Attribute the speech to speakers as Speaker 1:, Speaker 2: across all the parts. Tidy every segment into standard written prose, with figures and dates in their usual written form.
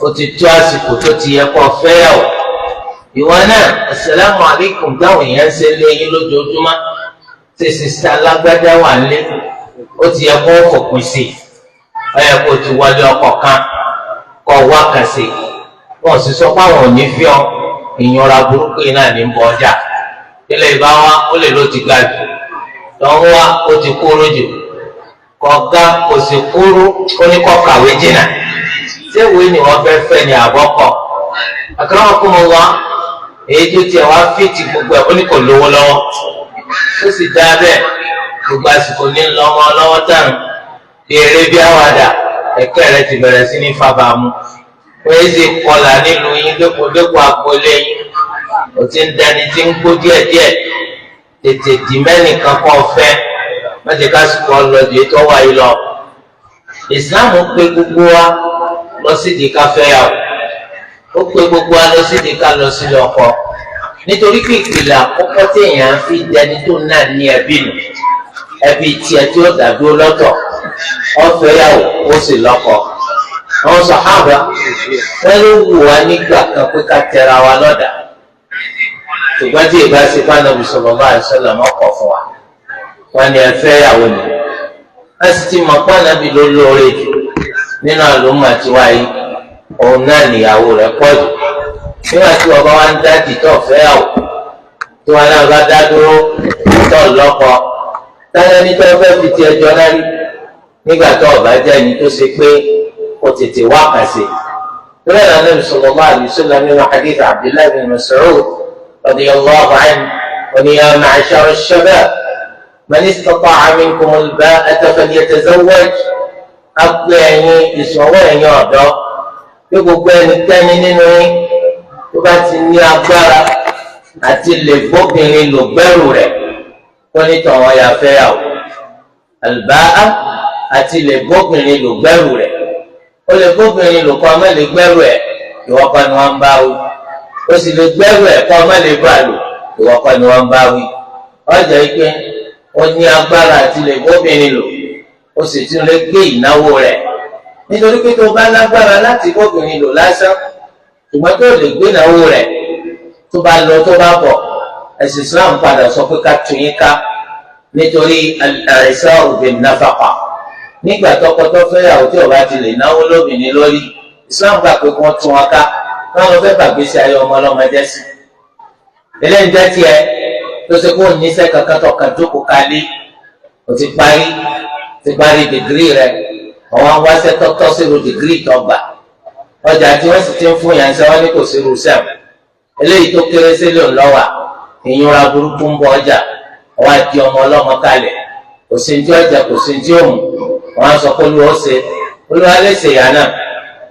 Speaker 1: ó ti tó àsìkò tó ti yẹ kó fẹ́yàwó. ìwọ náà assalamu alaikum dáhùn èèyàn ṣe lé yín lójoojúmọ́ tí sista alágbádá wà nílé ó ti yẹ kó fòpin sí i ó yẹ kó ti wọlé ọkọ kan kó wá kàn sí i wọn sì sọ pé àwọn ò ní fi ọ ìyanra burúkú yìí náà ní bọ ọjà ilé ìbá wa ó lè ló ti ga jù lọ́wọ́ wa ó ti kúrú jù kọ̀ọ̀gá kò sì kúrú ó ní kọ́ kàwé jìnnà ṣé ìwé ni wọ́n fẹ́ fẹ́ ni àbọ̀kọ̀ akramakumullah èyí tó tiẹ̀ wá fìtì gbogbo ẹ̀ ó ní kò lówó lọ́wọ́ ó sì dá bẹ́ẹ̀ gbogbo àsìkò ní lọ́mọ lọ́wọ́ tán bí eré bí àwàdà ẹ̀kẹ́ rẹ ti bẹ̀rẹ̀ sí ní fábàámu wọ́n sì kọlà nílùú yín dépòdépò àpòlé yín ó ti ń dání tí ń kó díẹ̀díẹ̀ tètè dì mẹ́nìkan kọ́ fẹ́ mẹ́tẹ̀ kásìkò ọlọ́dún ètò wáyé lọ. ìsìláàmù pé gbogbo wa lọ sídìí ká fẹ́yàwó ó pé gbogbo wa lọ sídìí ká lọ sílé ọkọ nítorí pé ìpìlẹ̀ àkọ́kọ́ tí èèyàn fi dẹni tó náà ní ẹbí nù ẹbí tiẹ̀ tí ó dàdúró lọ́tọ̀ ó fẹ́yàwó ó sì lọ́kọ. àwọn sàhábà wọ́n ló wù wá nígbà kan pé ká tẹra wa lọ́dà ṣùgbọ́n tí ìbá ṣe bá Nàbì sallallahu alaihi wasallam ọkọ̀ fún wa wọ́n ní ẹ fẹ́yàwó ni a sì ti mọ̀ pé Ànábì ló lóore jù nínú àlùmọ̀ àti wáyé òun náà níyàwó rẹ̀ pọ̀ jù nígbà tí ọba wa ń dájì tó fẹ́yàwó tí wọn náà bá dá dúró tó lọ́kọ táyà ní tó fẹ́ fi ti ẹjọ́ náà rí nígbà tó ọba jẹ́ ẹni tó ṣe pé ó tètè wá kàn sí. bẹ́ẹ̀ náà Ànábì sallallahu alaihi wasallam nínú hadith Abdullah bin Mas'ud radiyallahu anhu wa ni ya ma'shara ash-shabab man istata'a minkum al-ba'ata falyatazawwaj apẹ ẹ̀yin ìṣọwọ́ ẹ̀yin ọ̀dọ́ pé gbogbo ẹnikẹ́ni nínú yín tó bá ti ní agbára àti lè bóbìnrin lò gbẹ́rù rẹ̀ kó nítorí wọn yà fẹ́yàwó al-ba'a àti lè bóbìnrin lò gbẹ́rù rẹ̀ ó lè bóbìnrin lò kọ́ ọmọ lè gbẹ́rù ẹ̀ ìwọ kọ́ ni wọ́n ń bá wí ó sì lè gbẹ́rù ẹ̀ kọ́ ọmọ lè bá lò ìwọ kọ́ ni wọ́n ń bá wí ọjà yìí pé ó ní agbára àti lè bóbìnrin lò ó sì tún lè gbé ìnáwó rẹ̀ nítorí pé tó bá lágbára láti bóbìnrin lò lásán ṣùgbọ́n tó lè gbé ìnáwó rẹ̀ tó bá lọ tó bá bọ̀ ẹ̀sìn Islam padà sọ pé ká tún yín ká nítorí al-i'sa'u bin-nafaqa nígbà tọkọtọ fẹ́yàwó tí ó bá ti lè náwó lóbìnrin lórí Islam gbà pé wọ́n tún wọn ká wọ́n lọ fẹ́ gbàgbésí ayé ọmọ ọlọ́mọdé sí eléyìí jẹ́ tiẹ̀ tó ṣe kó níṣẹ́ kankan tó kàn jókòó kálí ó ti parí dìgírì rẹ̀ àwọn wáṣẹ́ tọ́tọ́ sírú dìgírì tó gbà ọjà tí wọ́n sì ti ń fún yàn sẹ́wọ́n ní kò sírú sẹ́wọ̀n eléyìí tó kéré sílẹ̀ ńlọ́wà ìyúnra burúkú ń bọ ọjà wọ́n á di ọmọ ọlọ́mọ kalẹ̀ kò sí ní ọjà kò sí ní òmù wọ́n á sọ pé olúwa lè ṣe ìyá náà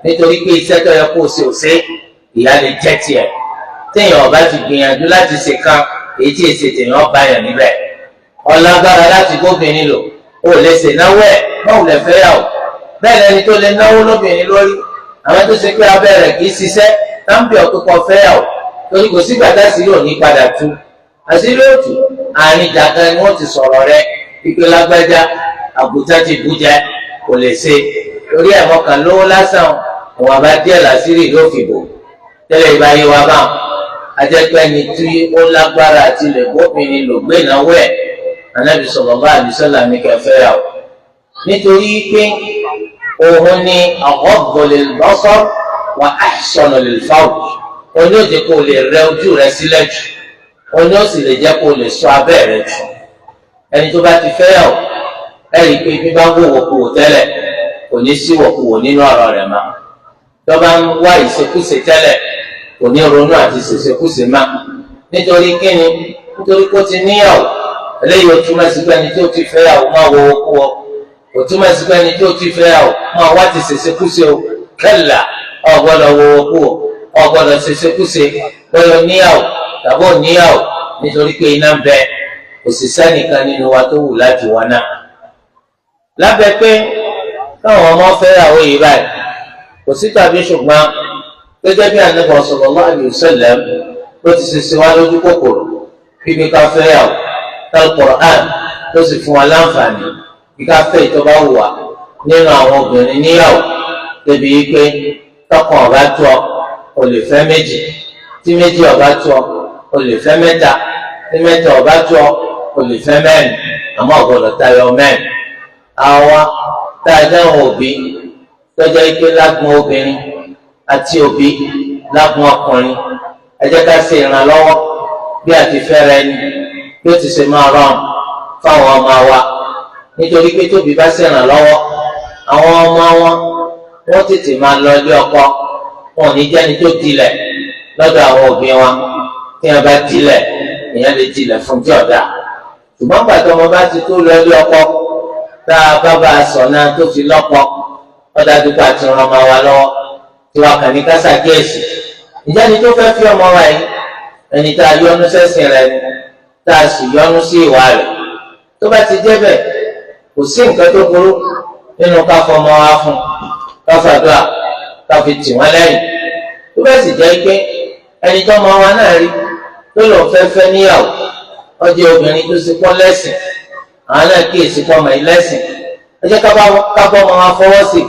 Speaker 1: nítorí pé iṣẹ́ tó yẹ kó o ṣe ò ṣe ìyá lè jẹ́ tiẹ̀ téèyàn ọba ti gbìyànjú láti ṣe kan èyí tí èsì tèèyàn bá yàn níbẹ̀ ọlágbára láti bóbìnrin lò ó lè ṣe náwó ẹ̀ náà lè fẹ́yàwó bẹ́ẹ̀ lẹni tó lè náwó lóbìnrin lórí àwọn tó ṣe pé abẹ́ rẹ̀ kì í ṣiṣẹ́ táǹbì ọ̀pẹ̀pọ̀ fẹ́yàwó torí kò sígbà dásí yóò ní padà tú àṣírí òtù àárín jàgán ni wọ́n ti sọ̀rọ̀ rẹ̀ pípé lágbájá àbújá ti bújẹ kò lè ṣe torí ẹ̀mọ́ kan lówó lásán òun àbá díẹ̀ làṣírí ló fi bò tẹ́lẹ̀ ìbáyé wa bá ajẹ́pẹ́ ni tí ó lágbára àti lè bóbìnrin lò gbé ìnáwó ẹ̀ Ànábì sallallahu alaihi wasallam ní kẹfẹ́ yà ó nítorí pé òun ni aghaddu lil-basar wa ahsanu lil-farj oní òde kò lè rẹ ojú rẹ sílẹ̀ jù oní òsì lè jẹ́ kó lè sọ abẹ́ rẹ jù ẹni tó bá ti fẹ́ yà ó ẹ̀rí pé bí bá ń wò wòkúwò tẹ́lẹ̀ kò ní sí wòkúwò nínú ọ̀rọ̀ rẹ̀ mọ́ tó bá ń wá ìṣekúṣe tẹ́lẹ̀ kò ní ronú àti ṣèṣekúṣe má nítorí kíni nítorí kó ti níyàwó eléyìí ó túmọ̀ sí pé ẹni tó ti fẹ́yàwó máa wọ owó kú ọ kò túmọ̀ sí pé ẹni tó ti fẹ́yàwó máa wá ti ṣèṣekúṣe o kẹ́là ọ̀gbọ́dọ̀ wọ owó kú ọ ọ̀gbọ́dọ̀ ṣèṣekúṣe bóyá níyàwó tàbí òníyàwó nítorí pé iná ń bẹ òṣìṣẹ́ nìkan nínú wa tó wù láti wọn náà lábẹ́ pé káwọn ọmọ fẹ́yàwó yìí báyìí kò sí tàbí ṣùgbọ́n gẹ́gẹ́ bí Ànábì sallallahu alaihi wasallam ló ti ṣe wá lójú kòkòrò bíbí ká fẹ́yàwó Al-Qur'an ló sì fún wa láǹfààní bí ká fẹ́ ìtọ́ba wù wá nínú àwọn obìnrin níyàwó débi pé tọkàn ọba tó ọ o lè fẹ́ méjì, tí méjì ọba tó ọ o lè fẹ́ mẹ́ta, tí mẹ́ta ọba tó ọ o lè fẹ́ mẹ́rin, àmọ́ ọ̀gbọ́dọ̀ tayọ mẹ́rin. àwa tá a dáhùn òbí tọ́jà ike lágùn obìnrin àti òbí lágùn ọkùnrin, ẹ jẹ́ ká ṣe ìrànlọ́wọ́ bí àti fẹ́rẹ̀ ẹni bí ó ti ṣe máa rọrùn fáwọn ọmọ wa, nítorí pé tóbi bá ṣèrànlọ́wọ́ àwọn ọmọ wọn wọ́n tètè máa lọ ilé ọkọ, wọn ò ní jẹ́ni tó dilẹ̀ lọ́dọ̀ àwọn òbí wọn. tí wọn bá dilẹ̀ èèyàn lè dilẹ̀ fún tí ọ̀dà, ṣùgbọ́n pàtó ọmọ bá ti tó lọ ilé ọkọ tá a bá bá a sọ náà tó fi lọ́pọ̀ ọ̀dà dúpọ̀ àti ràn ọmọ wa lọ́wọ́ tí wọn kàn ní kásá kíyèsí. ìjáde tó fẹ́ fi ọmọ wa yìí ẹni tá a yọ́nú sẹ́sìn rẹ̀ ni tá a sì yọ́nú sí ìwà rẹ̀, tó bá ti jẹ́ bẹ́ẹ̀ kò sí nǹkan tó burú nínú ká fọmọ wa fún, ká fàdúrà, ká fi tì wọ́n lẹ́yìn. tó bá sì jẹ́ pé ẹni tó ọmọ wa náà rí tó lọ fẹ́fẹ́ níyàwó ọjọ́ obìnrin tó sì pọ́ lẹ́sìn, àwọn náà kíyèsí pọ́mọ yìí lẹ́sìn, ẹ jẹ́ ká bọ́ ọmọ wa fọwọ́ sí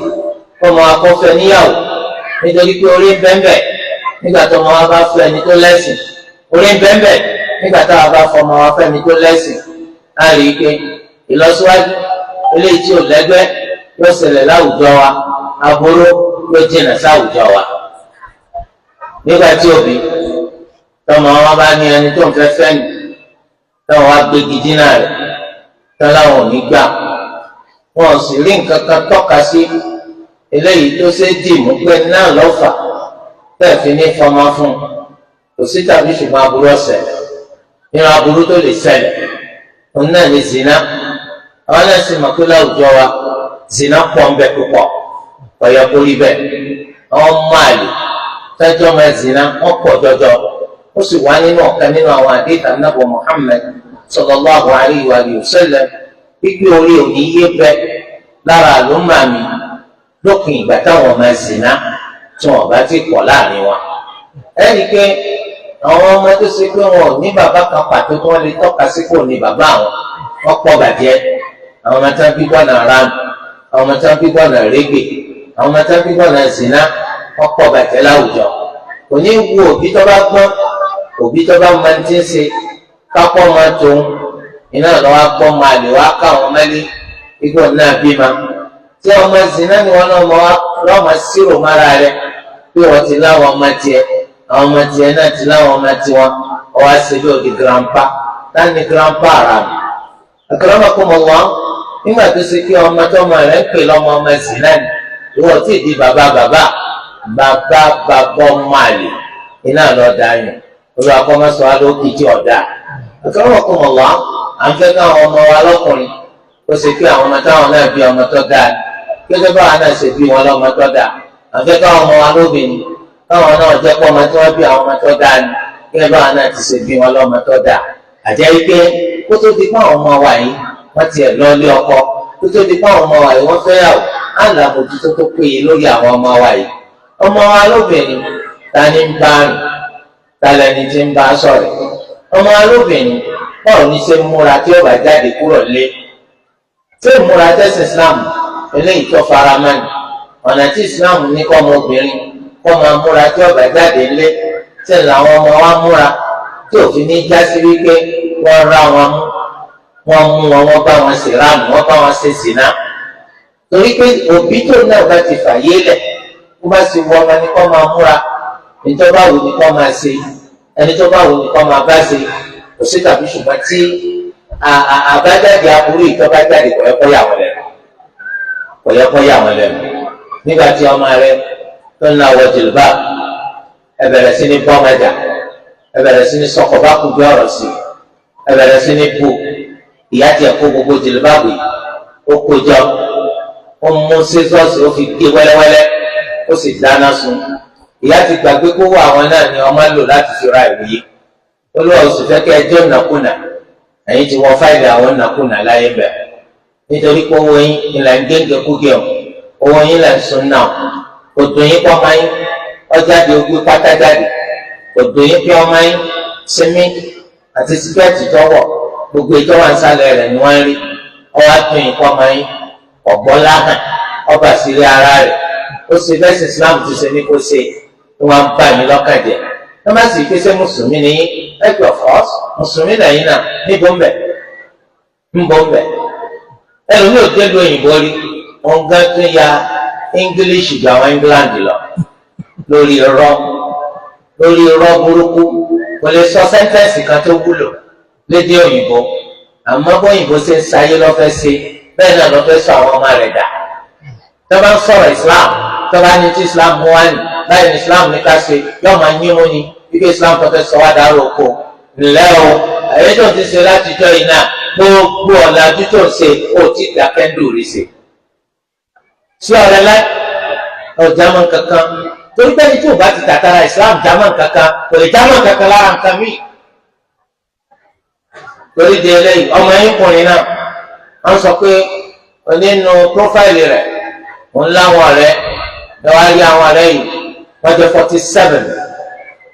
Speaker 1: pọ́mọ wa kọ́ fẹ́ níyàwó, nítorí pé orí ń bẹ́ńbẹ́ nígbà tó ọmọ wa bá fẹ́ ẹni tó lẹ́sìn, orí ń bẹ́ńbẹ́ nígbà tá a bá fọmọ wa fẹ́ ẹni tó lẹ́sìn. á rí i pé ìlọsíwájú eléyìí tí ò lẹ́gbẹ́ yóò ṣẹlẹ̀ láwùjọ wa, aburú yóò jìnà sáwùjọ wa. nígbà tí òbí tọmọ wọn bá ní ẹni tó ń fẹ́ fẹ́ nì táwọn wá gbégi dínà rẹ̀ tán láwọn ò ní gbà, wọn ò sì rí nǹkan kan tọ́ka sí eléyìí tó ṣe dì mú pé náà lọ́fà tẹ́ẹ̀ fi ní fọmọ fún un. kò sí tàbí ṣùgbọ́n aburú ọ̀sẹ̀ nínú aburú tó lè ṣẹlẹ̀ òun náà ní zina. àwọn náà sì mọ̀ pé láwùjọ wa zina pọ̀ ń bẹ púpọ̀, ọ̀yọ́ kó rí bẹ́ẹ̀. àwọn máàlì tẹ́jọ́ máa zina wọ́n pọ̀ jọjọ, ó sì wá nínú ọ̀kan nínú àwọn àdéhùn Ànábì Muhammad sallallahu alayhi wa sallam gbígbé orí òní yé bẹ lára àlùmọ́ mi lópin ìgbà táwọn máa zina tí wọn bá ti pọ̀ láàrin wọn. ẹnì pé àwọn ọmọ tó ṣe pé wọn ò ní bàbá kan pàtó tí wọ́n lè tọ́ka sí kò ní bàbá àwọn, wọ́n pọ̀ bàjẹ́. àwọn ọmọ tí wọ́n bí gbọ́nà ránù, àwọn ọmọ tí wọ́n bí gbọ́nà rẹ́gbẹ̀, àwọn ọmọ tí wọ́n bí gbọ́nà zina, wọ́n pọ̀ bàjẹ́ láwùjọ. kò ní wu òbí tó bá gbọ́n, òbí tó bá máa ti ń ṣe kápọ́ máa tóun iná lọ́wọ́ pọ́ máa lè wá káwọn mẹ́lẹ́ igbó náà bímọ. tí ọmọ zina ni wọn lọ́ọ́ máa sírò mára rẹ pé wọ́n ti láwọn ọmọ tiẹ̀, àwọn ọmọ tiẹ̀ náà ti láwọn ọmọ tiwọn, ọwọ́ àṣẹbí òdi grandpa láti grandpa ara mi. akramakumullah, nígbà tó ṣe kí ọmọ tó ọmọ rẹ̀ ń pè lọ́mọ ọmọ zina ni ìwọ tí ì di bàbá ọmọ àlè iná lọ́ọ́ dáyùn olú akọ́mọ́sọ alókì tí ọ̀dà. akramakumullah, à ń fẹ́ káwọn ọmọ wa lọ́kùnrin ó ṣe kí àwọn ọmọ táwọn náà bí ọmọ tó dáa gẹ́gẹ́ báwa náà ṣe bí wọn lọ́mọ tó dáa. à ń fẹ́ káwọn ọmọ wa lóbìnrin káwọn náà jẹ́ pọ́ ọmọ tí wọ́n bí àwọn ọmọ tó dáa ni gẹ́gẹ́ báwa náà ti ṣe bí wọn lọ́mọ tó dáa. àjẹ́ ike kó tó di pé àwọn ọmọ wa yìí wọ́n tiẹ̀ lọ ilé ọkọ, kó tó di pé àwọn ọmọ wa yìí wọ́n fẹ́ yàwó, á là bójútó tó péye lórí àwọn ọmọ wa yìí. ọmọ wa lóbìnrin ta ni ń bá rìn, ta lẹni tí ń bá sọ̀rọ̀. ọmọ wa lóbìnrin báwo ni ṣe múra tí ó bá jáde kúrò lé, tí ìmúra tẹ́sí Islam eléyìí tó fara mọ́ ni. ọ̀nà tí Islam ní kọ́ ọmọ obìnrin kọ́ máa múra tí ó bá jáde lé, tí làwọn ọmọ wa múra tí òfin ní jásí wípé wọ́n rá wọn mú, wọ́n mú wọn, wọ́n bá wọn ṣe ráàmù, wọ́n bá wọn ṣe sìnà. torí pé òbí tó náà bá ti fàyè lẹ̀ kó bá sì wọ ọmọ ní kọ́ máa múra, ẹni tó bá wù ní kọ́ máa ṣe, ẹni tó bá wù ní kọ́ máa bá ṣe. kò sí tàbí ṣùgbọ́n tí àbájáde aburú ìtọ́ba jáde kò yẹ kó yà wọ́n lẹ́nu, kò yẹ kó yà wọ́n lẹ́nu. nígbà tí ọmọ rẹ tó ń la wọ jìlbà, ẹ bẹ̀rẹ̀ sí ní bọ́mọjà, ẹ bẹ̀rẹ̀ sí ní sọkọ̀ bá kú bí ọ̀rọ̀ sí, ẹ bẹ̀rẹ̀ sí ní bù. ìyá tiẹ̀ kó gbogbo jìlbà wì, ó kó jọ, ó mú sísọ́ọ̀sì, ó fi gé wẹ́lẹ́wẹ́lẹ́, ó sì dáná sun. ìyá ti gbàgbé kówó àwọn náà ni ọmọ lò láti fi ra ìwé. olúwa oṣù fẹ́ kẹ́ ẹjọ́ nàkúnà, ẹ̀yin ti wọ fáìlì àwọn nàkúnà láyé bẹ̀. nítorí pé owó yín ìlà ń gé kúgẹ̀ ọ̀, owó yín là ń sun náà. òdò yín pọ́ máa yín ọjáde ogún pátá jáde, òdò yín pé ọmọ yín sinmi àti síkẹ́ẹ̀tì tọwọ́ gbogbo ìjọba nsàlẹ̀ rẹ̀ ni wọ́n rí. ọwọ́ àtún yín pọ́ máa yín ọ̀gbọ́n láhàn ọba sílé ara rẹ̀ ó ṣe bẹ́ẹ̀ sí Islam ti ṣe ní kó ṣe wọn bá mi lọ́kàn jẹ́ wọ́n bá sì pèsè mùsùlùmí ní ẹgbẹ́ ọ̀fọ́s mùsùlùmí lẹ́yìn náà níbo ń bẹ̀ ẹlòmíì ò dé lu òyìnbó rí wọn gán tó ya English ju àwọn England lọ lórí irọ́ burúkú kò lè sọ sẹ́ńtẹ́ǹsì kan tó wúlò lédè òyìnbó àmọ́ bóyìnbó ṣe ń sayé lọ́fẹ́ ṣe bẹ́ẹ̀ náà lọ́fẹ́ sọ àwọn ọmọ rẹ̀ dà tó bá ń sọ̀rọ̀ Islam tó bá ní tí Islam mú wá ní báyìí ní Islam ní ká ṣe yóò máa yín mú ni wípé Islam tó fẹ́ sọ wá dárò oko ńlẹ́ o ẹ̀yẹ́ tó ti ṣe láti jọ yìí náà gbogbo ọ̀làjú tó ń ṣe ó ti dà kẹ́ńdù rí ṣe sí ọ̀rẹ́ láì ọ̀jàmọ̀ kankan torí pé ní tí ò bá ti tàtàrà Islam jámọ̀ kankan kò lè jámọ̀ kankan lára nǹkan míì torí di eléyìí ọmọ yín kùnrin náà wọ́n sọ pé nínú prófáìlì rẹ̀ òun láwọn ọ̀rẹ́ lọ́wọ́ rí àwọn ọ̀rẹ́ yìí wọ́n jẹ́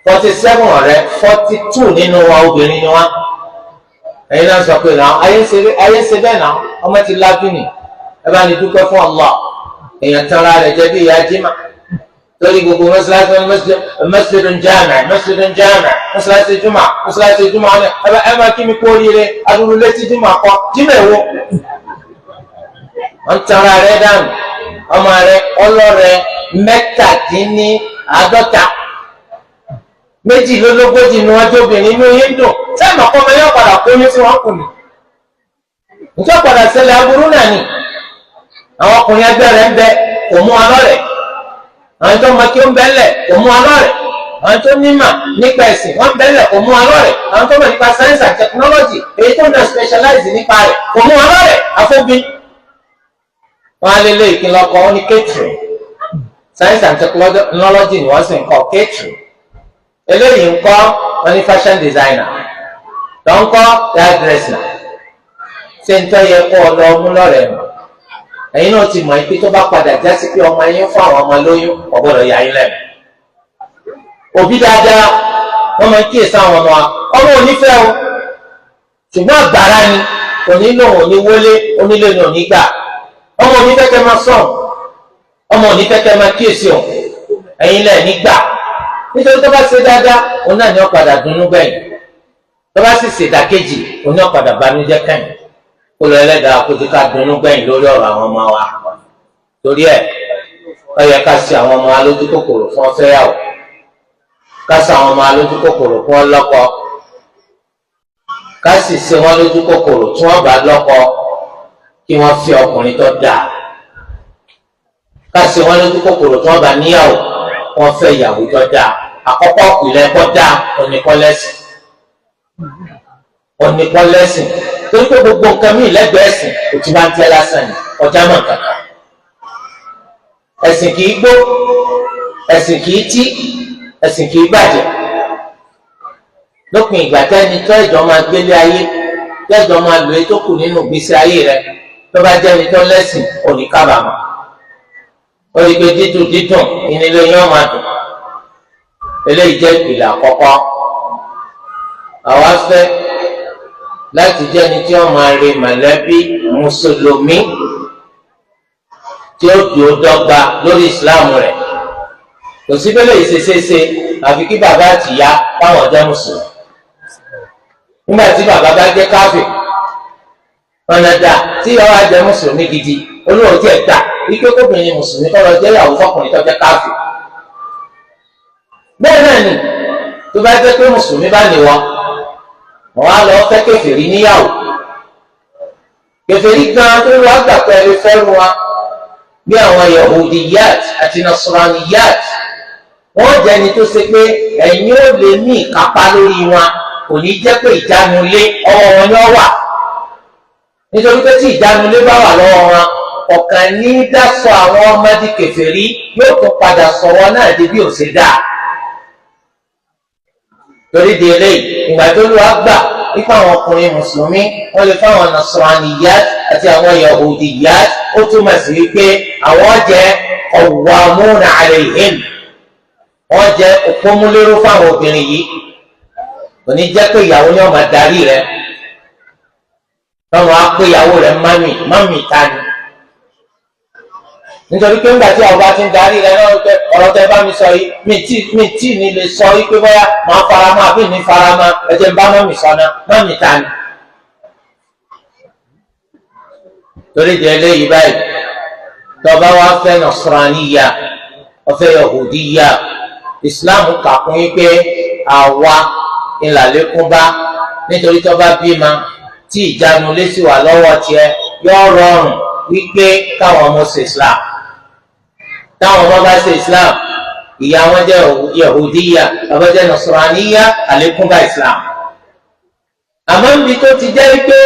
Speaker 1: 47 ọ̀rẹ́ 42 nínú wa obìnrin ni wọ́n ẹ̀yin náà sọ pé náà ayé ṣe bẹ́ẹ̀ náà ọmọ ti lábí ni ẹ bá ní dúpẹ́ fún Allah èèyàn tán ara rẹ̀ jẹ́ bí ìyá jimá lórí gbogbo masjidun jami' mọ́sálásí jùmọ̀ ẹ máa kí mi kú oríire adúlú létí jùmọ̀ kọ́ jímẹ̀ wo wọ́n tán ara rẹ̀ dànù ọmọ rẹ̀ ọlọ́rẹ̀ mẹ́tàdínníàádọ́ta méjìlélógójì ni wọ́n jẹ́ obìnrin inú yín dùn sẹ́yìn ọkọ ọmọ yẹn padà kó ní tí wọ́n kù ní. nítorí padà ṣẹlẹ̀ aburú náà ni àwọn ọkùnrin ẹgbẹ́ rẹ̀ ń bẹ kò mú wa lọ́rẹ̀ àwọn tó mọ kí ó ń bẹ lẹ̀ kò mú wa lọ́rẹ̀ àwọn tó nímà nípa ẹ̀sìn wọ́n ń bẹ lẹ̀ kò mú wa lọ́rẹ̀ àwọn tó mọ̀ nípa science and technology èyí tó ń náà specialize nípa rẹ̀ kò mú wa lọ́rẹ̀ àfọ́bí. wọ́n á lé lé ìkìlọ̀kọ̀ wọn ní catering science and technology ni wọ́n sì ń kọ́ catering eléyìí ń kọ́ wọn ní fashion designer lọ ń kọ́ hairdresser ṣé ń tọ́ yẹ kó ọ lọ mú lọ́rẹ̀ mọ́ ẹ̀yin náà ti mọ̀ pé tó bá padà já sí pé ọmọ yín fún àwọn ọmọ lóyún ọ̀gbọ́dọ̀ yà yín lẹ́nu òbí dáadáa wọ́n máa ń kíyèsí àwọn ọmọ onífẹ́ o ṣùgbọ́n àgbàrá ni onílò òní wọlé onílò ní òní gbà ọmọ onífẹ́kẹ́ máa sọ̀n ọmọ onífẹ́kẹ́ máa kíyèsí ọ̀ ẹ̀yin lẹ́ẹ̀ nígbà nítorí tó bá ṣe dáadáa òun náà ní ó padà dunnú gbẹ̀yìn tó bá sì ṣe ìdàkejì òun ní ó padà banújẹ́ kẹ́yìn kó lọ ẹlẹ́dàá kó ti ká dunnú gbẹ̀yìn lórí ọ̀rọ̀ àwọn ọmọ wa torí ẹ̀ ó yẹ ká ṣe àwọn ọmọ alójú kòkòrò fún ọfẹ́yàwó ká ṣe àwọn ọmọ alójú kòkòrò fún ọlọ́kọ ká sì ṣe wọn lójú kòkòrò tí wọ́n bá lọ́kọ kí wọ́n fi ọkùnrin tó dáa ká ṣe wọn lójú kòkòrò tí wọ́n bá níyàwó wọ́n fẹ́ ìyàwó tó dáa àkọ́kọ́ ìpìlẹ̀ kọ́ dáa oníkọ́lẹ́sìn torí pé gbogbo nǹkan mí lẹ́gbẹ̀ẹ́ ẹ̀sìn kò tí bá ń tẹ́ lásán ni ọjà mọ̀ kankan ẹ̀sìn kìí gbó ẹ̀sìn kìí tí ẹ̀sìn kìí bàjẹ́ lópin ìgbà tẹ́ni tó ẹ̀jọ́ máa gbélé ayé tẹ́jọ́ máa lò é tó kù nínú ìgbésí ayé rẹ tó bá jẹ́ni tó lẹ́sìn òní kábàámọ̀ ó rí i pé dídùn ìnílé yẹn máa dùn eléyìí jẹ́ ìpìlẹ̀ àkọ́kọ́ àwa fẹ́ láti jẹ́ ẹni tí wọ́n máa rí mọ̀lẹ́bí mùsùlùmí tí ó dùn ó dọ́gba lórí ìsìláàmù rẹ̀ kò sí bẹ́lẹ̀ ìṣeṣeṣe àfi kí bàbá àti ìyá káwọn jẹ́ mùsùlùmí nígbà tí bàbá bá jẹ́ káfíìn ọ̀nà dà tí ìyá wa jẹ́ mùsùlùmí gidi olóòwò tí ẹ̀ gbà wípé kóbìnrin mùsùlùmí kọ́ lọ jẹ́ ìyàwó fọkùnrin tó jẹ́ káfíìn bẹ́ẹ̀ náà ni tó bá jẹ́ pé mùsùlùmí bá ní wọn á lọ fẹ́ kèfèrí níyàwó kèfèrí gan tó lọ àgbà pẹ̀lú fẹ́rù wa bí àwọn yahudiyat àti nasraniyat wọ́n jẹ́ ni tó ṣe pé ẹ̀yin ò lè ní ìkápá lórí wọn kò ní jẹ́ pé ìdánulé ọwọ́ wọn ni ó wà nítorí pé tí ìdánulé bá wà lọ́wọ́ wọn ọ̀kan ní dásọ àwọn ọmọdé kèfèrí yóò tún padà sọ wọn náà di bí ò ṣe dáa torí di eléyìí ìgbà tó lù wá gbà nípa àwọn ọkùnrin mùsùlùmí wọ́n lè fáwọn nasraniyat àti àwọn yahudiyat ó túmọ̀ sí wípé àwọn jẹ́ qawwamuna alayhin wọ́n jẹ́ òpómúléró fáwọn obìnrin yìí kò ní jẹ́ pé ìyàwó ni wọ́n máa darí rẹ̀ wọ́n máa pé ìyàwó rẹ̀ mami tani nítorí pé ńgbà tí ọba ti ń darí rẹ náà pé ọ̀rọ̀ tẹ bá mi sọ yìí mi tí ní lè sọ yìí pé bóyá máa faramọ́ àbí ní faramọ́ ẹ̀jẹ̀ ń bá mọ́mì sọ́nà mọ́mì ta ni. torí di eléyìí báyìí tọba wa fẹ́ nasraniya ọfẹ́ yahudiya islam kàkún yín pé àwa ìlàlékún bá nítorí tọba bímọ tí ìjánu lé sí wà lọ́wọ́ tiẹ̀ yóò rọrùn wípé káwọn ọmọ ṣe islam táwọn ọmọ bá ṣe islam ìyá wọn jẹ́ yahudiya bàbá jẹ́ nasraniya àlékún bá islam. àmọ́ níbi tó ti jẹ́ wípé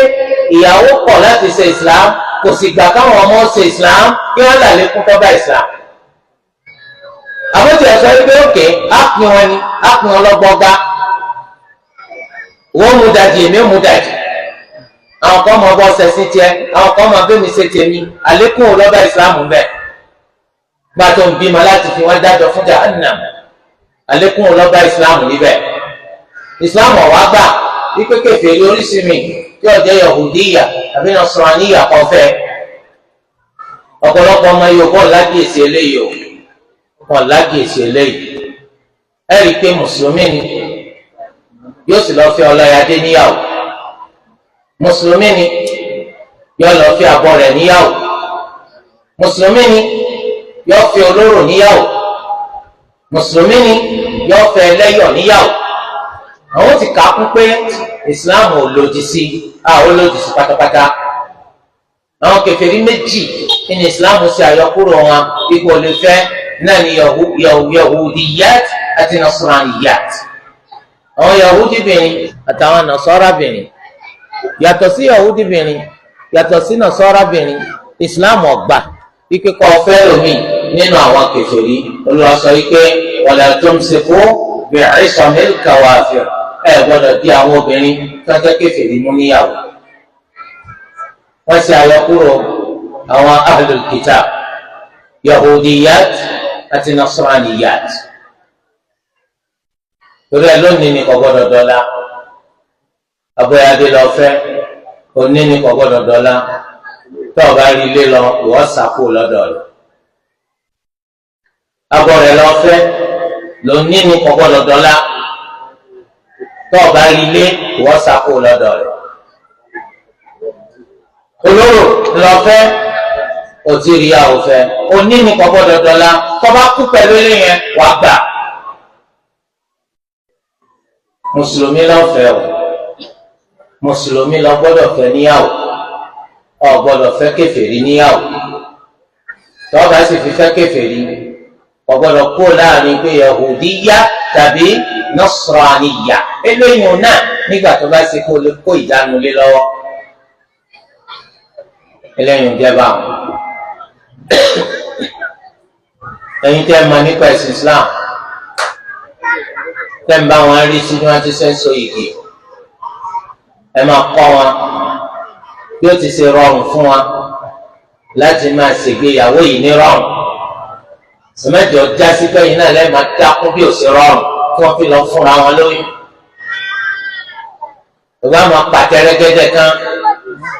Speaker 1: ìyàwó kọ̀ láti ṣe islam kò sì gbà káwọn ọmọ ṣe islam kí wọ́n là lékún tó bá islam. àbótí ọ̀sọ́ wípé òkè á pin wọn ni á pin wọn lọ́gbọ́gá wọ́n mú dajì èmi ò mú dajì àwọn kan mọ bọ́ sẹ́sìn tiẹ̀ àwọn kan mọ bẹ́ẹ̀ mi ṣe tèmi àlékún ò lọ́ba islam bẹ́ẹ̀ gbà tó ń bímọ láti fi wọ́n dájọ́ fún jahannam àlékún ò lọ́ba islam níbẹ̀ islam ọ̀wá gbà wípé kèfèrí oríṣi mi tí ó jẹ́ yahudiya àbí nasraniya kò fẹ́ ọ̀pọ̀lọpọ̀ ọmọ yorùbá lágìyèsí eléyìí o wọn lágìyèsí eléyìí ẹ rí i pé mùsùlùmí ni yóò sì lọ fẹ́ ọlọ́yàdé níyàwó mùsùlùmí ni yóò lọ fẹ́ abọ́ rẹ̀ níyàwó mùsùlùmí ni yóò fẹ́ olóró níyàwó mùsùlùmí ni yóò fẹ́ ẹlẹ́yọ̀ níyàwó àwọn ti kà á kún pé islam ò lòdì sí ò lòdì sí pátápátá àwọn kèfèrí méjì ní islam ṣe àyọkúrò wọn ipò lè fẹ́ náà ní yahudiyat àti nasraniyat àwọn yahudibìnrin àtàwọn nasarabìnrin yàtọ̀ sí yahudibìnrin yàtọ̀ sí nasarabìnrin islam ọgbà ike kọ fẹ́ lómi nínú àwọn kèfèrí Olúwa sọ wípé wala tumsiku bi'isamil kawafir ẹ gbọ́dọ̀ di àwọn obìnrin tó ń jẹ́ kèfèrí mú níyàwó wọ́n ṣe àyọkúrò àwọn ahlul kitab yahudiyat àti nasraniyat torí ẹ lónìí ni kò gbọ́dọ̀ dọ́là abọ́yadé lọ fẹ́ òní ni kò gbọ́dọ̀ dọ́là tó o bá rí ilé lọ ìwọ sàkó lọ́dọ̀ rẹ̀ abọ́ rẹ̀ lọ fẹ́ lónìí ni kò gbọ́dọ̀ dọ́là tó o bá rí ilé ìwọ sàkó lọ́dọ̀ rẹ̀ olóró lọ fẹ́ òtí rí àwọn fẹ́ òní ni kò gbọ́dọ̀ dọ́là tó bá kú pẹ̀lú ilé yẹn wàá gbà mùsùlùmí lọ fẹ́ o mùsùlùmí lọ gbọ́dọ̀ fẹ́ níyàwó ọ gbọ́dọ̀ fẹ́ kèfèrí níyàwó tó bá sì fi fẹ́ kèfèrí ọ gbọ́dọ̀ kó láàrin pé yahudiya tàbí nasraniya eléyìí náà nígbà tó bá ṣe kó lè kó ìjánu lé lọ́wọ́ eléyìí jẹ́ báwọn ẹ̀yin tẹ́ ẹ mọ̀ nípa ẹ̀sìn islam tẹ́ ń bá wọn rí sí ní wọ́n ti sẹ́ńsọ igi ẹ máa kọ́ wọn bí ó ti ṣe rọrùn fún wa láti máa ṣègbéyàwó yìí ní rọrùn sọmẹjọ jásí pẹ́yìn náà lẹ́ẹ̀ máa dákún bí ó ṣe rọrùn tí wọ́n fi lọ fúnra wọn lóyún ìgbà máa pàtẹ́rẹ́gẹ́dẹ́ kan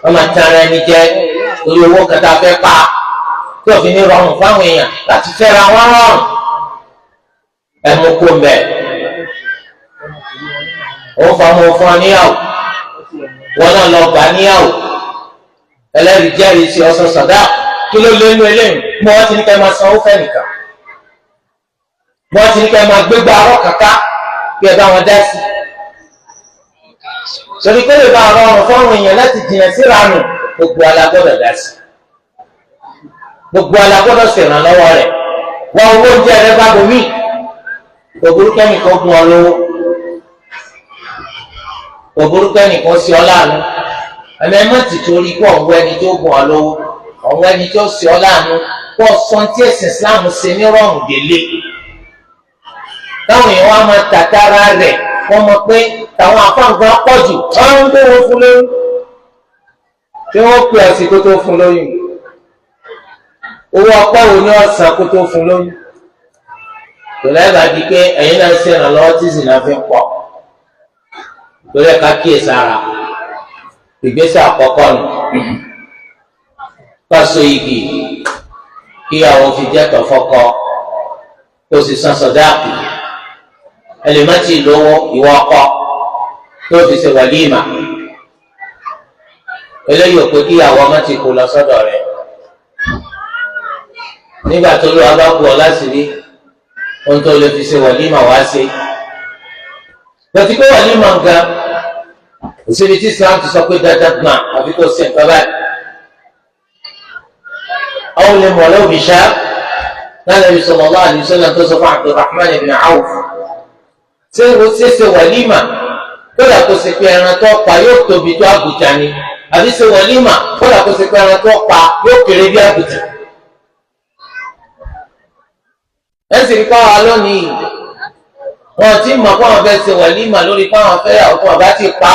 Speaker 1: wọ́n máa tán ara ẹni jẹ torí owó kẹta fẹ́ pa tí òfin ní rọrùn fáwọn èèyàn láti fẹ́ra wọn rọrùn ẹ mú kó mbẹ òun fọmọ fún ọ níyàwó wọn náà lọ gbà níyàwó ẹlẹ́rìí jẹ́rìí sí ọsàn sọ̀dá kí ló lé nínú eléyìí mọ́ wọ́n ti ní ká máa sanwó fẹ́ nìkan mọ́ wọ́n ti ní ká máa gbégbá arọ́ kàkà bí ẹ bá wọn dá sí torí pé lè bá rọrùn fáwọn èèyàn láti jìnnà síra nù gbogbo alágbọ́dọ̀ dá sí gbogbo alágbọ́dọ̀ ṣèrànlọ́wọ́ rẹ̀ wọ́n owó oúnjẹ rẹ bá bomi òbúrúkẹ́ nìkan gun ọ lówó òbúrúkẹ́ nìkan sí ọ láàánú ẹ̀mí ẹ̀mọ́ ti torí pé ọ̀wọ́ ẹni tó gun ọ lówó ọ̀wọ́ ẹni tó sí ọ láàánú pọ̀ sọ tí ẹ̀sìn Islam ṣe ní rọrùn délé táwọn èèyàn wá máa tàtàrà rẹ̀ wọ́n mọ̀ pé táwọn afáǹgbọ́n pọ̀ jù wọ́n ń gbé wọn fún lóyún tí wọ́n pè ọ̀sìn kó tó fún lóyún owó ọpọ́ wo ni ọ̀sán kó tó fún lóyún tòlẹ́ bá di pé ẹ̀yin náà ṣe ìrànlọ́wọ́ tí ìsìn náà fi ń pọ̀ torí ẹ̀ka kíyèsí ara ìgbésẹ̀ àkọ́kọ́ nù káṣọ igi kíyàwó fi jẹ́tọ̀ fọ́kọ kó sì san sọ̀dáàkì ẹlẹ́mọ̀tì lówó ìwọ ọkọ tó fi ṣe wàlíìmà eléyìí ò pé kíyàwó ọmọ ti kó lọ sọ́dọ̀ rẹ̀ nígbà tó lọ́wọ́ bá kú ọ láṣìírí ohun tó lè fi ṣe wàlíìmà wá ṣe lọ́tí pé wàlíìmà ń ga òṣèlú tí Islam ti sọ pé dandan gbọ̀n àfi kó ṣe nǹkan báyìí àwọn olè mọ̀lẹ́ òbí ṣá Nabi sallallahu alaihi wasallam tó sọ fún Abdurrahman ibn Auf ṣé o ṣe wàlíìmà kódà kó ṣe pé ẹran tó pa yóò tóbi tó àgùtà ni àbí ṣe wàlíìmà kódà kó ṣe pé ẹran tó pa yóò kéré bí àgùtà. ẹ sì rí káwa lónìí wọn ti mọ̀ pé àwọn fẹ́ ṣe wàlíìmà lórí káwọn fẹ́ àwọn tó bá ti pa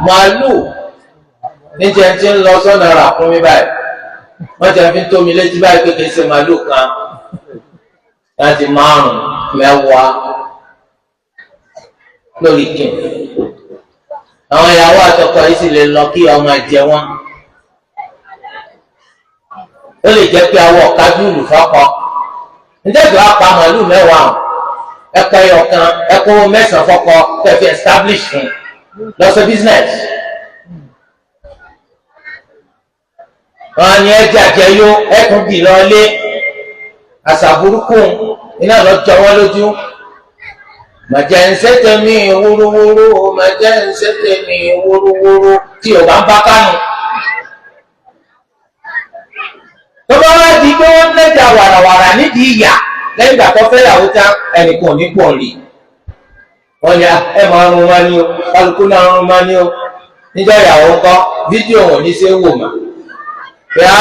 Speaker 1: màálù níjẹ́ ti ń lọ sọ́nà rà fún mi báyìí wọ́n ti fi ń tómi létí báyìí pé kì í ṣe màálù kan láti 5 10 lórí kí àwọn ìyàwó àtọkọ yìí sì lè lọ kí ọmọ jẹ wọn ó lè jẹ́ pé awọ kájúlù fọkọ níjẹ́jọ́ apá màálù 10 ẹ̀kọ́ ẹ̀yọ̀kan ẹ̀kọ́ 9 fọkọ tẹ̀fẹ̀ establish fún lọ́sọ̀ business wọn ni ẹjẹ àjẹyó ẹkùn dì lọlé àṣà burúkú iná lọ jọ wọn lójú màjẹ ń ṣètè mí wúrúwúrú màjẹ ń ṣètè mí wúrúwúrú tí o bá ń bá kánú. tó bá wá di pé wọ́n lẹ́jà wàràwàrà nídìí ìyà lẹ́yìn ìgbà tó fẹ́ yàwó tán ẹnìkan ò ní pọ̀ rí wọ́n yà ẹ̀ máa ń rún wá ní o kálukú náà ń rún wá ní o níjọ́ ìyàwó ńkọ́ fídíò wọn ò ní ṣe é wò mà yá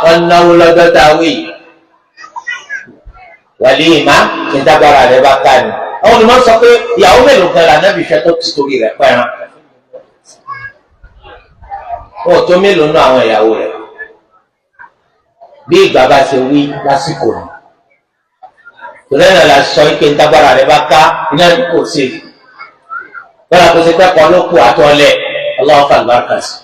Speaker 1: wọn náwó lọ́dọ̀ táwé wàlíìmá ìdágbára rẹ̀ bá ká ni àwọn olùmọ̀ sọ pé ìyàwó mélòó kan là nábì fẹ́ tó ti torí rẹ̀ pẹ́ràn wọn ò tó mélòó nú àwọn ìyàwó rẹ̀ bí ìgbà bá ṣe wí lásìkò rẹ̀ torí ẹ̀ la sọ pé ìdágbára rẹ̀ bá ká iná ní kò ṣe bọ́lá kò ṣe pẹ́kọ̀ọ́ ló kú àtọ́lẹ̀ ọlọ́wọ́ fàlùbáràkà sí.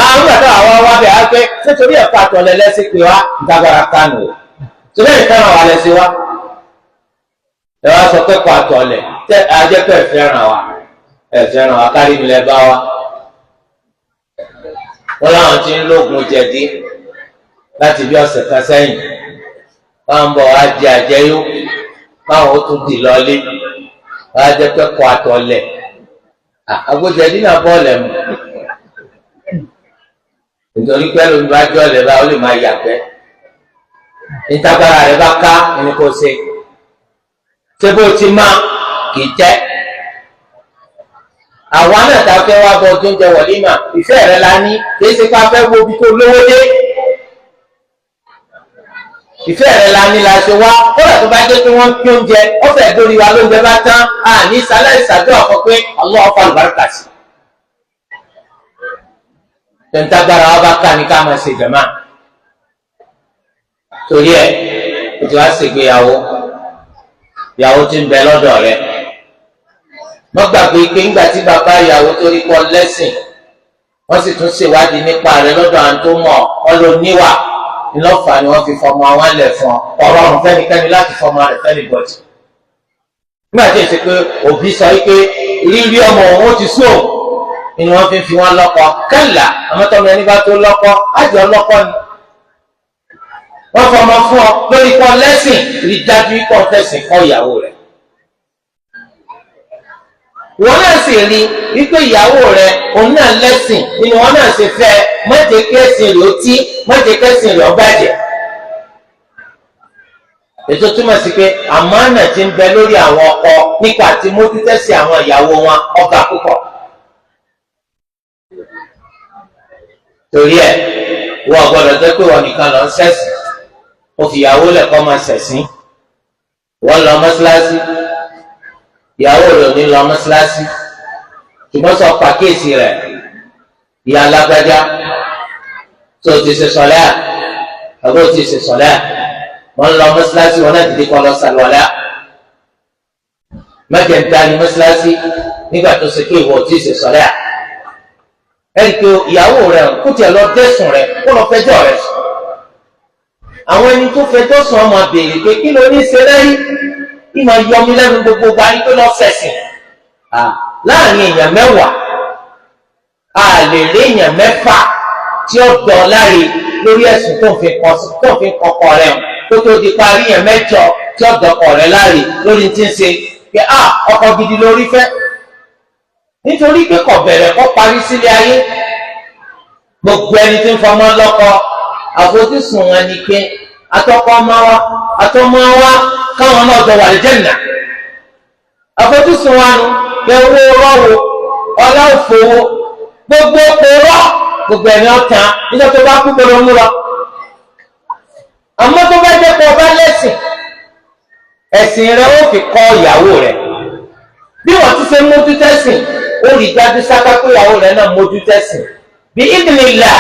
Speaker 1: àwọn àti àwọn wa bẹ̀ á pé nítorí ẹ̀kọ́ àtọ̀lẹ̀ lẹ́sìn pé wá ìdágbára kánú o torí ẹ̀ fẹ́ràn wa lẹ́sìn wá ẹ wá sọ pé kọ́ àtọ̀lẹ̀ tẹ́ ajẹ́pẹ́ ẹ̀fẹ́ràn wa kárí mi lẹ́ bá wa wọ́n láwọn ti ń lóògùn jẹ̀dí láti bí ọ̀sẹ̀ kan sẹ́yìn wọ́n ń bọ̀ wá di àjẹyó báwọn ó tún dì lọ́lé wọ́n á jẹ́ pé kọ́ àtọ̀lẹ̀ àgbójẹ̀dí náà bọ́ọ̀lẹ̀ mu nítorí pé lómi bá jọ lẹ bá ó lè máa yàgbẹ́ nítagbára rẹ bá ká ẹni kò ṣe ṣé bó ti má kì í jẹ àwa náà ta fẹ́ wá bọ tó ń jẹ wọ̀límà ìfẹ́ rẹ la ní kì í ṣe pé a fẹ́ wo ibi tó lówó dé ìfẹ́ rẹ la ní la ṣe wá kódà tó bá jẹ́ pé wọ́n pín oúnjẹ ọ̀fẹ́ dórí wa lóúnjẹ bá tán àní sálẹ̀ ìṣàdúrà fún pé Allah fa àlùbáríkà sí tẹ̀ntagbára wa bá ká ní ká máa ṣe jàmá torí ẹ̀ ètò wa ṣègbéyàwó ìyàwó tí ń bẹ lọ́dọ̀ rẹ̀ wọ́n gbàgbé pé ńgbà tí bàbá ìyàwó torí kọ́ lẹ́sìn wọ́n sì tún ṣèwádìí nípa rẹ̀ lọ́dọ̀ àwọn tó mọ̀ ọ́ ló níwà ńlọ́fà ni wọ́n fi fọmọ àwọn ẹlẹ̀ fún ọ ọ̀rọ̀ ọ̀rùn fẹ́nikẹ́ni láti fọmọ rẹ̀ fẹ́ni bọ̀dì nígbà tí èsì pé òbí sọ wípé rírí ọmọ òun ó ti sóò ni wọ́n fi wọn lọ́kọ kẹ́là àmọ́tọ́mọ ẹni bá tó lọ́kọ ájọ lọ́kọ ni wọ́n fọmọ fún ọ lórí kọ́ lẹ́sìn rí dájú kọ́ fẹ̀sìn kọ́ ìyàwó rẹ̀ wọ́n náà sì rí wípé ìyàwó rẹ̀ òun náà lẹ́sìn nínú wọn náà ṣe fẹ́ mọ́jẹ́ kẹ́sìn rẹ̀ ó tí mọ́jẹ́ kẹ́sìn rẹ̀ ó bàjẹ́ ètò túmọ̀ sí pé àmánà tí ń bẹ lórí àwọn ọkọ nípa tí mójútẹ́sí àwọn ìyàwó wọn ọ̀gá púpọ̀. torí ẹ̀ wọ́n gbọ́dọ̀ jẹ́ pé wọ́n nìkan lọ ń ṣẹ̀sìn ó fi ìyàwó lẹ̀kọ́ máa ṣẹ̀sìn wọ́n lọ mọ́ṣáláṣí ìyàwó rẹ̀ ò ní lọ mọ́ṣáláṣí ṣùgbọ́n sọ pàkíyèsí rẹ̀ ìyá alágbájá tó ti ṣe sọ̀lá àbó ti ṣe sọ̀lá wọ́n lọ mọ́ṣáláṣí wọn náà dìde kọ́ lọ sàlùwàlá mẹ́jẹ̀ǹta ni mọ́ṣáláṣí nígbà tó ṣe pé ìwọ ti ṣe sọ̀lá ẹ̀rí pé ìyàwó rẹ̀ kó tiẹ̀ lọ dẹ́sùn rẹ̀ kó lọ fẹjọ́ rẹ̀ sùn àwọn ẹni tó fẹjọ́ sùn ọmọ béèrè pé kí ló ní ṣe lẹ́yìn ìmọ̀ yọmi lẹ́nu gbogbo gba ní pé lọ sẹ̀sìn láàrin èèyàn mẹ́wàá a lè rí èèyàn mẹ́fà tí ó dọ̀ láre lórí ẹ̀sùn tó ń fi kọkọ rẹ̀ kó tó di parí èèyàn mẹ́jọ tí ó dọ̀kọ̀ rẹ̀ láre lórí tí ń ṣe pé ọkọ gidi lórí fẹ́ nítorí pé kò bẹ̀rẹ̀ kó parí sílé ayé gbogbo ẹni tí ń fọmọ lọ́kọ àfojúsùn wọn ni pé atọ́kọ ọmọ wa atọ́mọ wa káwọn náà jọ wà ní Jánnà àfojúsùn wa nu pé owó rọ́wọ́ ọlá òfowó gbogbo òrọ́ gbogbo ẹni ọ̀tàn nígbà tó bá kú gbọdọ̀ mú lọ àmọ́ tó bá jẹ́ pé ọba lẹ́sìn ẹ̀sìn rẹ ó fi kọ́ ìyàwó rẹ bí wọ́n ti ṣe mójú tẹ́sìn ó rí dájú sáká pé ìyàwó rẹ náà mójú tẹ́sìn bí ìdílé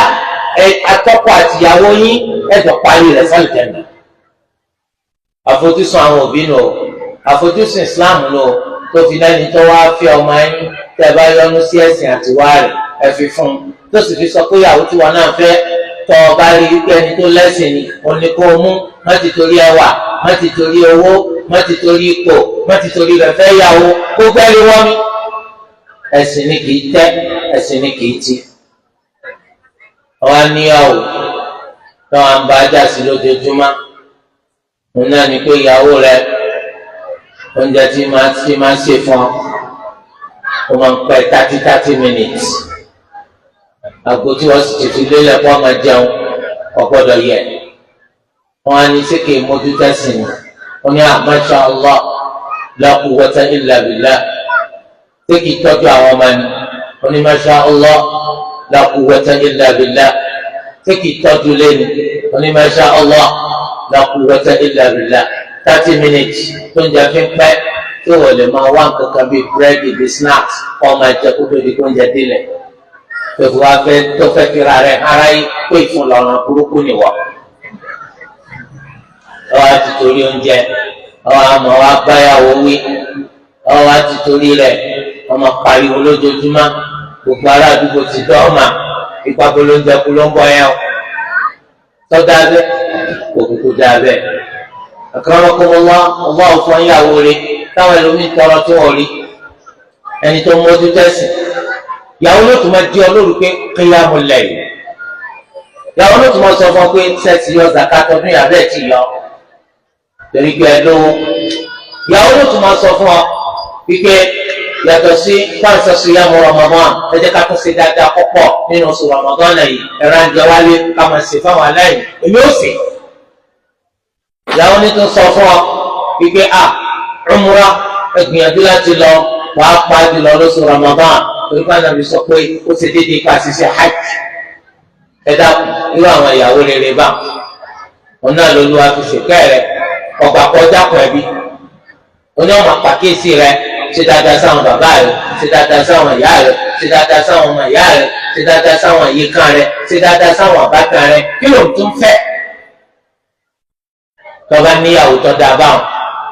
Speaker 1: àtọkọ àtìyàwó yín ẹjọ́ parí rẹ̀ sálì Jánnà. àfojúsùn àwọn òbí nù o àfojúsùn Islam nù o tó fi lẹ́ni tó wá fi ọmọ yín tẹ́ bá yọ́nú sí ẹ̀sìn àtiwá rẹ̀ ẹ fi fún un tó sì fi sọ pé ìyàwó tí wọn náà fẹ́ tọ́ ọ bá rí wípé ẹni tó lẹ́sìn ni òun ni kó o mú má ti torí ẹwà má ti torí owó má ti torí ipò má ti torí rẹ̀ fẹ́ yàwó gbogbo ẹni wọ́n mi ẹ̀sìn ni kì í tẹ́ ẹ̀sìn ni kì í ti. ọwọ́ níyàwó táwọn àǹbájá sí lójoojúmọ́ òun náà ni pé ìyàwó rẹ̀ oúnjẹ tí máa ń ṣe fún ọ ó máa ń pẹ́ 30 minutes àgbo tí wọ́n sì ti fi lélẹ̀ kó máa jẹun ọ̀gbọ́dọ̀ yẹ wọ́n á ní sékè mójútẹ́sì ni wọ́n ní masha Allah la quwwata illa billah sékè tọ́jú àwọn ọmọ ni wọ́n ní masha Allah la quwwata illa billah sékè tọ́jú lẹ́nu wọ́n ní masha Allah la quwwata illa billah 30 minutes tó ń jẹ fi ń pẹ́ tí wọ́n lè máa wá nǹkan kan bíi búrẹ́dì bíi snacks kọ́ máa jẹ kó tó di kó ń jẹ délẹ̀ tòfù wa fẹ́ tó fẹ́ fira rẹ̀ ara yìí pé ìfún lọ́rùn burúkú ni wọ́ ọwọ́ àti torí oúnjẹ ọwọ́ àmọ́ wa báyàwó wí ọwọ́ àti torí rẹ̀ ọmọ pariwo lójoojúmọ́ gbogbo ará àdúgbò ti dọ́ọ̀mà ìpapò lóúnjẹ kú ló ń bọ̀ yẹn o tọ́jà bẹ́ẹ̀ òkùnkùn dà bẹ́ẹ̀ akramakumullah ọlọ́ òfin ìyàwó rẹ̀ táwọn ẹlòmíín tọrọ tí wọ́n rí ẹni tó mójú tẹ́sí ìyàwó ló tún máa di ọlọ́run pé qiyamul layl ìyàwó ló tún máa sọ fún ọ pé sẹ́ẹ̀tì yọ zakat ọdún yàrá ẹ̀ ti yọ torí pé ẹ lówó ìyàwó ló tún máa sọ fún ọ wípé yàtọ̀ sí fáńsì siyamu Ramadan ẹ jẹ́ ká tún ṣe dáadáa púpọ̀ nínú oṣù Ramadan náà yìí ẹ̀rọ àjẹ wálé ká máa ṣe fáwọn aláìní èmi ò sè ìyàwó ní tún sọ fún ọ wípé umrah ẹ gbìyànjú láti lọ wàá pa jùlọ lóṣù Ramadan torí bá nàbí sọ pé ó ṣe déédéé ká ṣiṣẹ́ hajj ẹ dákun irú àwọn ìyàwó rere bá wọn náà lóluwà fi ṣèkẹ́ rẹ ọgbà kọjá kan ẹbí oní ọmọ pàkíyèsí rẹ ṣe dáadáa sáwọn bàbá rẹ ṣe dáadáa sáwọn ìyá rẹ ṣe dáadáa sáwọn ọmọ ìyá rẹ ṣe dáadáa sáwọn ìyíkan rẹ ṣe dáadáa sáwọn àbátan rẹ kí ló ń tún fẹ́ tọ́ba níyàwó tó dáa báwọn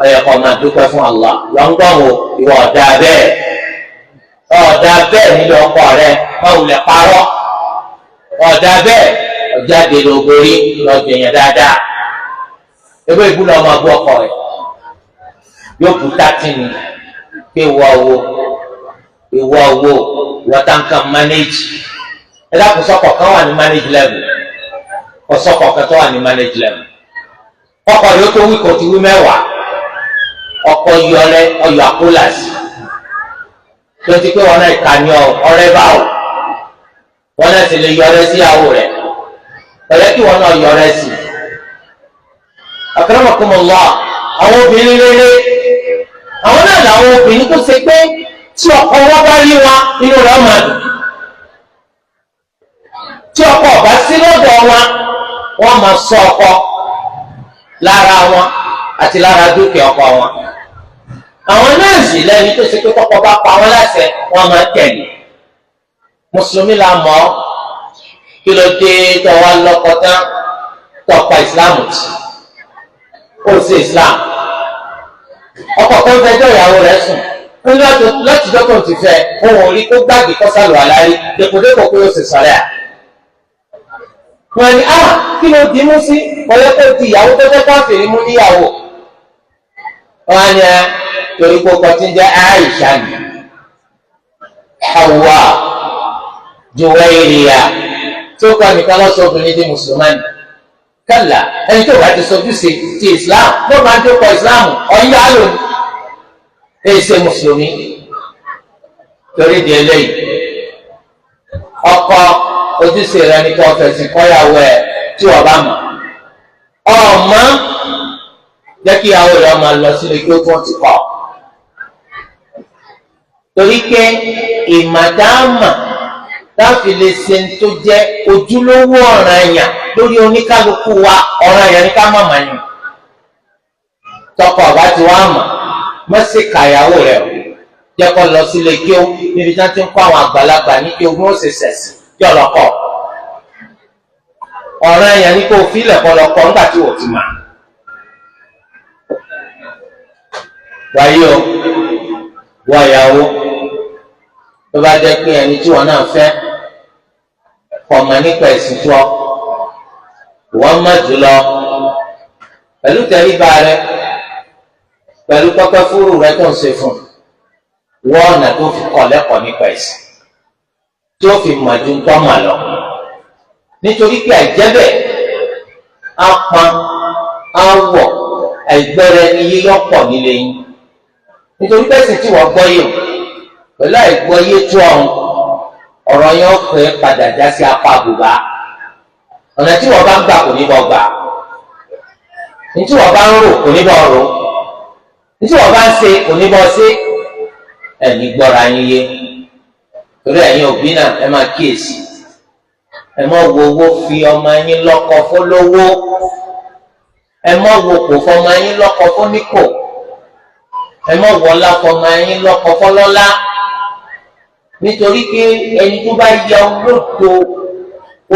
Speaker 1: ọyọ kọ́ máa dúpẹ́ fún Allah lọ́ngbọ̀n o ìwọ ọ̀dà bẹ́ẹ̀ ọ̀dà bẹ́ẹ̀ nílò ọkọ rẹ máa wulẹ̀ parọ́ ọ̀dà bẹ́ẹ̀ ọ̀jáde lógorí lọ́jọ́ yẹn dáadáa ewé ìbúlọ̀ ọmọ abú ọkọ rẹ yóò kú tátìní pé ìwọ owó táǹkà manage ẹ dákun sọkọ kan wà ní manage level ọsọkọ kan tó wà ní manage level ọkọ rẹ ó tó wí kò ti wí mẹ́wàá ọkọ yọrẹ ọyọ àpólàsì tó ti pé wọn náà ìkànnì ọ̀rẹ́ báwò wọn náà sì lè yọrẹ sí ìyàwó rẹ ọ̀rẹ́ kí wọn náà yọrẹ sí akramakumullah àwọn obìnrin rere àwọn náà làwọn obìnrin tó ṣe pé tí ọkọ wọn bá rí wọn inú rẹ̀ máa dùn tí ọkọ ọba sí lọ́dọ̀ wọn máa ṣọ́ ọkọ lára wọn àti lára dúkìá ọkọ wọn àwọn náà sì lẹ́ni tó ṣe pé tọ́kọ bá pa wọn láṣẹ wọn máa tẹ̀lé mùsùlùmí la mọ̀ ọ́ kí ló dé tọ́wọ́ lọ́kọ tán tọ́pa ìsìláàmù tì ó sì islam ọkọ kan fẹjọ́ ìyàwó rẹ̀ sùn láti dọ́kọ̀ ti fẹ́ ohun orí kó gbàgbé kọ́ sálò àlárí dépòdépò pé ó sì sọ̀rẹ́ à wọ́n ní kí ló dì mú sí ọ̀yẹ́ tó di ìyàwó tó jẹ́ káfíìrì mú níyàwó. wọ́n ní torí pé ọkọ tí ń jẹ́ Aisha ni Hawa Juwairiya tó kọ́ nìkan lọ́sọ̀ obìnrin di mùsùlùmí kálá ẹni tó bá ti sojú sí ti Islam ló máa ń dókọ̀ Islam ọ̀yá lónìí èyí ṣe mùsùlùmí. torí di eléyìí ọkọ ojúṣe rẹ ní kí wọn fẹsí kọyàwó ẹ tí wọn bá mọ ọmọ jẹ́ kí ìyàwó rẹ máa lọ sílé kí ó tún ti kọ torí pé ìmàdáàmà láti lè ṣe tó jẹ́ ojúlówó ọ̀ranyàn lórí oníkálukú wa ọ̀ranyàn ní ká má mà yàn tọkọ ọba tí wàá mọ mọsí kàyàwó rẹ o jẹ́ kó lọ sílé kí ó níbi tí wọ́n ti ń kọ́ àwọn àgbàlagbà ní kí ogún ó ṣe sẹ̀sìn kí ọlọ́kọ̀ ọ̀ranyàn ní kó o fílẹ̀ kọ́ lọ́kọ́ nígbà tí wò ti mà. wáyé o wọ ìyàwó tó bá jẹ́ pé ẹni tí wọ́n náà fẹ́ ọmọ nípa ẹ̀sìn tó wọ́n mọ̀ jùlọ pẹ̀lú tẹríba rẹ pẹ̀lú pẹ́pẹ́ fúrú rẹ tó ń ṣe fún wọ́n ọ̀nà tó fi kọ́ lẹ́kọ̀ọ́ nípa ẹ̀sìn tí ó fi mọ̀ ju tọ́ mà lọ nítorí pé àìjẹ́bẹ̀ á pọn á wọ̀ àìgbẹ́rẹ́ ní yíyọ́ pọ̀ nílé yín nítorí pẹ́sìn tí wọ́n gbọ́ yìí pẹ̀lú àìgbọ́ yé tó ọ̀rọ̀ yẹn ó pẹ́ padà já sí apá àbùbá ọ̀nà tí wọ́n bá ń gbà kò ní bọ́ gbà ní tí wọ́n bá ń rò kò ní bọ́ rò ní tí wọ́n bá ń ṣe kò ní bọ́ ṣe ẹ̀ní gbọ́ra yín yé torí ẹ̀yin òbí náà ẹ máa kíyèsí ẹ má wo owó fi ọmọ yín lọ́kọ fólówó ẹ má wo kò fọmọ yín lọ́kọ fóníkò ẹ má wọlá fọmọ yín lọ́kọ fọlọ́lá nítorí pé ẹni tó bá yẹ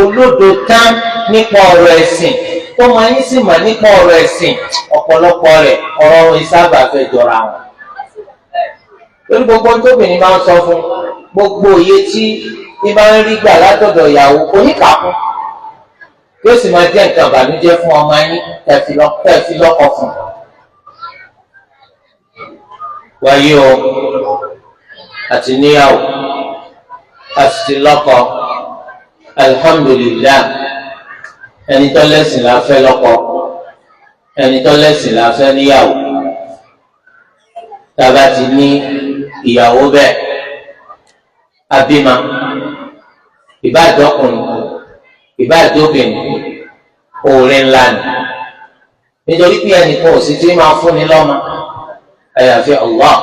Speaker 1: olódo tán nípa ọ̀rọ̀ ẹ̀sìn tọmọ yín sì mà nípa ọ̀rọ̀ ẹ̀sìn ọ̀pọ̀lọpọ̀ rẹ̀ ọ̀rọ̀ wọn sábà fẹ́ jọra wọn lórí gbogbo tóbìnrin máa ń sọ fún gbogbo òye tí bá ń rí gbà látọ̀dọ̀ ìyàwó oníkàkún yóò sì máa jẹ́ nǹkan ìbànújẹ́ fún ọmọ yín tẹ̀fi lọ́kọ fún. wáyé o àti níyàwó àti ti lọ́kọ alhamdulillah ẹni tó lẹ́sìn la fẹ́ lọ́kọ ẹni tó lẹ́sìn la fẹ́ níyàwó tàbá ti ní ìyàwó bẹ́ẹ̀ abímá ìbádọ́kùnrin ìbádọ́bìnrin oore ńlá ni nítorí pé ẹnìkan ò sì tí máa fúnni lọ́mọ àyàfi Allah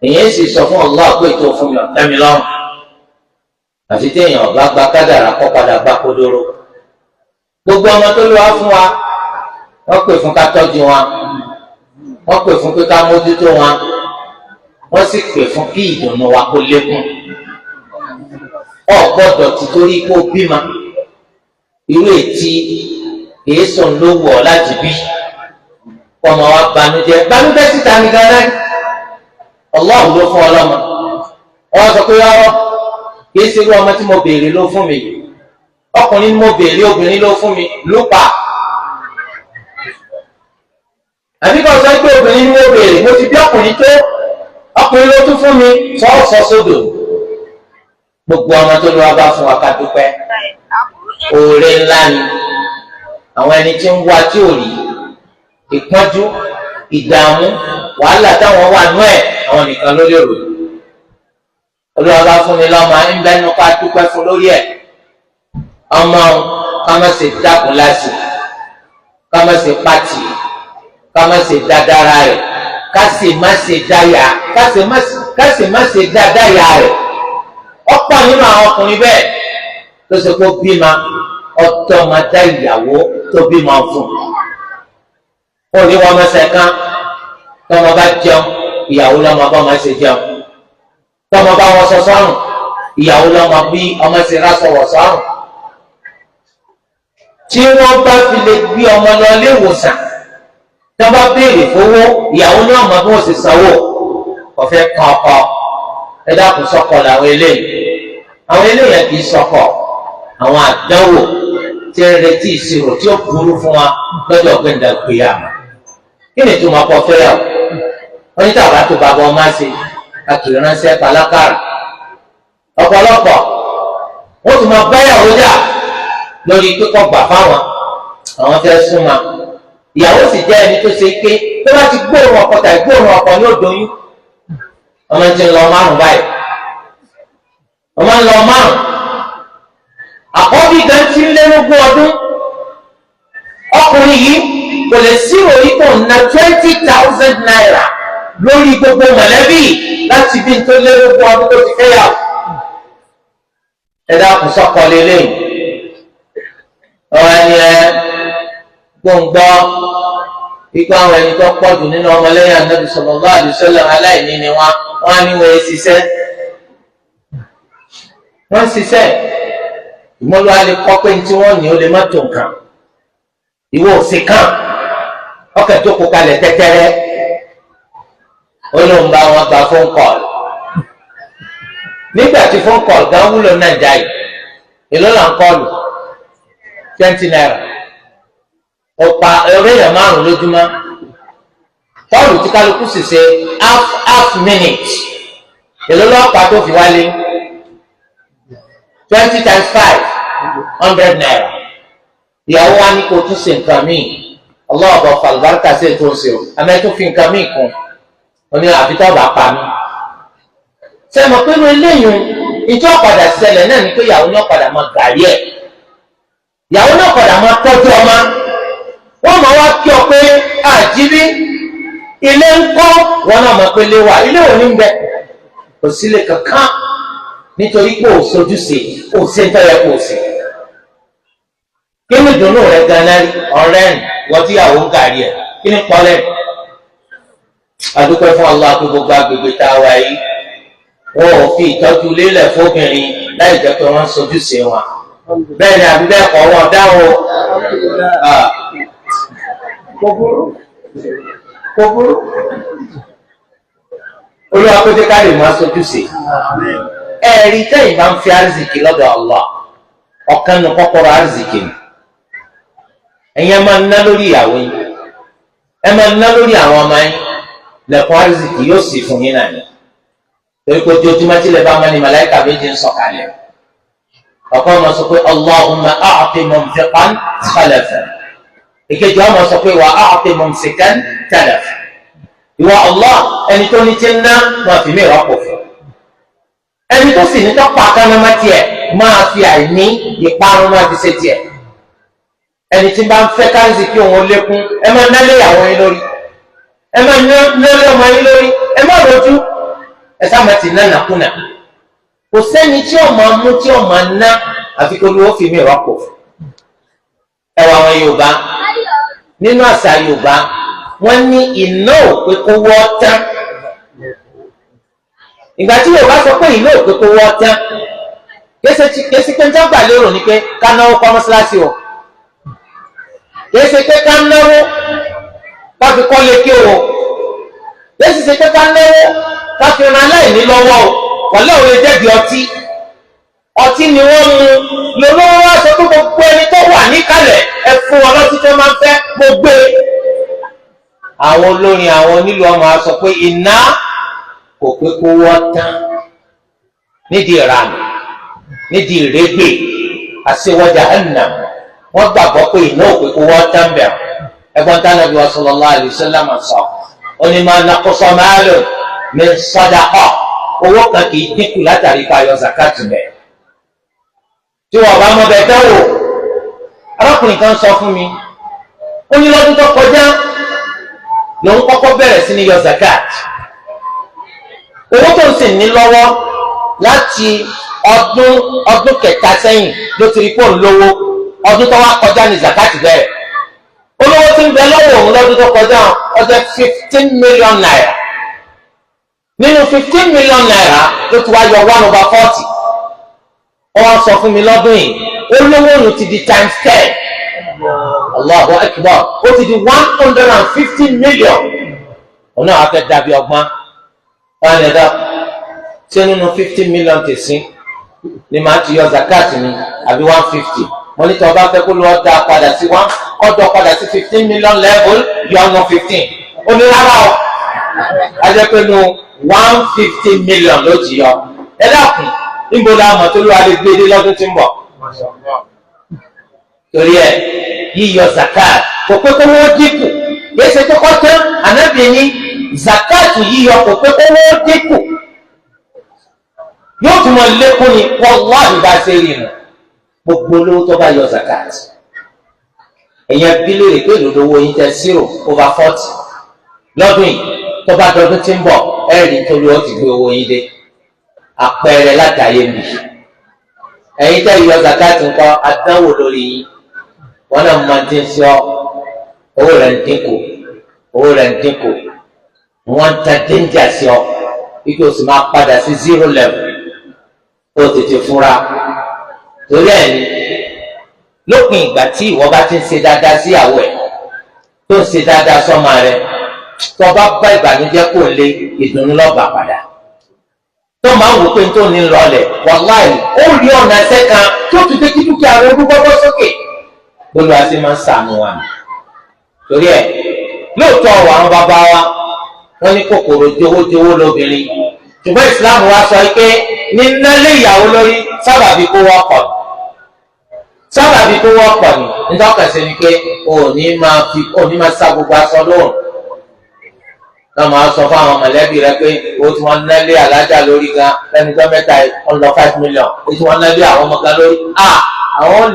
Speaker 1: èyí sì sọ fún Allah pé tó fún mi ọ̀tẹ́ mi lọ́rùn àfi téèyàn ọ̀gá gba kádàrá kọ́ padà bá kódóró gbogbo ọmọ tó lè wá fún wa wọ́n pè fún ká tọ́jú wọn wọ́n pè fún pé ká mójútó wọn wọ́n sì pè fún kí ìdùnnú wa kó lékún ọ̀gbọ́dọ̀ ti torí kó bímọ irú ètí èso ló wọ̀ láti bí ọmọ wa banújẹ́ síta ní gánà Allah ló fún ọlọ́mọ wọ́n sọ pé ọ̀rọ̀ kìí ṣe irú ọmọ tí mo béèrè ló fún mi ọkùnrin ni mo béèrè obìnrin ló fún mi ló pa àbí kò sọ pé obìnrin ni mo béèrè mo ti bí ọkùnrin tó ọkùnrin ló tún fún mi sọ sódò gbogbo ọmọ tó lọ́wọ́ bá fún wa ká dúpẹ́ oore ńlá ni àwọn ẹni tí ń wá tí ò rí ìpọ́njú ìdààmú wàhálà táwọn wà nú ẹ̀ àwọn nìkan ló lè rò olúwa bá fún mi lọ́mọ ń bẹ́nu ká dúpẹ́ fún lórí ẹ̀ ọmọ ká má ṣe dákun láti ká má ṣe pàtì ká má ṣe dáadára rẹ̀ ká sì má ṣe dáyà ká sì má ṣe dáadáa rẹ̀ ọ̀pọ̀ nínú àwọn ọkùnrin bẹ́ẹ̀ tó ṣe kó bímọ ọtọ́ máa dá ìyàwó tó bímọ fún ó ní wọn mẹsẹ̀ kan tọmọ bá jẹun ìyàwó lọ́mọ bá ọmọ ṣe jẹun tọmọ bá wọṣọ sọ́rùn ìyàwó lọ́mọ bí ọmọ ṣe rásọ wọ̀ sọ́rùn tí wọ́n bá fi lè gbé ọmọ lọ ilé ìwòsàn tí wọ́n bá béèrè fowó ìyàwó náà mọ bí wọ́n ṣe sanwó ọ̀fẹ́ kan ọkọ ẹ dákun sọkọ làwọn eléyìí àwọn eléyìí kì í sọkọ àwọn àdánwò tí ń retí ìṣirò tí ó burú fún wa lọ́jọ́ gbẹ̀ndà gbéyàmù. Kí ni ìtumọ̀ ọkọ̀ fẹ́yàwó? Wọ́n ní tàbá tó bàbá ọmọ ṣe akìrì ránṣẹ́ pàlákàrà. Ọ̀pọ̀lọpọ̀ wọ́n tún máa báyàwó jà lórí kíkọ́ gbà fáwọn àwọn fẹ́ súnmọ́. Ìyàwó sì jẹ́ ẹni tó ṣe pé tó bá ti gbóòórùn ọkọ tàbí gbóòórùn ọkọ ní òdòyún. Ọmọ ti ń lọ márùn báyìí. Ọmọ ń lọ márùn. Àkọ́bí gan ti ń lé lógún ọdún. Ọkùnrin yìí kò lè sírò ipò ná 20,000 naira lórí gbogbo mọ̀lẹ́bí láti bí n tó lé lógún ọdún tó ti fẹ́yàwó. Ẹ dákun sọ́kọ lélẹ́yìn. Ọ̀rọ̀ ẹni ẹ gbòǹgbọ́ ikú àwọn ẹni tó pọ̀ jù nínú ọmọlẹ́yìn Ànábì sallallahu alaihi wasallam aláìní ni wọ́n á ní wọ́n ṣiṣẹ́. Wọ́n ṣiṣẹ́ ìmọ̀lú alẹ́ kọ́ pé tí wọ́n ní ó lè má tó nǹkan. Ìwọ òsì kan ọkẹ́ tó kó kalẹ̀ tẹ́tẹ́rẹ́ ó lóun bá wọn gba phone call. Nígbà tí phone call gan wúlò náà jáì èló là ń kọlù 20 naira. Ọ̀pá ẹ̀rọ èèyàn márùn-ún lójúmọ́. Kọ́ọ̀lù tí kálukú sì ṣe half minute. Èló lọ́pàá tó fi wálé 20 times 5 100 naira. Ìyàwó wa ní kó tún ṣe nǹkan míì. Ọlọ́ọ̀bọ̀ fàlùbáríkà sí ètò ìṣe o. Àmọ́ tó fi nǹkan míì kún. Ó ní àfitọ́ bá pa mí. Ṣé mo pé eléyìí ìjọ padà ṣẹlẹ̀ náà ni pé ìyàwó náà padà máa gàrí ẹ̀. Ìyàwó náà padà máa tọ́jú ọmọ. Wọ́n máa wá kí ọ pé àjíbí ilé ń kọ́ wọn náà máa pé léwà ilé òní ń bẹ kò sílé kankan nítorí pé ò sojúṣe ò ṣe ń tẹ́lẹ̀ kò sí. Kí ni ìdùnnú rẹ̀ gan-an rí ọ̀rẹ́ rìn wọ́n tí ìyàwó ń gàrí ẹ̀ kí ni pọ́lẹ̀? Adúpẹ́ fún Allah pé gbogbo agbègbè tá a wà yìí wọn ò fi ìtọ́jú lélẹ̀ fóbìnrin láì jẹ́ pé wọ́n ń sojúṣe wọn. Bẹ́ẹ̀ ni àbí bẹ́ẹ̀ kọ́ wọn dáhùn kòkòrò olúwa kó jẹ́ ká lè máa sojúṣe. Ẹ̀rí tẹ́yìn bá ń fi àrísìkì lọ́dọ̀ Allah ọ̀kan nu kọ́kọ́rọ́ àrísìkì ni. Ẹ̀yin ẹ máa ná lórí ìyàwó yín, ẹ máa ná lórí àwọn ọmọ yín, lẹ̀kùn àrísìkì yóò sì fún yín náà ni. Torí pé ojoojúmọ́ tí lè bá máa ní màláìkà méjì ń sọ̀kalẹ̀. Ọ̀kan máa sọ pé Allahumma a'ti mumfiqan khalafan. Ìkejì ọmọ sọ pé wa a'ti mumsikan talafa. Ìwọ Allah ẹni tó ní tí ń ná máa fi mí rọ́pò fún. Ẹni tó sì ní tó pa kánámá tiẹ̀ máa fi àìní ìparun máa fi ṣe tiẹ̀. Ẹni tí bá ń fẹ́ káyọ̀sì kí òun lékún ẹ máa nálé ìyàwó yín lórí. Ẹ máa nálé ọmọ yín lórí. Ẹ má rojú. Ẹ sáà máa ti ná nàkúnà. Kò sẹ́ni tí ó máa mú tí ó máa ná àfi kó ló fi mí rọ́pò fún. Ẹ wà àwọn Yorùbá nínú àṣà Yorùbá wọ́n ní iná òpè kó wọ́ tán. Ìgbà tí Yorùbá sọ pé iná òpè kó wọ́ tán kése pé ń jágbà lérò ní pé ká náwó kọ́ mọ́sálásí o, kése pé ká náwó ká fi kọ́ lé kí o, kése pé ká náwó ká fi ran aláìní lọ́wọ́ o, wọ́lẹ́ òun lè jẹ́bi ọtí. Ọtí ni wọ́n mu lọ́wọ́ wá sọ pé gbogbo ẹni tó wà níkàlẹ̀ ẹ fún wọn lọ́tí tó máa ń fẹ́ gbogbo. Àwọn olórin àwọn onílù ọmọ á sọ pé iná kò pé kó wọ́n tán nídìí ìranù nídìí ìrégbè àṣewọ́jà ẹ̀nà wọ́n gbàgbọ́ pé iná ò pé kó wọ́n tán bẹ̀rù. Ẹgbọ́n tá Nàbí sallallahu alaihi wasallam sọ ó ní ma naqasa malun min sadaqa owó kan kì í dínkù látàrí ká yọ zakati bẹ́ẹ̀. Tí wọ́n bá mọ bẹ́ẹ̀ dáwò arákùnrin kan sọ fún mi ó ní lọ́dún tó kọjá lòun kọ́kọ́ bẹ̀rẹ̀ sí ní yọ zakat. Owó tó ń sìn ní lọ́wọ́ láti ọdún kẹta sẹ́yìn ló ti rí pòun lówó, ọdún tó wá kọjá ní zakat bẹ̀rẹ̀. Olówó tí ń bẹ lọ́wọ́ òun lọ́dún tó kọjá ó jẹ́ 15 million naira. Nínú 15 million naira ló ti wá yọ 1/40. Wọ́n sọ fún mi lọ́dún yìí olówó òun ti di times 10. Allahu Akbar, ó ti di 150 million. Òun náà wá fẹ́ dàbí ọgbọ́n. Wọ́n á lè dá ṣé nínú 50 million tẹ̀sí ni màá ti yọ zakat ni àbí 150. wọ́n ní tí wọ́n bá fẹ́ kó lọ́ọ́ dá padà sí wọn ọ̀dọ̀ padà sí 15 million level yọ ọ̀nà 15 ó ní rárá o ajẹ́ pé nu 150 million ló ti yọ ẹ dákun níbo la mọ̀ tó ló wà lè gbé dé lọ́dún tí ń bọ̀ torí ẹ yíyọ zakat kò pé kó wọ́n dínkù yẹ́sẹ̀ tó kọ́ tán ànábì ní zakat yíyọ kò pé kó wọ́n dínkù yóò tún mọ lékún ni wàláhì bá ṣe rí nu gbogbo olówó tó bá yọ zakat èèyàn bílíọ̀nù pé lòlówó yín tẹ 0/40 lọ́dún yìí tó bá dọdún tí ń bọ̀ ẹ̀rí tó lọ́wọ́ ti gbé owó yín dé àpẹẹrẹ látàyè mi ẹ̀yin tẹ́ yọ zakat nǹkan àdánwò lórí yín wọn náà máa dín sí ọ owó rẹ̀ ń dínkù wọ́n ń ta danger sí ọ wípé o sì máa padà sí 0 level ó tètè fúnra torí ẹ̀ ní lópin ìgbà tí ìwọ bá ti ń ṣe dáadáa sí àwọ ẹ̀ tó ń ṣe dáadáa sọ́mọ rẹ̀ tó bá bá ìbànújẹ́ kò lé ìdùnnú lọ́ba padà tó máa ń wò pé tó ní lọlẹ̀ wàláì ó rí ọ̀nà ẹsẹ̀ kan tó tún dé kí dúkìá rẹ̀ rú gbọ́gbọ́ sókè gbọ́dọ̀ àti máa ń sànù wa nù torí ẹ̀ lóòótọ́ ọ̀rọ̀ àwọn bàbá wa wọ́n ní kòkòrò jowójowó lóbìnrin ṣùgbọ́n ìsìláàmù wa sọ pé níná lé ìyàwó lórí sábàbí kó wọ́pọ̀ ní nítọ́kàsí ni pé òní máa sá gbogbo aṣọ lóòrùn náà máa sọ fún àwọn mọ̀lẹ́bí rẹ pé owó tí wọ́n ná lé alájà lórí gan lẹ́nu tó mẹ́ta wọ́n lọ 5 million èyí tí wọ́n ná lé àwọn ọmọ gan lórí àwọn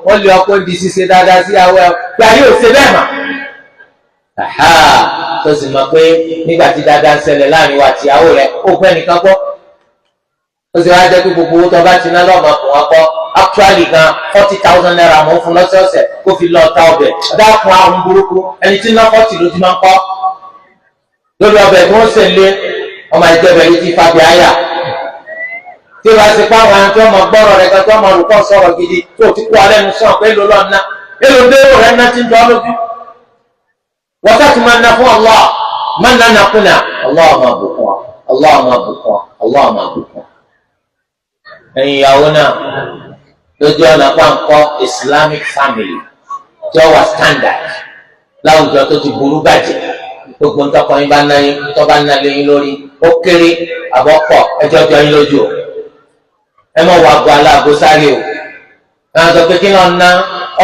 Speaker 1: wọ́n lé ọkọ̀ di ṣíṣe dáadáa sí àwọ̀ ẹ̀ pé ayé ò ṣe bẹ́ẹ̀ mà tó sì mọ̀ pé nígbà tí dáadáa ń ṣẹlẹ̀ láàrin wa àti ìyàwó rẹ̀ ó fẹ́ nìkan gbọ́ ó sì wá jẹ́ pé gbogbo owó tó bá ti ná lọ́mọ kò wọ́n kọ́ actually gan 40,000 naira mọ́ fún lọ́sọ̀ọ̀sẹ̀ kó fi lọ́ọ́ ta ọbẹ̀ ọ̀dà fún àrùn burúkú ẹni tí ná 40 lójú máa ń kọ́ lórí ọbẹ̀ tí wọ́n sè lé ọmọ ìjọba yìí ti fa bí àyà tí o bá ti pa àwọn ẹni tí wọ́n mọ gbọ́rọ̀ rẹ̀ kan tí wọ́n mọ olùkọ́ sọ̀rọ̀ gidi tó ti kú alẹ́ nu sàn pé èlò lọ́nà èlò dérò rẹ̀ ná ti ń jọ lójú wọ́n sá ti máa ná fún Allah máa ná nàkúnà Allah máa bùkún ọ Allah máa bùkún ọ Allah máa bùkún ọ. ẹ̀yin ìyàwó náà lójú ọ̀nà pàǹkọ́ Islamic family tí wọ́n wà standard láwùjọ tó ti burú bàjẹ́ gbogbo ntọ́kọ yín bá ná yín tó bá ná léyìn lórí ó kéré àbọ̀pọ̀ ẹjọ́ jọ yín lójú o ẹ mọ̀ wà gbọ́ aláàbò sáré o àwọn sọ pé kí ló ń ná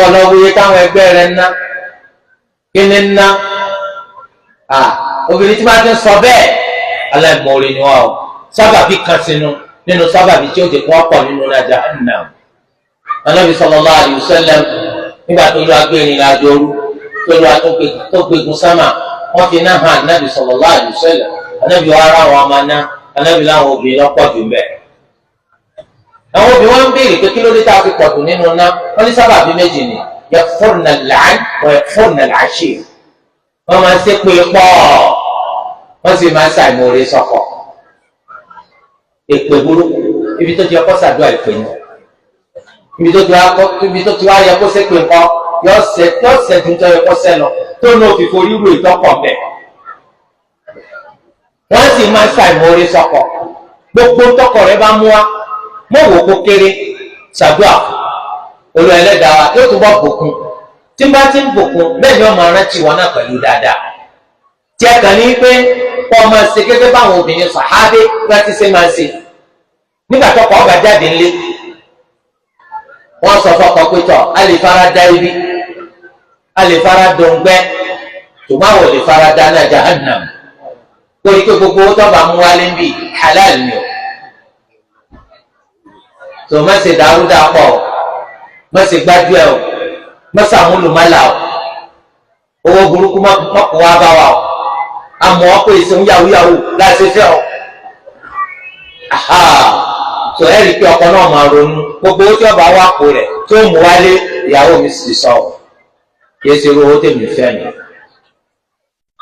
Speaker 1: ọlọ́wọ́ táwọn ẹgbẹ́ rẹ̀ ń ná kí ni ń ná obìnrin tí wọ́n ti ń sọ bẹ́ẹ̀ aláìmọ̀ọ́rẹ́ ni wọ́n o sábàbí kan sínú nínú sábàbí tí ó ti kún ọ̀pọ̀ nínú nàjà ẹ̀nà Ànábì sallallahu alaihi wasallam nígbà tó lọ agbẹ́rin ìrìnàjò ooru tó lọ tó gbégun sámà wọ́n fi náà hàn Ànábì sallallahu alaihi wasallam Ànábì wa ara wọn máa ná Ànábì láwọn obìnrin lọ́pọ̀ jù mẹ́. àwọn obìnrin wọn ń béèrè pé kí ló dé tá a fi pọ̀ jù nínú ná wọ́n ní sábàbí méjì ni yakfurna al-la'n wa yakfurna al-'ashir wọ́n máa ń ṣépè pọ̀ wọ́n sì máa ń ṣàìmoore sọ́kọ̀ èpè burúkú ibi tó ti ọkọ̀ ṣàdúrà ìpè ni ibi tó ti wá yẹ kó ṣépè ńkọ́ yọ ṣẹ́jú tó yẹ kó ṣẹ́ lọ tó ní òfin forí ru ìtọ́kọ̀ bẹ̀. wọ́n sì máa ń ṣàìmoore sọ́kọ̀ gbogbo tọkọ̀ rẹ bá mú wa mọ̀ wò kó kéré ṣàdúrà olú ẹlẹ́dàá wa yóò túbọ̀ bùkún tí bá ti ń bùkún bẹ́ẹ̀ ni ọmọ arántí wọn náà pẹ̀lú dáadáa tí a kàn ní pé wọ́n máa ṣe gẹ́gẹ́ báwọn obìnrin sàhábé láti ṣe máa ṣe nígbà tọkọ ọba jáde ńlé wọ́n sọ fọkọ pé tọ a lè fara da ibi a lè fara dòǹgbẹ ṣùgbọ́n àwọn ò lè fara da náà jahannam torí pé gbogbo owó tọ́ba mú wálé ń bì halal ni o tó má ṣe dàrúdà pọ̀ má ṣe gbájú ẹ o má ṣàmúlùmálà o owó burúkú má kó wá bá wa o àmọ́ pé ìṣòwò yàwóyàwó láti fẹ́ o tó ẹ rí i pé ọkọ náà máa ronú gbogbo owó tí ọba wà kó rẹ̀ tó mú wálé ìyàwó mi sì sọ ọ kì í ṣe owó tèmi fẹ́ mi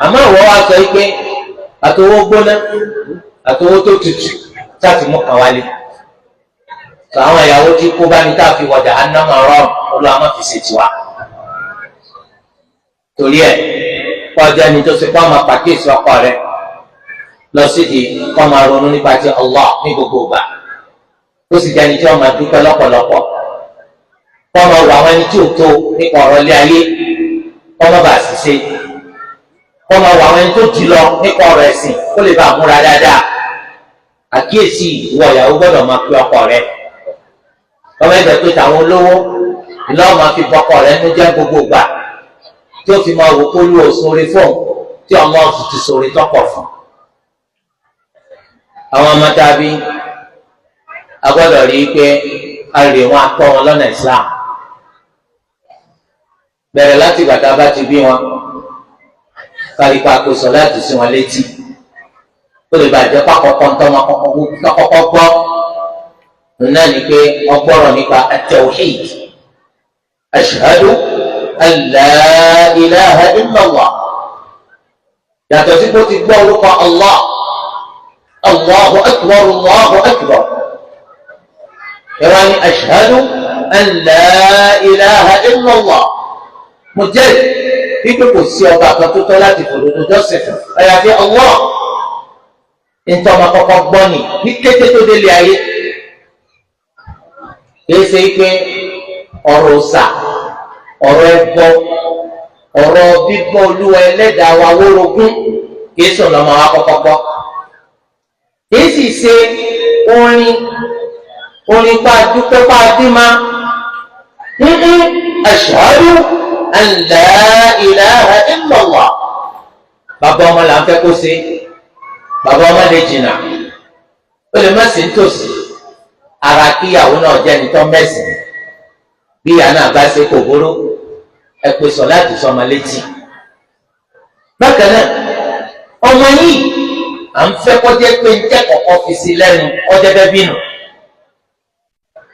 Speaker 1: àmọ́ ìwọ wa sọ pé àtowó gbóná àtowó tó tutù láti mú kàn wálé tó àwọn ìyàwó tí kó bá ní tá a fi wọjà ánámà rọrùn olú àmọ́ fi ṣe tiwa torí ẹ kọjá ni tó ṣe kó àwọn pàkíyèsí ọkọ rẹ̀ lọ sídìí kó máa ronú nípa ti Allah ní gbogbo ìgbà ó sì jẹ́ ẹni tí wọ́n máa dúpẹ́ lọ́pọ̀lọpọ̀ kọ́ máa wọ àwọn ẹni tí ò tó nípa ọ̀rọ̀ ilé ayé kọ́ máa bá ṣiṣẹ́ kọ́ máa wọ àwọn ẹni tó jù lọ nípa ọ̀rọ̀ ẹ̀sìn kó lè bá a múra dáadáa. Àkíyèsí ìwọ ìyàwó gbọ́dọ̀ máa pe ọkọ rẹ ọmọ ẹgbẹ́ pé tàwọn olówó ìlú ọmọ fi bọkọ rẹ ní jẹ́ gbogbo gbà tí ó fi máa wò kó lù òsòrè fóun tí ọmọ ti sòrè tọ́pọ̀ fún. Àwọn ọmọ tàbí a gbọ́dọ̀ rí i pé a rè wọn akọ́ wọn lọ́nà Islam bẹ̀rẹ̀ láti gbàtà bá ti bí wọn kárípa kó sọ láti sí wọn létí ó lè bàjẹ́ pákọ̀kọ́ ntọ́mọ kọ́kọ́ gbọ́ náà ni pé ọgbọ́rọ̀ nípa at-tawhid ashhadu an la ilaha illallah yàtọ̀ sí kó ti gbọ́ orúkọ Allah Allahu akbar Allahu akbar ìwà ni ashhadu an la ilaha illallah mo jẹ́ wípé kò sí ọba kan tó tọ́ láti fòdodo jọ́sìn fún àyàfi Allah ntọ́ ọmọ kọ́kọ́ gbọ́ ní kété tó délé ayé kìí ṣe pé ọ̀rọ̀ ọ̀sà ọ̀rọ̀ ẹ̀bọ ọ̀rọ̀ bíbọ́ olúwa ẹlẹ́dàá wa wórogún kìí sùn lọ́mọ wa kọ́kọ́ gbọ́ kìí sì ṣe orin pa dúpẹ́ pa bímá ashhadu an la ilaha illallah bàbá ọmọ là ń fẹ́ kó ṣe bàbá ọmọ lè jìnnà ó lè má sí nítòsí ara kíyàwó náà jẹ́ nítọ́ mẹ́sìn bí ìyá náà bá ṣe kò bóró ẹ pè sọ láti sọmọ létí. Bákan náà ọmọ yìí à ń fẹ́ kọjá pé ń jẹ́ kọ̀kọ́ fi sí lẹ́nu ọjọ́ bẹ́ẹ̀ bínú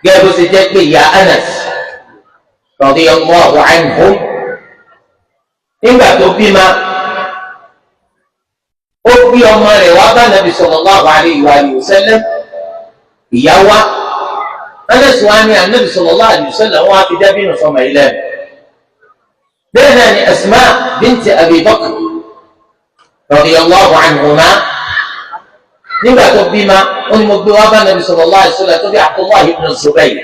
Speaker 1: gẹ́gẹ́ bó ṣe jẹ́ pé ìyá Anas radiyallahu anhu nígbà tó bímọ ó bí ọmọ rẹ̀ wá bá Nabi sallallahu alayhi wa sallam ìyá wa Anas wa ni Nabi sallallahu alayhi wa sallam wọn á fi dábìnú sọmọ ilẹ̀ bẹ́ẹ̀ náà ni Asma binti Abi Bakr radiyallahu anhuma nígbà tó bímọ ó ní mo gbé wá bá Nabi sallallahu alayhi wa sallam tó bí Abdullah ibn Zubayr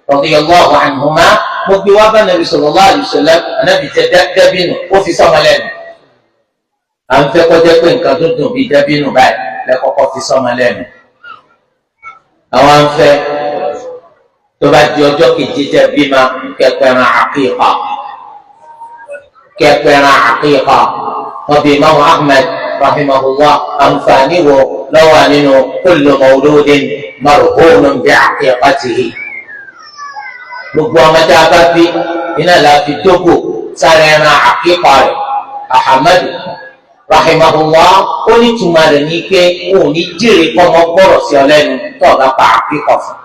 Speaker 1: radiyallahu anhuma mo gbé wá bá Nabi sallallahu alayhi wa sallam Nabi tẹ dábìnú ó fi sọmọ lẹ́nu à ń fẹ́ kọjá pé nǹkan tó dùn bíi dábìnú báyìí lẹ́kọ̀ọ́kọ́ fi sọmọ lẹ́nu àwọn à ń fẹ́ tó bá di ọjọ́ kejì tẹ bímọ kẹpẹran àkíkà wọn bí Imam Ahmad rahimahullah àǹfààní wo lọ́wọ́ nínú kullu mawludin marhunun bi aqiqatihi gbogbo ọmọdé abábí iná láti dógò sáré ẹran àkíkà rẹ̀ Ahmadu rahimahullah ó ní tùmọ̀ rẹ̀ ní pé òun ní jèrè kọ́mọ gbọ́rọ̀ sí ọ lẹ́nu tó ọ̀gá pa àkíkà fún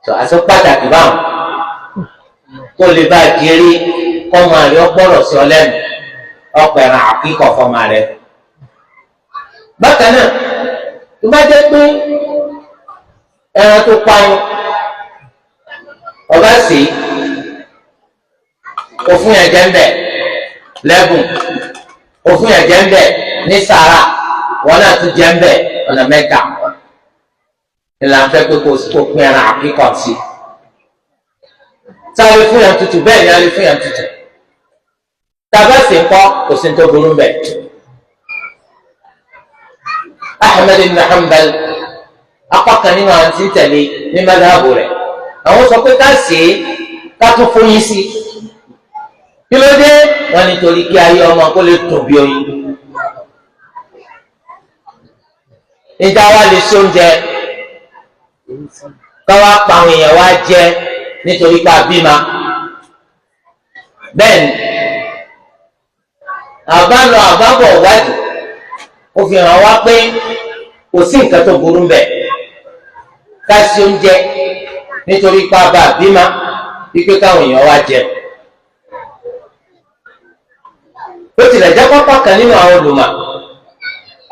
Speaker 1: tó àti pàtàkì báwọn kó lè bá jèrè kọ́mọ rẹ̀ ọgbọ́rọ̀ sí ọ lẹ́nu ọ̀pọ̀ ẹ̀ràn àkíkà fọmọ rẹ̀. Bákan náà tó bá jẹ́ pé ẹran tó pààyàn ọba sì òfin ẹ̀jẹ̀ ń bẹ̀ lẹ́bùn òfin ẹ̀jẹ̀ ń bẹ̀ ní sàrà wọn náà tún jẹ́ ń bẹ̀ ọ̀nà mẹ́ta ìlànà fẹ́ pé kò pín ẹran àkíkà sí sáré fún yàn tutù bẹ́ẹ̀ ni a lè fún yàn tutù tàbá sì ń kọ́ kò sí ní tó burú mbẹ́. Ahmad ibn Hanbal apá kan nínú àwọn tí ń tẹ̀lé ní madhabu rẹ̀ àwọn sọ pé ká ṣe é ká tún fún yín sí kí ló dé wọn nítorí kí ayé ọmọ kó lè tún bí oyin níta wá lè ṣe oúnjẹ káwá pa àwọn èèyàn wá jẹ nítorí pé àbímọ bẹ́ẹ̀ ni àbálọ àbábọ̀ wájú ó fi hàn wá pé kò sí nǹkan tó burú mbẹ̀ ká sí oúnjẹ nítorí pé àbá àbímọ wípé káwọn èèyàn wá jẹ ó tilẹ̀ jẹ́ pápá kan nínú àwọn olùmọ̀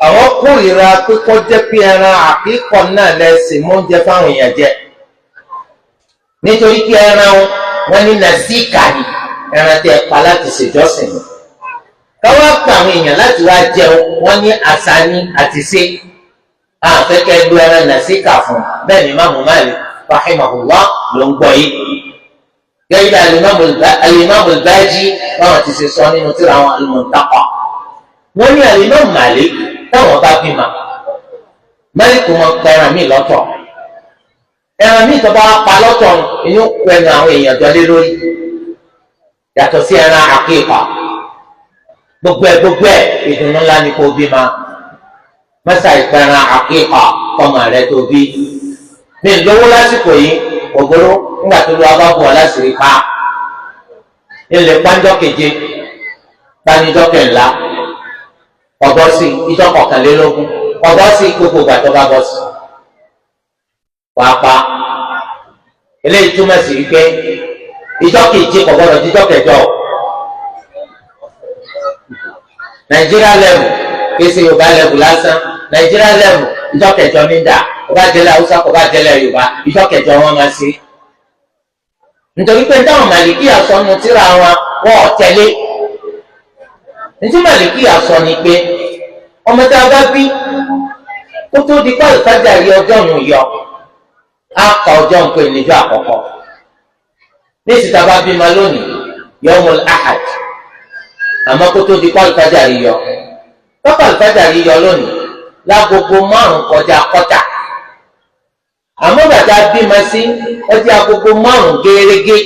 Speaker 1: àwọn kórìíra pé kọ́ jẹ́ pé ẹran àkíkọ̀ náà lẹ́sìn mọ́ oúnjẹ fáwọn èèyàn jẹ nítorí pé ẹran wọn ní nàzíkà ni ẹran tẹ pa láti ṣèjọsìn ni káwá pa àwọn èèyàn láti wá jẹun wọn ní àṣà ni àti ṣe àfẹ́kẹ́ lu ẹran nàzíkà fún bẹ́ẹ̀ ni Imam Malik rahimahullah ló ń gbọ́ yìí. gẹ́gẹ́ bí al-imam al-Baji báwọn ti ṣe sọ nínú tírà àwọn al-Muntaqa. wọ́n ní al-imam Malik táwọn bá bímọ Malik wọn pẹ̀ràn mí lọ́tọ̀ ẹran míì tó bá pa lọ́tọ̀ inú pẹ̀lú àwọn èèyàn jọ lé lórí yàtọ̀ sí ẹran àkíkà gbogbo ẹ̀ ìdùnnú ńlá ni kò bí ma mẹ́sà ìpẹ̀ràn àkíkà fọmọ rẹ tó bí ní lówó lásìkò yìí ògbóró ńgbà tó lọ abá bọ̀ láṣìírí ká ilẹ̀ pàǹjọ́ keje pàǹjọ́ kẹ̀ńlá ọ̀bọ̀ sí ìjọ kọkànlélógún ọ̀bọ̀ sí gbogbo ìgbà tó bá bọ̀ sí pàápàá eléyìí túmọ̀ sí wípé ìjọ keje kò gbọdọ̀ jíjọ́ kẹjọ Nàìjíríà lẹ́mù kése Yorùbá lẹ́mù lásán Nàìjíríà lẹ́mù ìjọ kẹjọ ní dà kò bá jẹ́lẹ̀ Haúsá kò bá jẹ́lẹ̀ Yorùbá ìjọ kẹjọ wọn máa ṣe nítorí pé táwọn Màlìkí àsọnù tíra wọn ò tẹ̀lé nítorí Màlìkí àsọ ni pé ọmọ tí a bá bí kó tó di pé àlùfáàjà rí ọjọ́ òun yọ á ka ọjọ́ ń pè níjọ́ àkọ́kọ́ ní ìsìta bá bímọ lónìí yawmul ahad àmọ́ kó tó di pé àlùfáàjà rí yọ pápá àlùfáàjà rí yọ lónìí lágogo 5 kọjá kọ́tà àmọ́ bàtà bímọ sí ọjọ́ agogo 5 gẹ́rẹ́gẹ́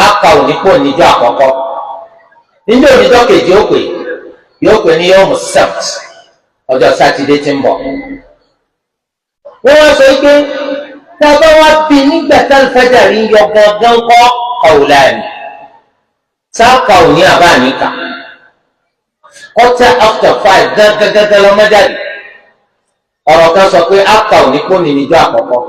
Speaker 1: á ka òní pò níjọ́ àkọ́kọ́ níjọ́ oníjọ́ kejì yóò pè ní yawmus sabt ọjọ́ sátidé tí ń bọ̀ wọ́n wá sọ pé tá a bá wá bí nígbà tá àlùfáàjà rí yọ gangan kọ́ qawlani sáàkà òní àbá àníkà quarter after 5 gángan lọ́mọdàdì ọ̀rọ̀ kan sọ pé àkà òní pòní níjọ́ àkọ́kọ́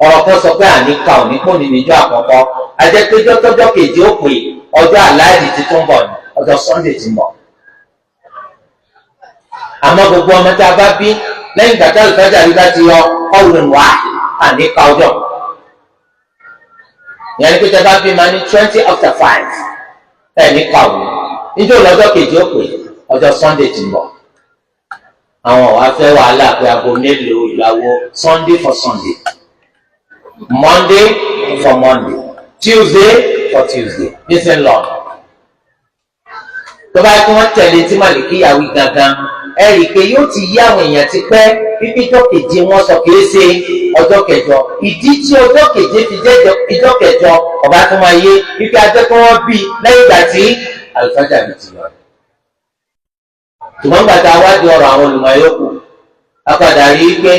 Speaker 1: ọ̀rọ̀ kan sọ pé àníkà òní pòní níjọ́ àkọ́kọ́ àjẹpéjọ́ tọ́jọ́ kejì ó pè ọjọ́ aláàdì tí tó ń bọ̀ ní ọjọ́ Sunday tí ń bọ̀ àmọ́ gbogbo ọmọ tá a bá bí lẹ́yìn ìgbà tí àlùfáàjà rí bá ti yọ qawlun wahid àníkà ọjọ́ ìyẹn ni pé tẹ́ bá bí ma ní 20 after 5 níkà òní níjọ́ lọ́jọ́ kejì ó pè ọjọ́ Sunday tí ń bọ̀ àwọn ọ̀wá fẹ́ wàhálà pé aago mélòó ìlàwó Sunday for Sunday Monday for Monday Tuesday for Tuesday nísìn lọ tó bá kí wọ́n tẹ̀lé tí Màlìkí yàwí gangan ẹ rí i pé yóò ti yí àwọn èèyàn ti pẹ́ pípí ọjọ́ keje wọn sọ kìí ṣe ọjọ́ kẹjọ ìdí tí ọjọ́ keje fi jẹ́ ìjọ kẹjọ ọba tó máa yé pípí ajẹ́kọ́ wọn bí lẹ́yìn ìgbà tí àlùfáàjà mi ti yọ. ṣùgbọ́n gbàtà wádìí ọ̀rọ̀ àwọn olùmọ̀ yòókù apàdà rí i pé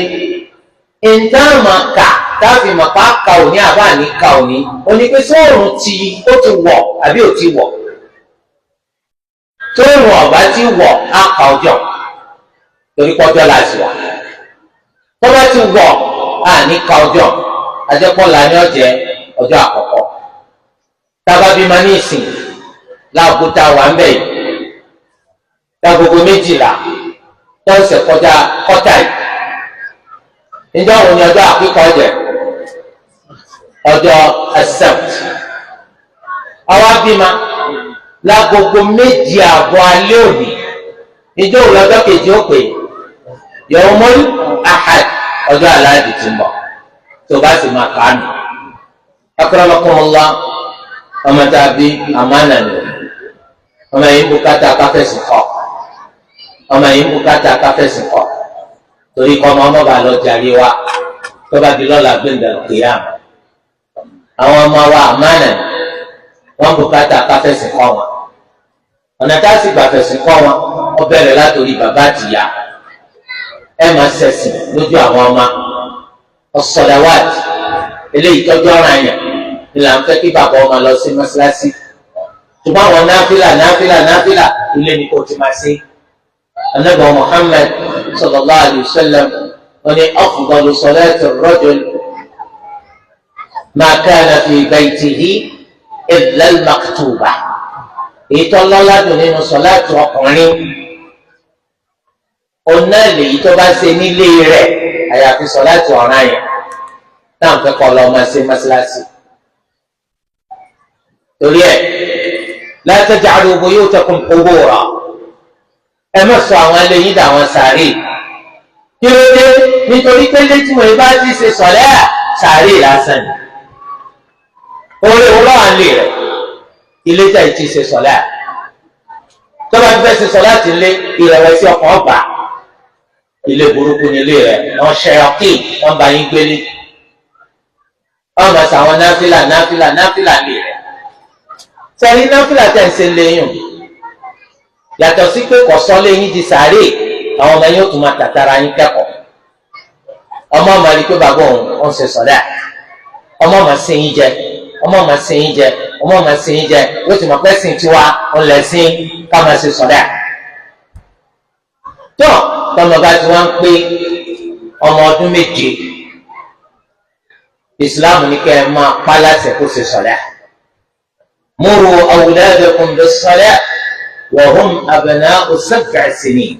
Speaker 1: ìdáàmà kà táàfì màpá ka òní àbá ní ka òní òní pé sóòrùn ó ti wọ̀ àbí ò ti wọ̀ tóòrùn ọ̀bá ti wọ̀ á ka ọjọ́ torí pọ́jọ́ láti wà tó bá ti wọ̀ á ní ka ọjọ́ ajẹ́pọ̀lá ní ọ̀jẹ́ ọjọ́ àkọ́kọ́ tábà bí ma ní ìsìn láàbùtà wà ń bẹ̀ yìí lágogo 12 tọ́sẹ̀ kọjá kọ́tà yìí níjọ́ òun ni ọjọ́ àkíkọ́ jẹ́ ọjọ́ accept àwa bímọ lágogo 2:30 alẹ́ òní níjọ́ òun lọ́jọ́ kejì ó pè yawmul ahad ọjọ́ aláàdì tí ń bọ̀ tó bá sì máa kàánù akramakumullah ọmọ tàbí àmánà ni ọmọ yìí ń bùkátà káfẹ́sì kọ́ ọmọ yìí ń bùkátà káfẹ́sì kọ́ torí kọ́ ọmọ bá lọ jàre wa tó bá di lọ́la gbẹ̀ndà kìyàm àwọn ọmọ wa àmánà wọn bùkátà káfẹ́sì kọ́ wọn ọ̀nà tá a sì gbà fẹ̀sì kọ́ wọn ó bẹ̀rẹ̀ látòrí bàbá àtìyá ẹ máa ṣẹ̀sìn lójú àwọn ọmọ ọ̀sọ̀dáwàdì eléyìí tọ́jú ọ̀ràn yẹn ni là ń fẹ́ kí bàbá ọmọ lọ sí mọ́ṣáláṣí ṣùgbọ́n àwọn náfìlà ilé ni kò ti máa ṣe. Ànábì Muhammad sallallahu alayhi wa sallam wọ́n ní afdalu salati ar-rajul ma kana fi baytihi illa al-maktuba èyí tó lọ́lá dùn nínú sọ̀láàtì ọkùnrin ọ̀nà lèyí tó bá ṣe nílé rẹ̀ àyàfi sọ̀láàtì ọ̀ràn yẹn táwọn fẹ́ kọ́ lọ́ọ́ máa ṣe mọ́ṣáláṣí. torí ẹ̀ la taj'alu buyutakum qubura ẹ má sọ àwọn eléyìí dà wọn sàárè kí ló dé nítorí pé létí wọn bá ti ṣe sọ̀lẹ́ sàárè lásán ni orí owó lọ́wọ́ àlè rẹ̀ ilé tẹ̀ ti ṣe sọ̀lá tọ́ba ti fẹ́ ṣe sọ̀lá ti lé ìrẹ̀wẹ̀sì ọkàn ọgbà ilé burúkú ni ilé rẹ̀ wọ́n ṣe ọkì wọ́n bá yín gbélé wọ́n máa ṣàwọn náfìlà lé rẹ̀ sẹ́ni náfìlà tẹ̀ ń ṣe léyìn yàtọ̀ sí pé kọ̀sọ́ léyìn di sàárè àwọn ọmọ yín ó tún máa tàtàrà yín kẹ́kọ̀ọ́ ọmọ ọmọ rí pé bàbá òun ṣe sọ̀lá ọmọ ọmọ sí yín jẹ ọmọ ọmọ sí yín jẹ ọmọ ọmọ sí yín jẹ yóò ti mọ pé sìn tiwa ọlẹ sí ká máa ṣe sọ̀lá tó tọmọ bá ti wá ń pé ọmọ ọdún méje ìsìláàmù ní kẹ́ ẹ máa pa láṣẹ kó ṣe sọ̀lá muru awladakum bis-salā wa hum abnā'u sab'i sinīn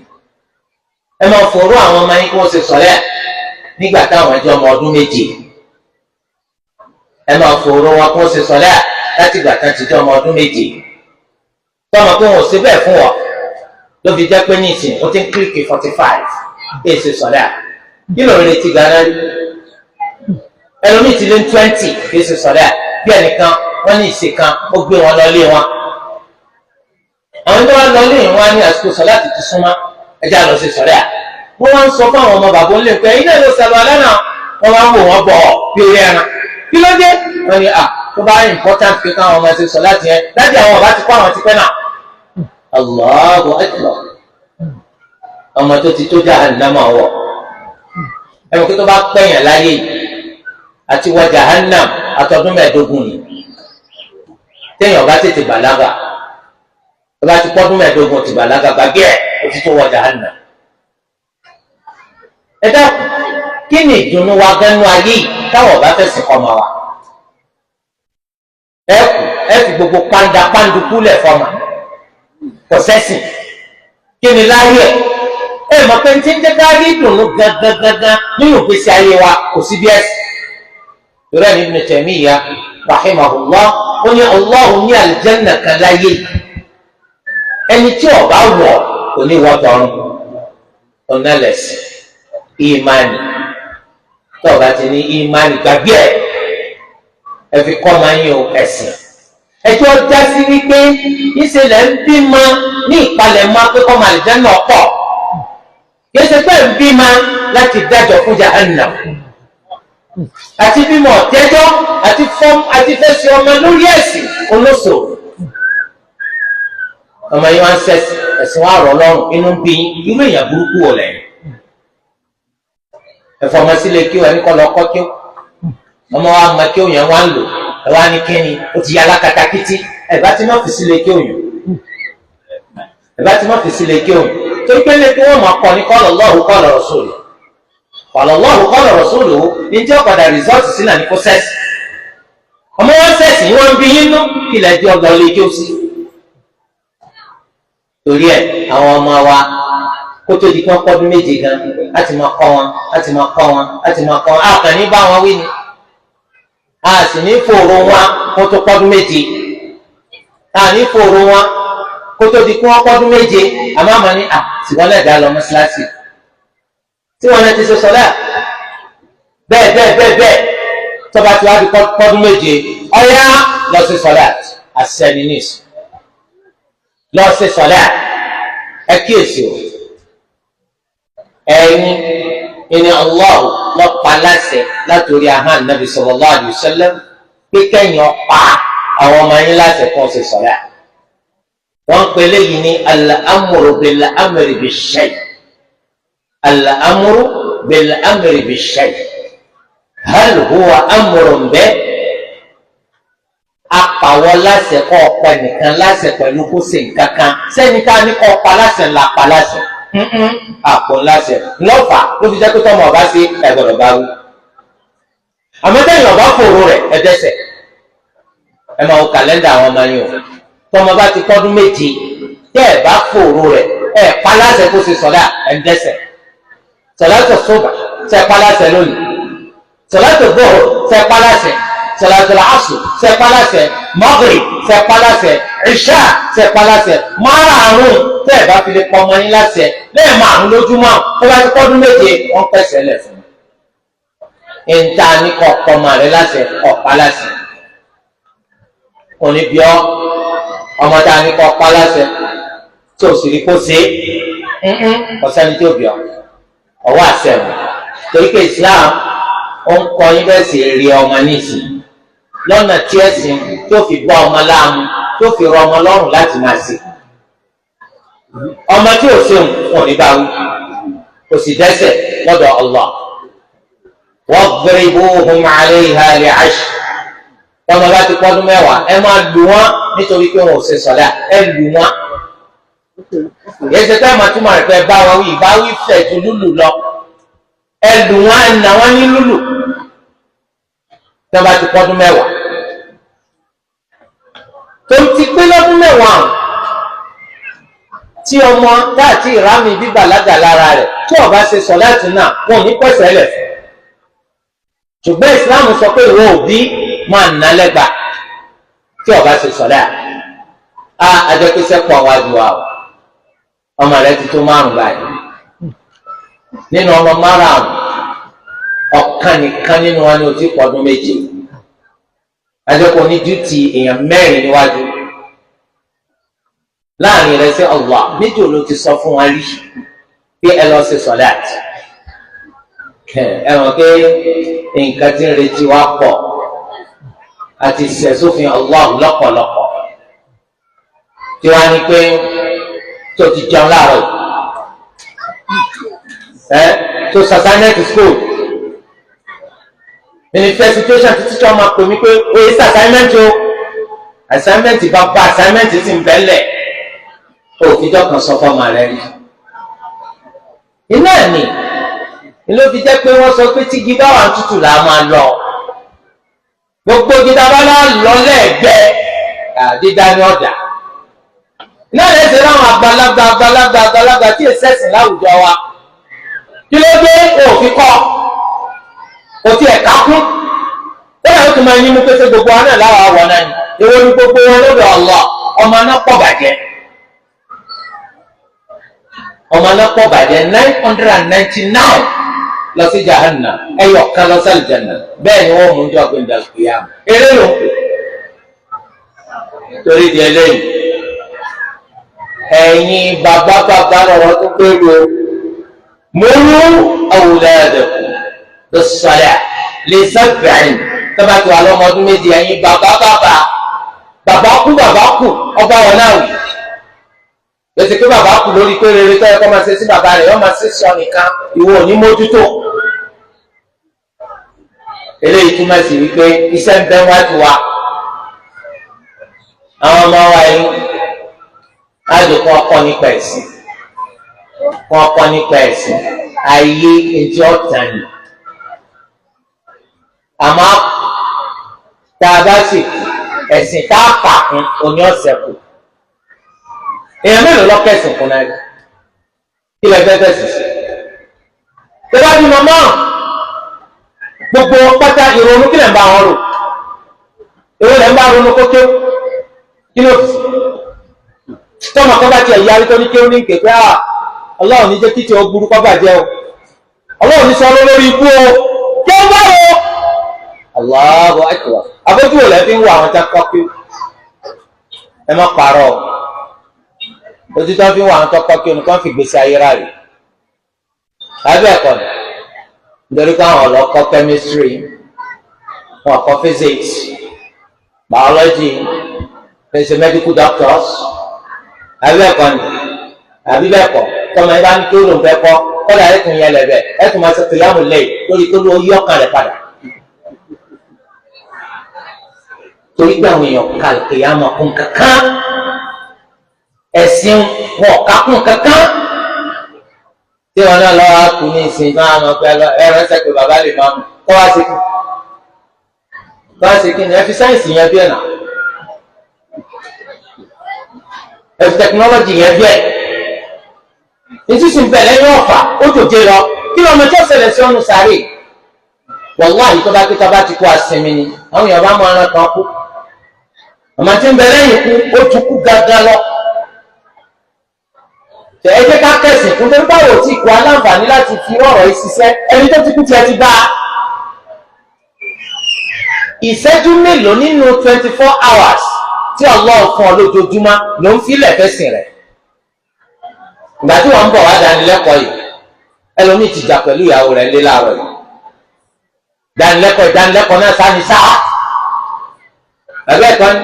Speaker 1: ẹ máa fòrò àwọn ọmọ yín kó ṣe sọ̀lá nígbà táwọn ẹjọ́ ọmọ ọdún méje ẹ máa fòrò wọn kó ṣe sọ̀lá láti ìgbà kan ti jẹ́ ọmọ ọdún méje tọmọ pé wọn ò ṣe bẹ́ẹ̀ fún ọ ló fi jẹ́ pé nísìnyí ó ti ń kílíkì 45 èyí ṣe sọ̀lá kí ló ń retí gánà rí ẹlòmíì ti lé 20 kì í ṣe sọ̀lá bí ẹnìkan wọ́n ní ìṣe kan ó gbé wọn lọ lé wọn àwọn tó wá lọ lé wọn ní àsìkò sọ̀lá ti súnmọ́ ẹjẹ́ àlọ́ ṣe sọ̀lá wọ́n wá ń sọ fún àwọn ọmọ bàbá ńlẹ̀ pé iná ló sàlọ̀ alẹ́ náà wọ́n wá ń wò wọ́n bọ̀ bí orí ẹran kí ló dé wọ́n ní tó bá important pé káwọn ọmọ ṣe sọ̀lá tiẹ̀ dájú àwọn ọba ti kọ́ àwọn ti pẹ́ náà Allahu Akbar ọmọ tó ti tó jahannama wọ̀ ẹ̀rọ kí tó bá pẹ̀yàn láyé àti wọ jahannam àtọdún 15 ni téèyàn bá tètè bàlágà tó bá ti pọ́dún 15 ti bàlágà gbàgbé ẹ̀ ó ti tó wọ jahannam. ẹ dákun kí ni ìdùnnú wa gánú ayé yìí táwọn ọba fẹ́ sìn kọ́mọ wa ẹ fi gbogbo pàǹdùkú lẹ̀ fọ́mà kò sẹ́sìn kí ni láyé ẹ mọ̀ pé tí ń jẹ́ ká rí ìdùnnú gangan nínú ìgbésí ayé wa kò sí bí ẹ̀sìn ìrẹ́ ní Ibn Taymiyyah rahimahullah ó ní Allahu ní àlùjánnà kan láyé ẹni tí ó bá wọ̀ kò ní wọ́ tọ̀run ọ̀nà lẹ̀sìn ìmánì tó o bá ti ní ìmánì gbàgbé ẹ fi kọ́ máa ń yọ ẹ̀sìn ẹjọ́ já sí wípé ìṣẹ̀lẹ̀ ń bímọ ní ìpalẹ̀mọ́ pé kọ́ máa àlùjánnà pọ̀ kìí ṣe pé ń bímọ láti dájọ́ fún jahannam àti bímọ ọ̀tẹ́jọ́ àti fẹ́sí ọmọ lórí ẹ̀sìn olóṣò ọmọ yìí wọ́n ń sẹ́sìn ẹ̀sìn wa rọ̀ lọ́rùn inú bí irú èèyàn burúkú wò lẹ́yìn ẹ̀fọ́ ọmọ sílẹ̀ kí wọ́n ní kọ́ lọ kọ́ kí ọmọ wa mọ kí òyìn wá ń lò ẹ wá ní kíni ó ti yá alákatakítí ẹ bá ti má fi sílẹ̀ kí òyìn ẹ bá ti má fi sílẹ̀ kí òyìn torí pé lè kí wọ́n mọ̀ kọ́ ní qala Allahu qala rasuluhu qala Allahu qala rasuluhu ní tí ọ̀padà rìsọ́ọ̀tì sí náà ní kó sẹ́sì ọmọ wọn sẹ́sì yín wọ́n ń bí yín nú kí ilẹ̀ di ọgbà olè kí ó sí. torí ẹ àwọn ọmọ wa kó tó di kí wọ́n pọ́dún méje gan láti máa kọ́ wọn àkànní bá wọn wí ni a sì ní fòrò wọn kó tó pọ́dún méje a ní fòrò wọn kó tó di kí wọ́n pọ́dún méje àmọ́ àmọ́ ní tí wọ́n lẹ́dàá lọ mọ́ṣáláṣí tí wọ́n lẹ́ ti ṣe sọ́lá bẹ́ẹ̀ tọ́ba tí wàá di pọ́dún méje ọ̀yá lọ sí sọ́lá àṣẹninis lọ sí sọ́lá ẹ kíyèsí o ẹ̀yin ìní Allah lọ pa láṣẹ látòrí ahán nàbì sallallahu alaihi wasallam pé kẹ́yìn ọ̀pá àwọn ọmọ yín láṣẹ kan ṣe sọ́lá wọ́n pè léyìí ní al-amru bil-amri bish-shay al-amru bil-amri bish-shay hal huwa amrun bẹ́ apàwọ́ láṣẹ kọ́ ọ̀pọ̀ nìkan láṣẹ pẹ̀lú kó ṣe nǹkan kan sẹ́ni ká ní kọ́ ọ̀pá láṣẹ ńlá pa láṣẹ àpò láṣẹ lọ́fà ló fi jẹ́ pé tọ́mọ ọba sí ẹ̀gbọ́dọ̀ bá wí àmọ́ tẹ́yìn ọba fòrò rẹ̀ ẹ̀dẹ́sẹ̀ ẹ máa wo kàlẹ́ndà àwọn ọmọ yín o tọ́mọ bá ti pọ́dún méje tẹ́ ẹ̀ bá fòrò rẹ̀ ẹ̀ pa láṣẹ kó ṣe sọ̀lá ẹ̀dẹ́sẹ̀ sọ̀lá tó sọ̀bà ṣe pa láṣẹ lónìí sọ̀lá tó bọ̀rọ̀ ṣe pa láṣẹ sọ̀lá tó làásù ṣe pa láṣẹ maghrib ṣe pa láṣẹ ìṣá ṣe pa láṣẹ márààrún tẹ́ ẹ̀ bá fi lè pọ́ ọmọ yín láṣẹ lẹ́yìn márùn lójúmọ́ tó bá ti pọ́dún méje wọ́n pẹ̀sẹ̀ lẹ̀ fún un ìta ní kọ̀ọ̀kọ́ ọmọ rẹ láṣẹ ọ̀pá láṣẹ òní bí ọmọ tá a ní kọ̀ọ̀pá láṣẹ tí o sì rí kó ṣe ọ̀sẹ́ni tí ó bí ọwọ́ àṣẹ rẹ̀ torí pé Islam ó ń kọ́ yín bẹ́ẹ̀ sì rí ọmọ nísìnyí lọ́nà tí ẹ̀sìn tó fi bọ́ ọmọ láàmú tó fi rọ ọmọ lọ́rùn láti máa ṣe ọmọ tí ò ṣeun wọn ò ní bá wí kò sì dẹ́ṣẹ̀ lọ́dọ̀ Allah wadribuhum 'alayha li'ashr ọmọ bá ti pọ́dún mẹ́wàá ẹ máa lù wọ́n nítorí pé wọn ò ṣe sọ̀lá ẹ lù wọ́n yẹsẹ táwọn àtúmọ̀ rẹ̀ fẹ́ bá wọn wí ìbá wí fẹ̀ ju lùlù lọ ẹ lù wọ́n ẹ nà wọ́n ní lùlù tí wọ́n bá ti pọ́dún mẹ́wàá tó ti pé lọ́dún mẹ́wàá tí ọmọ láti ìrámi bíbàlágà lára rẹ̀ tí ó bá ṣe sọ̀láàtì náà wọn ò ní pẹ̀sẹ̀ lẹ̀ fún ṣùgbọ́n ìsìláàmù sọ pé ìwọ òbí máa nà lẹ́gbàá tí ó bá ṣe sọ̀láàtì á ajẹ́pẹ́sẹ́ pọ̀ wájú wa o ọmọ rẹ̀ ti tó 5 báyìí nínú ọmọ 5 ọ̀kan nìkan nínú wọn ni ó ti pọ̀dún 7 ajẹ́pọ̀ ní dútì èèyàn 4 níwájú láàrin rẹ̀ sí Allah méjì ló ti sọ fún wa rí pé ẹ lọ ṣe sọ̀láàtì ẹ mọ̀ pé nǹkan tí ń retí wa pọ̀ àti sẹ̀sófin Allah lọ́pọ̀lọpọ̀ tí wàá ní pé tó ti jẹun láàárọ̀ tó sàsáínẹ́tì school manifestation títí tí wọ́n máa pè mí pé ó yẹ sàsáínẹ́tì o assignmenti bá bá assignmenti ti ń bẹ́lẹ̀ òfìjọ́ kan sọ fọ́ọ̀mà rẹ rí iná ní ló fi jẹ́ pé wọ́n sọ pé tí gíga wà tútù là máa lọ gbogbo gíga bá lọ lẹ́ẹ̀gbẹ́ dídá ní ọ̀dà iná lè ṣe láwọn àgbàlagbà tí èsì ẹ̀sìn láwùjọ wa kí ló dé òfin kọ́ òfin ẹ̀ka kún ó yẹ kó máa yín mú pé ṣe gbogbo wọn náà láwọn àwọ̀ náà ni èwo ni gbogbo wọn lọ́dọ̀ Allah ọmọ náà pọ̀ bàjẹ́ ọmọ náà pọ̀ bàjẹ́ 999 lọ sí jahannam ẹyọ kan lọ sí aljanna bẹ́ẹ̀ ni wọ́n mú un jọ gbẹ̀ndà kìyàm eré ló ń pè torí di eléyìí ẹ̀yin bàbá lọ́wọ́ tó gbèrò muru awladakum bis-salah li 7 tọ́ba tí wà lọ́mọ ọdún 2 ẹ̀yin bàbá kú ọba wọn náà wì lọ́sẹ̀ pé bàbá kú lórí pé rere tọ́yẹ kọ́ máa ṣe sí bàbá rẹ̀ yọ́ máa ṣe sọ nìkan ìwọ ò ní mójútó eléyìí túmọ̀ sí wípé iṣẹ́ ń bẹ wájú wa àwọn ọmọ wa yìí láti kọ́ ọkọ nípa ẹ̀sìn ayé ẹjọ́ ọ̀tàn ni àmọ́ tá a bá sì ẹ̀sìn tá a kà kún oní ọ̀sẹ̀ kù èèyàn mélòó lọ kẹsìn kún náà kí lè fẹ́ fẹ́sì sí tó bá bí mọ́mọ́ gbogbo pátá ìrònú kí lè ń bá wọn rò èwo lè ń bá ronú kókó kí ló fi tọ́mọ kọ́ bá tiẹ̀ yarí tó ní kí ó ní kékeré Ọlọ́run ní jẹ́ kí tí ó burú kọ́ bàjẹ́ o Ọlọ́run ní sọ lórí ikú o kí ó bá o Allahu akbar abójú ò lẹ́bí ń wọ àwọn jákọ́ pé ẹ má parọ́ ojú tó fi ń wọ àwọn tọ́kọ́ pé nǹkan fi gbèsè ayé rà rí lábẹ́ ẹ̀kọ́ ni nítorí pé àwọn ọlọ́kọ́ chemistry wọn kọ́ physics biology fẹsẹ̀ medical doctors lábẹ́ ẹ̀kọ́ ni àbí bẹ́ẹ̀ kọ́ tọ́mọ ẹ bá ní kí ó lòun fẹ́ kọ́ kọ́dà ẹ̀ tún yẹn lẹ́bẹ̀ ẹ̀ tún máa ṣe kìlámù lẹ́yìn lórí tó ló yí ọkàn rẹ̀ padà. torí pé àwọn èèyàn ka ìyàmọ̀ kún kankan ẹ̀sìn wọn ká kún kankan tí wọn náà lọ́wọ́ kú ní ìsìn náà wọn pẹ́ lọ ẹ̀rọ ẹ̀sẹ̀ pé bàbá lè máa mú kọ́ wá sí kí ni ẹ fi sáyẹ̀nsì yẹn bí ẹ̀ nà ẹ fi tẹkinọ́lọ́jì yẹn bí ẹ̀ ètí sì ń bẹ̀ lẹ́yìn ọ̀fà ó tòjé lọ kí ló ọmọ tí ó ṣẹlẹ̀ sí ọ̀nù sáré wàláhì tó bá kí tá bá ti kó àsinmi ni àwọn èèyàn bá mọ ọ̀ràn kan kú ọmọ tí ń bẹ lẹ́yìn kú ó tún kú gángan lọ tẹ ẹ jẹ́ ká kẹsìn fún tó báwo tí kú aláǹfààní láti fi ọ̀rọ̀ yìí ṣiṣẹ́ ẹni tó ti kú tiẹ̀ ti bá ìṣẹ́jú mélòó nínú 24 hours tí Allah fún ọ lójoojúmọ́ ló ń filẹ̀ fẹ́sìn rẹ̀. ìgbà tí wọ́n ń bọ̀ wá dánilẹ́kọ̀ọ́ yìí ẹlòmíì ti jà pẹ̀lú ìyàwó rẹ̀ lé láàárọ̀ yìí ìdánilẹ́kọ̀ọ́ náà sáni sáà ẹgbẹ́ kan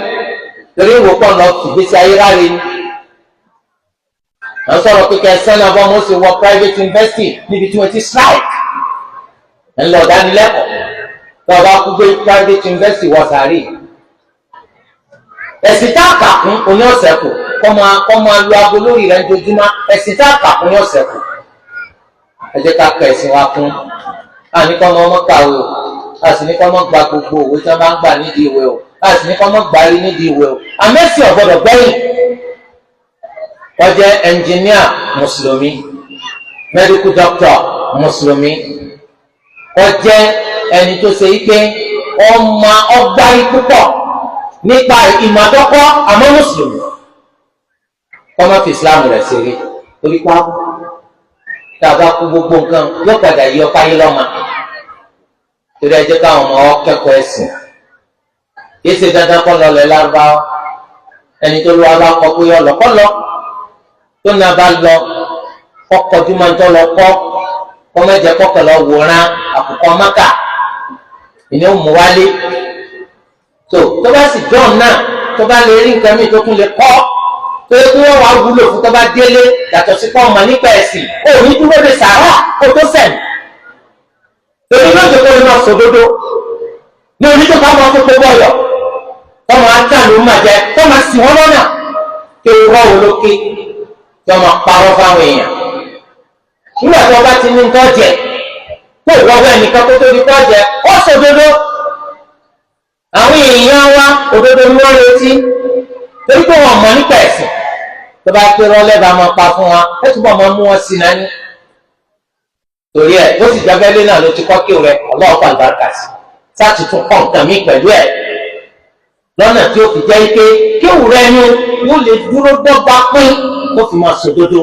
Speaker 1: torí ìwò pọ̀ lọ fìgbésí ayé ráre ni wọ́n sọ̀rọ̀ pé kẹsàn-án náà bọ́ mọ́ sí wọ private university níbi tí wọ́n ti strike ń lọ dánilẹ́kọ̀ọ́ tó o bá kú gbé private university wọ sàárè ẹ̀sìn tá a kà kún oní ọ̀sẹ̀ kù kọ́ máa lo aago lórí rẹ̀ dojúmọ́ ẹ̀sìn tá a kà kún ní ọ̀sẹ̀ kù ẹ jẹ́ ká kọ ẹ̀sìn wa kún àní kọ́ ọmọ kàwé o a sì ní kọ́ ọmọ gba gbogbo òwe tí wọ́n bá ń gbà nídìí ìwé o a sì ní kọ́ ọmọ gbàrí nídìí ìwé o àmẹ́sì ọ̀gbọ́dọ̀ gbẹ́yìn wọ́n jẹ́ ẹnjìníà mùsùlùmí medical doctor mùsùlùmí wọ́n jẹ́ ẹni tó ṣe ike ọmọ ọgbárí púpọ̀ nípa ìmọ̀dọ́kọ́ àmọ́ mùsùlùmí kọ́mọ́ fi islam rẹ̀ ṣeré torí pa tàbá kú gbogbo nǹkan yóò padà yí ọká yí lọ́mà torí ẹ jẹ́ káwọn ọmọ kẹ́kọ̀ọ́ ẹ̀sìn kìí ṣe dandan kọ́ lọlẹ̀ lárúbáwá ẹni tó lọ́wọ́ bá kọ́ pé ọlọ́ kọ́ lọ tó náà bá lọ kọ́kọ́jú máa ń tọ́ lọ kọ́ kọ́mẹ́jẹ kọ́kọ́ lọ wòran àkùkọ máka ìní ò mú wálé tó bá sì dán náà tó bá lè rí nǹkan mìíràn tó tún lè kọ́ tó yẹ kí wọ́n wá wúlò fún tó bá délé yàtọ̀ sí pọ́ ọmọ nípa ẹ̀sìn ó ní dúró de sàárà kó tó sẹ̀mí torí lóde kó lè máa sòdodo ní onídùúgbò àwọn akókò bọ́ọ̀lọ̀ tọmọ ajá ló máa jẹ tọmọ sì wọ́n lọ́nà kí o wá wò lókè tọmọ parọ́ fáwọn èèyàn nígbà tí wọ́n bá ti ní nǹkan jẹ tó wọ́ bẹ́ẹ̀ nìkan kó tó di kọ́ jẹ ó sòdodo àwọn èèyàn wa òdodo ni wọ́n retí torí pé wọ́n mọ̀ nípa ẹ̀sìn tó bá pé rọ́lẹ́ bá máa pa fún wa ẹ túbọ̀ máa mú wọn sí náà ní. torí ẹ bó sì jábẹ́lé náà ló ti kọ́ kí o rẹ ọlọ́ọ̀pá àlùbáríkà sí sáàtì tún kọ́ nǹkan mi pẹ̀lú ẹ̀ lọ́nà tí ó fi jẹ́ ike kí o rẹ ni yóò lè dúró dọ́gba pín kó fi máa sòdodo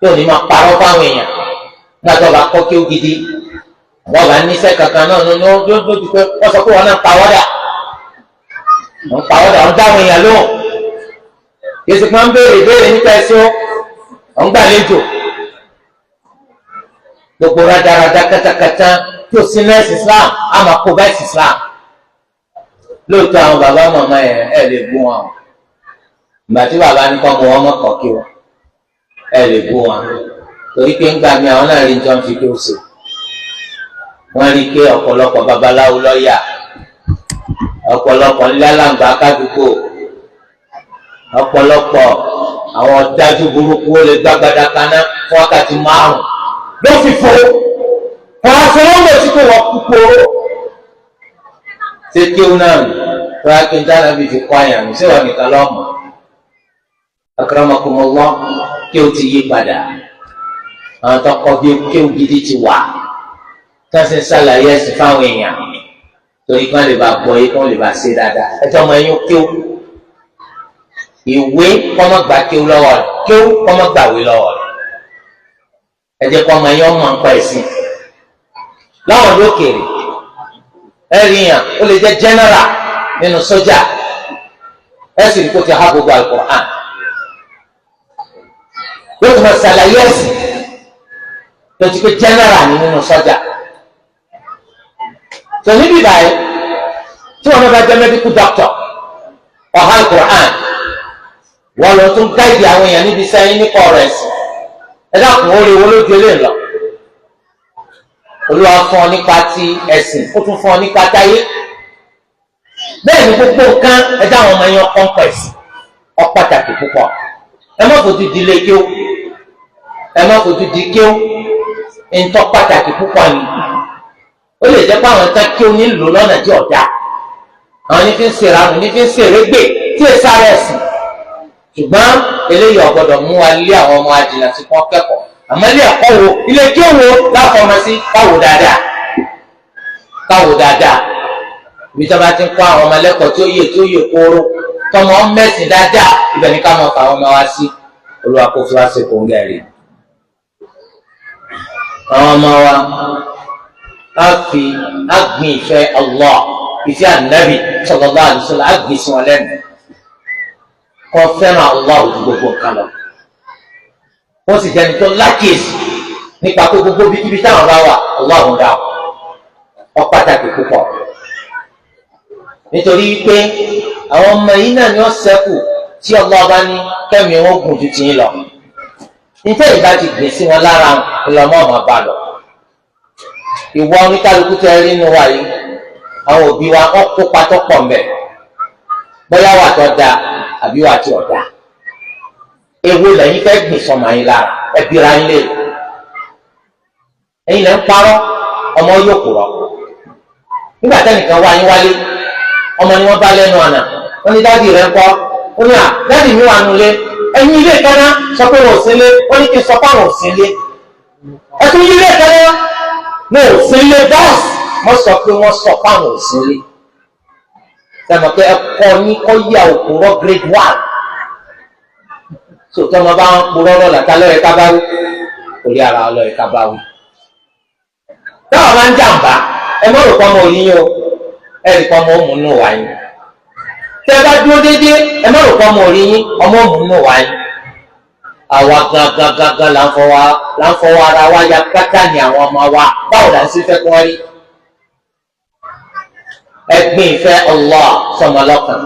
Speaker 1: yóò ní máa parọ́ fáwọn èèyàn nígbàtọ́ bá kọ́ kí o gidi àwọn bá níṣẹ́ kankan náà ló ti pé wọ́n sọ pé wọ́n náà pàwọ́dà wọ́n dáhùn èèyàn lóhùn yéésì kan ń béèrè nípa ẹ̀sìn ó ń gbàlejò gbogbo rádaràda kátàkátà tí ó sí nẹ́ẹ̀sì Islam á máa kó bẹ́ẹ̀sì Islam lóòótọ́ àwọn bàbá màmá ẹ̀ lè bú wọn ìgbà tí bàbá ní kọ́ mọ wọn mọ̀kọ́ kí wọn ẹ̀ lè bú wọn torí pé ń gbà mí àwọn náà rí jọ ń fi kí ó ṣe wọ́n rí pé ọ̀pọ̀lọpọ̀ babaláwo lọ́ọ̀yà ọ̀pọ̀lọpọ̀ ńlálàǹgbà kádùúgbò ọ̀pọ̀lọpọ̀ àwọn ọ̀dájú burúkú ó lè gbàgbádá kaná fún wákàtí 5 ló fi fò kọ́ra fún wọn lè tí kò wọ́n kúkúrú. ṣé kí ó náà rà kí n dáná bí fi kọ́ àyàn mi ṣé wà nìkan lọ́mọ akramakumullah kí ó ti yí padà àwọn tó kọ́ bí kí ó gidi ti wà tó ń ṣe ṣàlàyé ẹ̀sìn fáwọn èèyàn torí kí wọ́n lè bá gbọ́ yìí kí wọ́n lè bá ṣe dáadáa ẹ̀tọ́ ọmọ ẹ̀yìn kí ó ìwé kọ́mọ́ gbà kí ó lọ́wọ́ rẹ̀ kí ó kọ́mọ́ gbàwé lọ́wọ́ rẹ̀ ẹ jẹ́ kó ọmọ ẹ̀yìn ọmọ nǹkan ẹ̀sìn láwọn lókèrè ẹ̀rí yàn ó lè jẹ́ general nínú sọ́jà ẹ̀ sì rí kó ti há gbogbo Al-Qur'an yóò tún bá ṣàlàyé ẹ̀sìn tó ti pé general nínú sọ́jà tó níbi báyìí tí wọn bá jẹ́ medical doctor ọ̀há Al-Qur'an wọn lọ tún gáìdì àwọn èèyàn níbi sẹ́yìn nípa ọ̀rọ̀ ẹ̀sìn ẹ dákun ó rí owó lójú eléyìí lọ Olúwa fún ọ nípa ti ẹ̀sìn ó tún fún ọ nípa táyé bẹ́ẹ̀ ni gbogbo nǹkan ẹ dá àwọn ọmọ yẹn kọ́ńpọ̀ ẹ̀sìn ọ pàtàkì púpọ̀ ẹ má fojú di ilé kí ó ẹ má fojú di kí ó ń tọ́ pàtàkì púpọ̀ ni ó lè jẹ́ pé àwọn ẹ̀ka kí ó nílò lọ́nà tí ọ̀dà àwọn ní fi ń ṣèrànù ní fi ń ṣèrégbè tí ẹ sáré ẹ̀sìn ṣùgbọ́n eléyìí ọ̀gbọ́dọ̀ mú wa lé àwọn ọmọ àjìnà sí kọ́ kẹ́kọ̀ọ́ àmọ́ ilé ẹ̀kọ́ wo ilé kí ó wo láfọmọ sí káwò dáadáa ibi tí wọ́n bá ti ń kọ́ àwọn ọmọ ẹlẹ́kọ̀ọ́ tí ó yè kóró tọmọ mẹ́sìn dáadáa ibẹ̀ ní ká máa fa àwọn ọmọ wa sí Olúwa kó fi wá sí kòńgẹ́rì àwọn ọmọ wa á gbìn ìfẹ́ Allah ìfẹ́ ànábì sallallahu alaihi wasallam àgbèsí wọn lẹ́nu kọ́ fẹ́ràn Allah ojú gbogbo nǹkan lọ wọ́n sì jẹ́ni tó lákèésì nípa pé gbogbo bíkíbi táwọn bá wà Allah ń dá ọ pàtàkì púpọ̀ nítorí pé àwọn ọmọ yìí náà ni wọ́n ṣẹ́kù tí Allah bá ní kẹ́mi wọn gùn ju tìyín lọ nítorí ìbá ti gbìn sí wọn lára ìlọmọ ọmọ bá lọ ìwọ oníkálukú tẹ rí inú wa yìí àwọn òbí wa wọn kópa tó pọ̀ mbẹ bóyá wà tó da àbí wà tí ò da ewu lẹ́yìn fẹ́ gbìn sọmọ yín lára ẹbí ra yín lé ẹ̀yin lẹ ń parọ́ ọmọ yóò kúrọ nígbà tẹnìkan wá yín wálé ọmọ ni wọ́n bá lẹ́nu àná wọ́n ní dáàdì rẹ̀ ń kọ́ ó ní à dáàdì mi wà nulẹ̀ ẹ̀yin ilé ìkànnà sọ pé wọ́n ò sí lé wọ́n ní kí n sọ pé àwọn ò sí lé ẹ̀tún ilé ìkànnà wọn ò sí lé bọ́ọ̀sì wọ́n sọ pé wọ́n sọ pé àwọn ò sí lé sẹ́mi pé ẹ̀kọ́ ní kọ́ yà òkúrọ̀ grade 1 so tọ́mọ bá ń purọ́ lọ́la tá lọ́yẹ̀ ká bá wí orí ara lọ́yẹ̀ ká bá wí. táwọn máa ń jàǹbá ẹ mọ̀ rò pọ́ ọmọ òyìn o ẹ rí pọ́ ọmọ òmùnú wà yín tẹ́ ẹ bá dúró déédéé ẹ mọ̀ rò pọ́ ọmọ òyìn ọmọ òmùnú wà yín. àwa gangan là ń fọwọ́ ara wa ya pátá ní àwọn ọmọ wa báwo la ń sí fẹ́ kí wọ́n rí. ẹgbìn ìfẹ́ Allah sọmọ lọ́kàn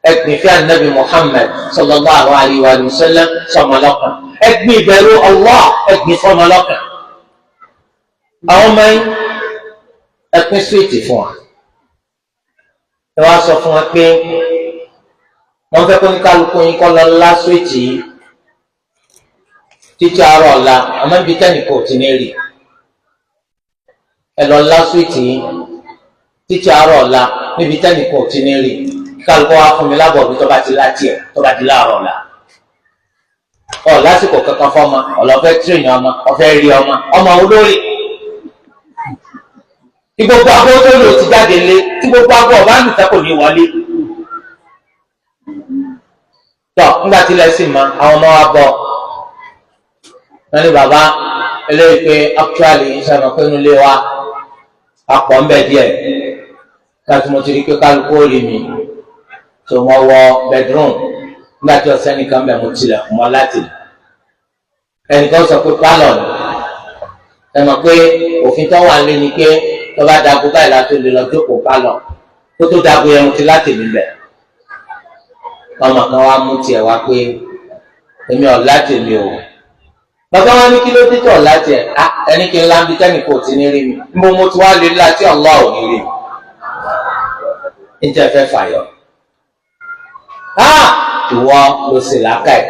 Speaker 1: ẹgbìn ìfẹ́ anabi Muhammad sallallahu alayhi wa sallam sọmọ lọ́kàn ẹgbìn ìbẹ̀rù Allah ẹgbìn sọmọ lọ́kàn. àwọn ọmọ yín ẹpín súwìtì fún wa ẹ wá sọ fún wa pé wọ́n fẹ́ kó ní kálukú yín kọ́ lọ lá súwìtì yìí títí àárọ̀ ọ̀la àmọ́ ibi tẹ́nìkan ò ti ní rí ẹ lọ lá súwìtì yìí títí àárọ̀ ọ̀la níbi tẹ́nìkan ò ti ní rí kálukú wa fún mi lábọ̀ bí tó bá ti láti ẹ̀ tó bá ti láàárọ̀ ọ̀la ọ̀ lásìkò kankan fọ́mọ ọ̀lọ́fẹ́ tírìnì ọmọ ọ̀fẹ́ rí ọmọ olórí tí gbogbo agbó tó lò ti jáde lé tí gbogbo agbó ọba nìta kò ní wọlé tọ nígbà tí lẹ́sìn ma àwọn ọmọ wa bọ̀ wọ́n ní bàbá eléyìí pé actually ìṣàmọ̀ pé inú ilé wa apọ̀ ń bẹ díẹ̀ láti mo ti rí pé kálukú ó rí mi tó mo wọ bedroom nígbà tí ọ̀sẹ̀ nìkan bẹ̀ mo tilẹ̀ mọ́ láti ẹnìkan sọ pé pálọ̀ ni ẹ mọ̀ pé òfin tó wà lé ni pé tó bá dago báyìí láti lè lọ jókòó pálọ̀ kó tó dago yẹn mo ti láti mi bẹ̀ ọmọ kan wá mú tiẹ̀ wá pé èmi ọ̀ láti mi ò bàbá wa ní kí ló dé tọ̀ láti ẹ̀ ẹni kí n láǹbi tẹ́nìkan ò ti ní rí mi mo ti wá lè láti Allah ò ní rí mi ní tẹ́ fẹ́ fàyọ̀ ìwọ ló ṣe làákàyè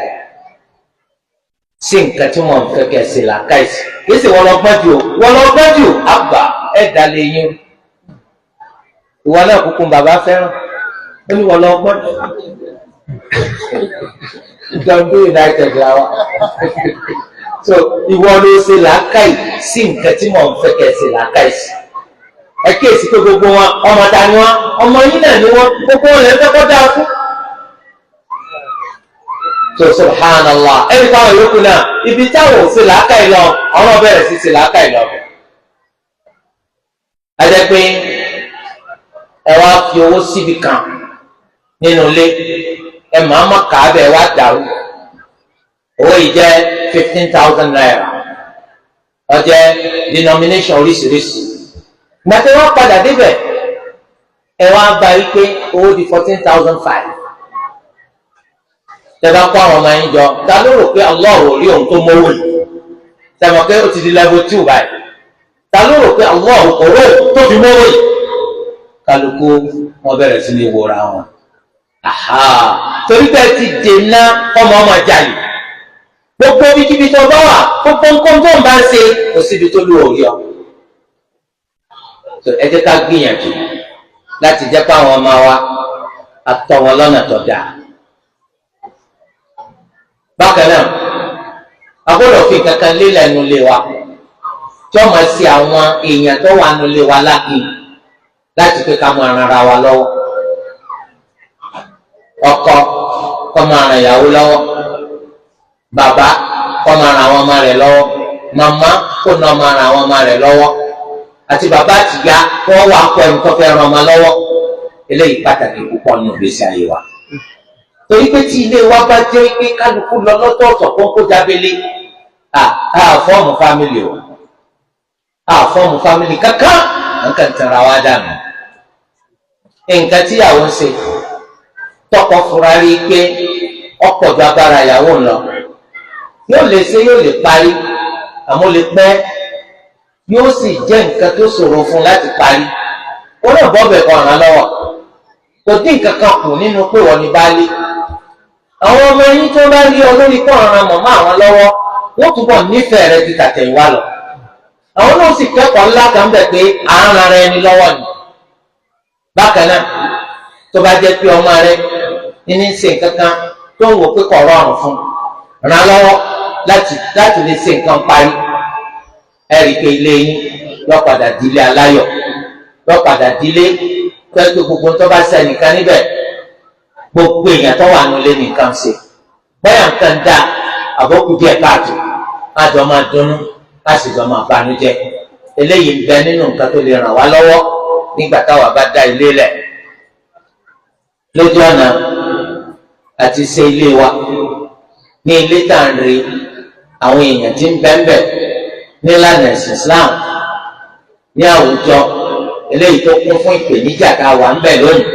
Speaker 1: sí nǹkan tí wọ́n fẹ́ kẹ́ ṣe làákàyè sí kìí ṣe wọ́n lọ gbọ́n jù àgbà ẹ̀dá lè yín ìwọ náà kúkú bàbá fẹ́ràn ó ní wọ́n lọ gbọ́n jù ìjọba United làwọn so ìwọ ló ṣe làákàyè sí nǹkan tí wọ́n fẹ́ kẹ́ ṣe làákàyè sí ẹ kíyèsí pé gbogbo wọn ọmọ ta ni wọn ọmọ yín náà ni wọn gbogbo wọn lè fẹ́ kọ́ dáa fún. so subhanallah ẹni táwọn yòókù náà ibi táwọn ò ṣe làákàyè lọ àwọn bẹ̀rẹ̀ sí ṣe làákàyè lọ. ẹ jẹ́ pé ẹ wá fi owó síbi kan nínú ilé ẹ máa má kà á bẹ̀ wá dàrú owó yìí jẹ́ 15,000 naira ó jẹ́ denomination oríṣiríṣi gbàtẹ́ wọ́n padà débẹ̀ ẹ wá bá yí pé owó di 14,500 tẹ́lá kó àwọn ọmọ yín jọ ta ló rò pé Allah ò rí ohun tó mówó yìí tẹ́lá pé ó ti di level 2 báyìí ta ló rò pé Allah ò rò tó fi mówó yìí kálukú wọn bẹ̀rẹ̀ sí ní wòra wọn torí bẹ́ẹ̀ ti dènà ọmọ jalè gbogbo bíkíbi tó bá wà gbogbo nǹkan tó ń bá ń ṣe kò síbi tó lù òrí ọ. ẹ jẹ́ ká gbìyànjú láti jẹ́ pé àwọn ọmọ wa àtọ̀ wọn lọ́nà tó dáa. bákan náà agbọ́dọ̀ fi kankan lé lẹ́nu lé wa tí wọ́n máa ṣe àwọn èèyàn tó wà nù lé wa láàkì láti pé ká máa ran ara wa lọ́wọ́. ọkọ kó máa ran ìyàwó lọ́wọ́ bàbá kó máa ran àwọn ọmọ rẹ̀ lọ́wọ́ màmá kó náà máa ran àwọn ọmọ rẹ̀ lọ́wọ́ àti bàbá àti ìyá wọ́n wà pọ̀ ẹni tó fẹ́ ràn ọmọ lọ́wọ́. Eléyìí pàtàkì púpọ̀ nínú ìgbésí ayé wa. Torí pé tí ilé wa bá jẹ́ pé kálukú lọ lọ́tọ̀ọ̀tọ̀ kó ń kó jábélé, fọ́ọ̀mù fámìlì o, fọ́ọ̀mù fámìlì kankan nǹkan tẹ̀ra wa dànù. Nǹkan tíyàwó ń ṣe tọkọ fura rí pé ọ̀pọ̀ ju agbára ìyàwó ń lọ, yóò lè ṣe yóò lè parí, àmọ́ lè pẹ́, yóò sì jẹ́ nǹkan tó ṣòro fún láti parí. Ó lè bọ́ bẹ̀ kan ràn lọ́wọ́, kò dín nǹkan kan kù nínú pé wọ́n ní baálé. Àwọn ọmọ yín tó bá rí ọ lórí pọ̀ ràn mọ̀mọ́ àwọn lọ́wọ́, wọ́n túbọ̀ nífẹ̀ẹ́ rẹ ju tàtẹ̀yìnwá lọ. Àwọn náà sì kẹ́kọ̀ọ́ ńlá kan bẹ̀ pé à ń ran ara ẹni lọ́wọ́ ni. Bákan náà, tó bá jẹ́ pé ọmọ rẹ ní ṣe nǹkan kan tó ń wò pé kò rọrùn fún, ràn lọ́wọ́ láti lè ṣe nǹkan parí. Ẹ rí i pé ilé yín yọ padà dílé aláyọ̀, yọ padà dílé tó ẹ pé gbogbo tó bá ṣe nìkan níbẹ̀, gbogbo èèyàn tó wà nílé nìkan ṣe. Bóyá nǹkan dá àbọ̀kù díẹ̀ káàtó, àjọ máa dunnú, a sì jọ máa banújẹ́. Eléyìí ń bẹ nínú nǹkan tó lè ràn wá lọ́wọ́ nígbà táwa bá dá ilé lẹ̀. Lójú ọ̀nà àti ṣe ilé wa ní ilé tá à ń rí àwọn èèyàn tí ń bẹ́ńbẹ́ nílànà ẹ̀sìn Islam ní àwùjọ eléyìí tó kún fún ìpèníjà tá a wà ń bẹ̀ lónìí.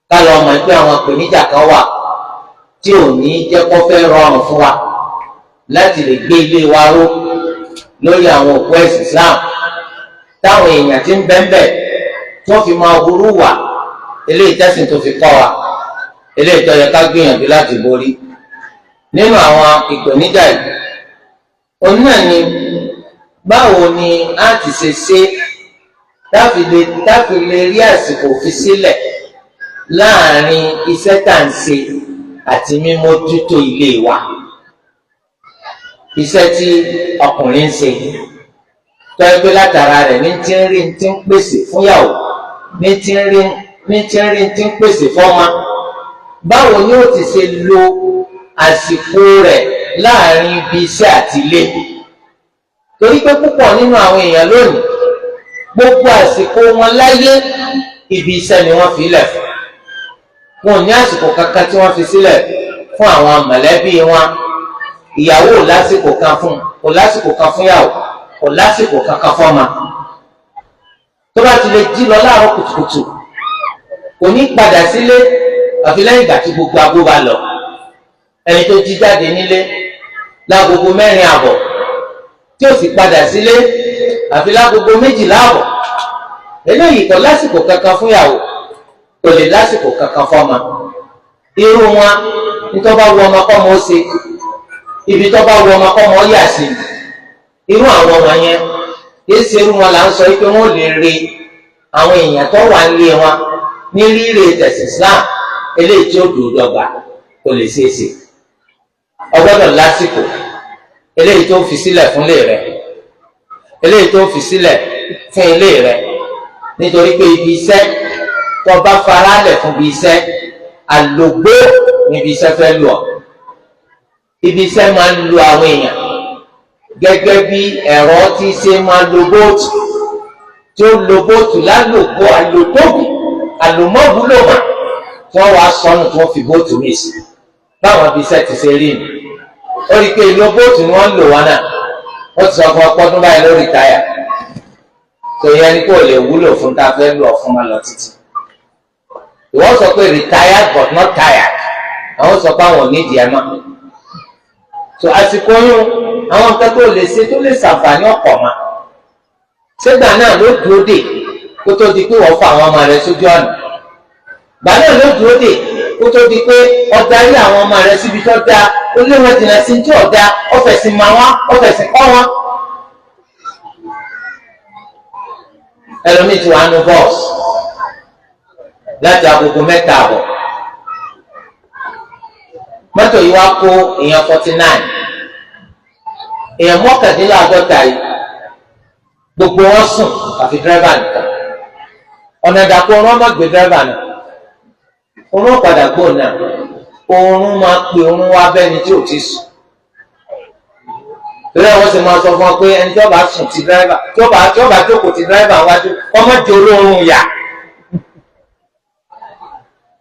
Speaker 1: Ká lọ mọ̀ pé àwọn ìpèníjà kan wà tí ò ní jẹ́ kó fẹ́ rọrùn fún wa láti lè gbé ilé wa ró lórí àwọn òpó ẹ̀sìn Islam. Táwọn èèyàn tí ń bẹ́ńbẹ́ tí wọ́n fi máa burú wà eléyìí tẹ́sìn tó fi kọ́ wa, eléyìí tó yẹ ká gbìyànjú láti borí. Nínú àwọn ìpèníjà yìí, òun náà ni báwo ni a ti ṣe táfi lè rí àsìkò fi sílẹ̀ láàrin iṣẹ́ tá à ń ṣe àti mímójútó ilé wa. Iṣẹ́ tí ọkùnrin ń ṣe tó yẹ pé látara rẹ̀ ní tí ń rí tí ń pèsè fúnyàwó, ní tí ń rí tí ń pèsè fọ́mọ. Báwo ni ó ti ṣe lo àsìkò rẹ̀ láàrin ibi iṣẹ́ àti ilé? Torí pé púpọ̀ nínú àwọn èèyàn lónìí, gbogbo àsìkò wọn láyé ibi iṣẹ́ ni wọ́n fi lẹ̀ fún. Wọn ò ní àsìkò kankan tí wọ́n fi sílẹ̀ fún àwọn mọ̀lẹ́bí wọn. Ìyàwó ò lásìkò kan fún, kò lásìkò kan fún ìyàwó, kò lásìkò kankan fọ́mọ. Tó bá ti lè jí lọ láàárọ̀ kùtùkùtù, kò ní padà sílé àfi lẹ́yìn ìgbà tí gbogbo agbó bá lọ. Ẹni tó jí jáde nílé lágogo 4 àbọ̀ tí ó sì padà sílé àfi lágogo 12 àbọ̀. Eléyìí kò lásìkò kankan fún ìyàwó, kò lè lásìkò kankan fọ́mọ. Irú wọn ní tó bá wù ọmọ kọ́ mọ́ ó ṣe, ibi tó bá wù ọmọ kọ́ mọ́ ó yà sí. Irú àwọn ọmọ yẹn kìí ṣe irú wọn là ń sọ pé wọ́n lè rí àwọn èèyàn tó wà nílé wọn ní rírè tẹ̀sìn Islam eléyìí tí ó dùn dọ́gba, kò lè ṣeé ṣe. Ọgbọ́dọ̀ lásìkò eléyìí tó fi sílẹ̀ fún ilé rẹ̀, eléyìí tó fi sílẹ̀ fún ilé rẹ̀, nítorí pé ibi iṣẹ́ tó bá faralẹ̀ fún ibi iṣẹ́, àlògbó níbi iṣẹ́ fẹ́ lù ọ́. Ibi iṣẹ́ máa ń lu àwọn èèyàn gẹ́gẹ́ bí ẹ̀rọ tí ṣe máa lo bóòtù, tí ó lo bóòtù lálògbó àlòtóbi àlòmọ́bùlòmà tí wọ́n wá sọnù tí wọ́n fi bóòtù mí sí. Báwọn ibi iṣẹ́ ti ṣe rí ni. Ó rí i pé ìlú bóòtù ni wọ́n ń lò wọn náà. Ó ti sọ fún ọpọ́dún báyìí lórí táyà. Tó yẹ ni kò lè wúlò fún tá a fẹ́ lò fún wa lọ títí. Ìwọ́n sọ pé retired but not tired. Àwọn sọ pé àwọn ò ní ìdí ẹ̀ mọ́. So àsìkò yún àwọn nǹkan tó lè ṣe tó lè ṣàǹfààní ọ̀pọ̀ ma. Ṣégbà náà ló dúró dè kó tó di pé wọ́n fa àwọn ọmọ rẹ̀ sójú ọ̀nà. Gbà náà ló dúró dè kó tó di pé ọ̀darí àwọn ọmọ rẹ̀ síbi tó dáa, ó lé wọn jìnnà sí tí ọ̀dá, ọ̀fẹ̀sìn máa wá, ọ̀fẹ̀sìn kọ́ wọn. Ẹlòmíì ti wà nù bọ́ọ̀sì láti agogo 7 àbọ̀. Mọ́tò yìí wá kó èèyàn 49. Èèyàn 49 yìí gbogbo wọn sùn àfi dírẹ́bà nìkan. Ọ̀nà ìdàpọ̀ ọ̀run máa gbé dírẹ́bà náà. Oorun padà gbò náà. Oorun máa pe oorun wá bẹ́ni tí ò ti sùn. torí àwọn sì máa sọ fún ọ pé ẹni tí ó bá sùn ti dírẹ́fà tí ó bá jókòó ti dírẹ́fà wájú ọmọ jẹ olóorun yà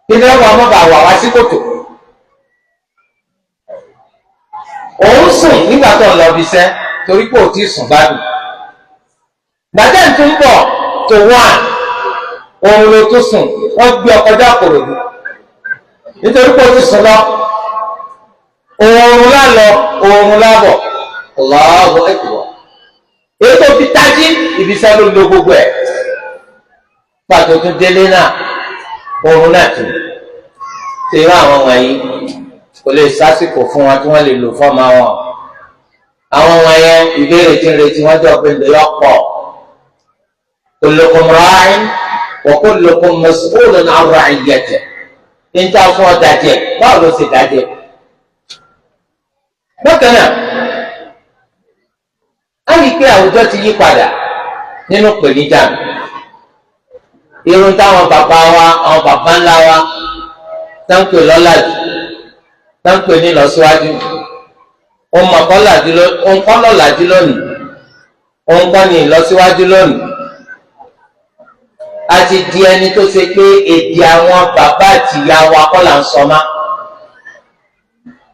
Speaker 1: kí dírẹ́fà ọmọ bá wà wá sí kòtò. òun sùn nígbà tó ń lọ bí iṣẹ́ torí pé ò tí ì sùn gbádùn. gbàtẹ́ tó ń bọ̀ tó wà òun ló tó sùn wọ́n gbé ọkọjá Ìkòròdú nítorí pé ó ti sùn lọ. oorun lálọ oorun lábọ̀ Allahu Akbar. èyí tó fi tají ibiṣẹ́ ló lo gbogbo ẹ̀. pàtó tún délé náà oorun náà tún ṣe irú àwọn wọ̀nyí kò lè sásìkò fún wọn tí wọ́n lè lò fọ́ọ̀mù wọn. àwọn wọ̀nyẹn ìbéèrè tí ń retí wọ́n jọ pé ǹdẹ́ yọpọ̀. kullukum ra'in wa kullukum mas'ulun 'an ra'iyyatihi. níta fún ọ dàjẹ́ báwo ló ṣe dàjẹ́. bákan náà á rí i pé àwùjọ ti yí padà nínú pèníjà irun táwọn bàbá wa àwọn bàbá ńlá wa táǹpẹ̀ lọ́làjú táǹpẹ̀ ní lọ́síwájú òun kọ́ lọ́làjú lónìí òun kọ́ ní ìlọsíwájú lónìí. a ti di ẹni tó ṣe pé èdè àwọn bàbá àti ìyá wa kọ́ là ń sọ má.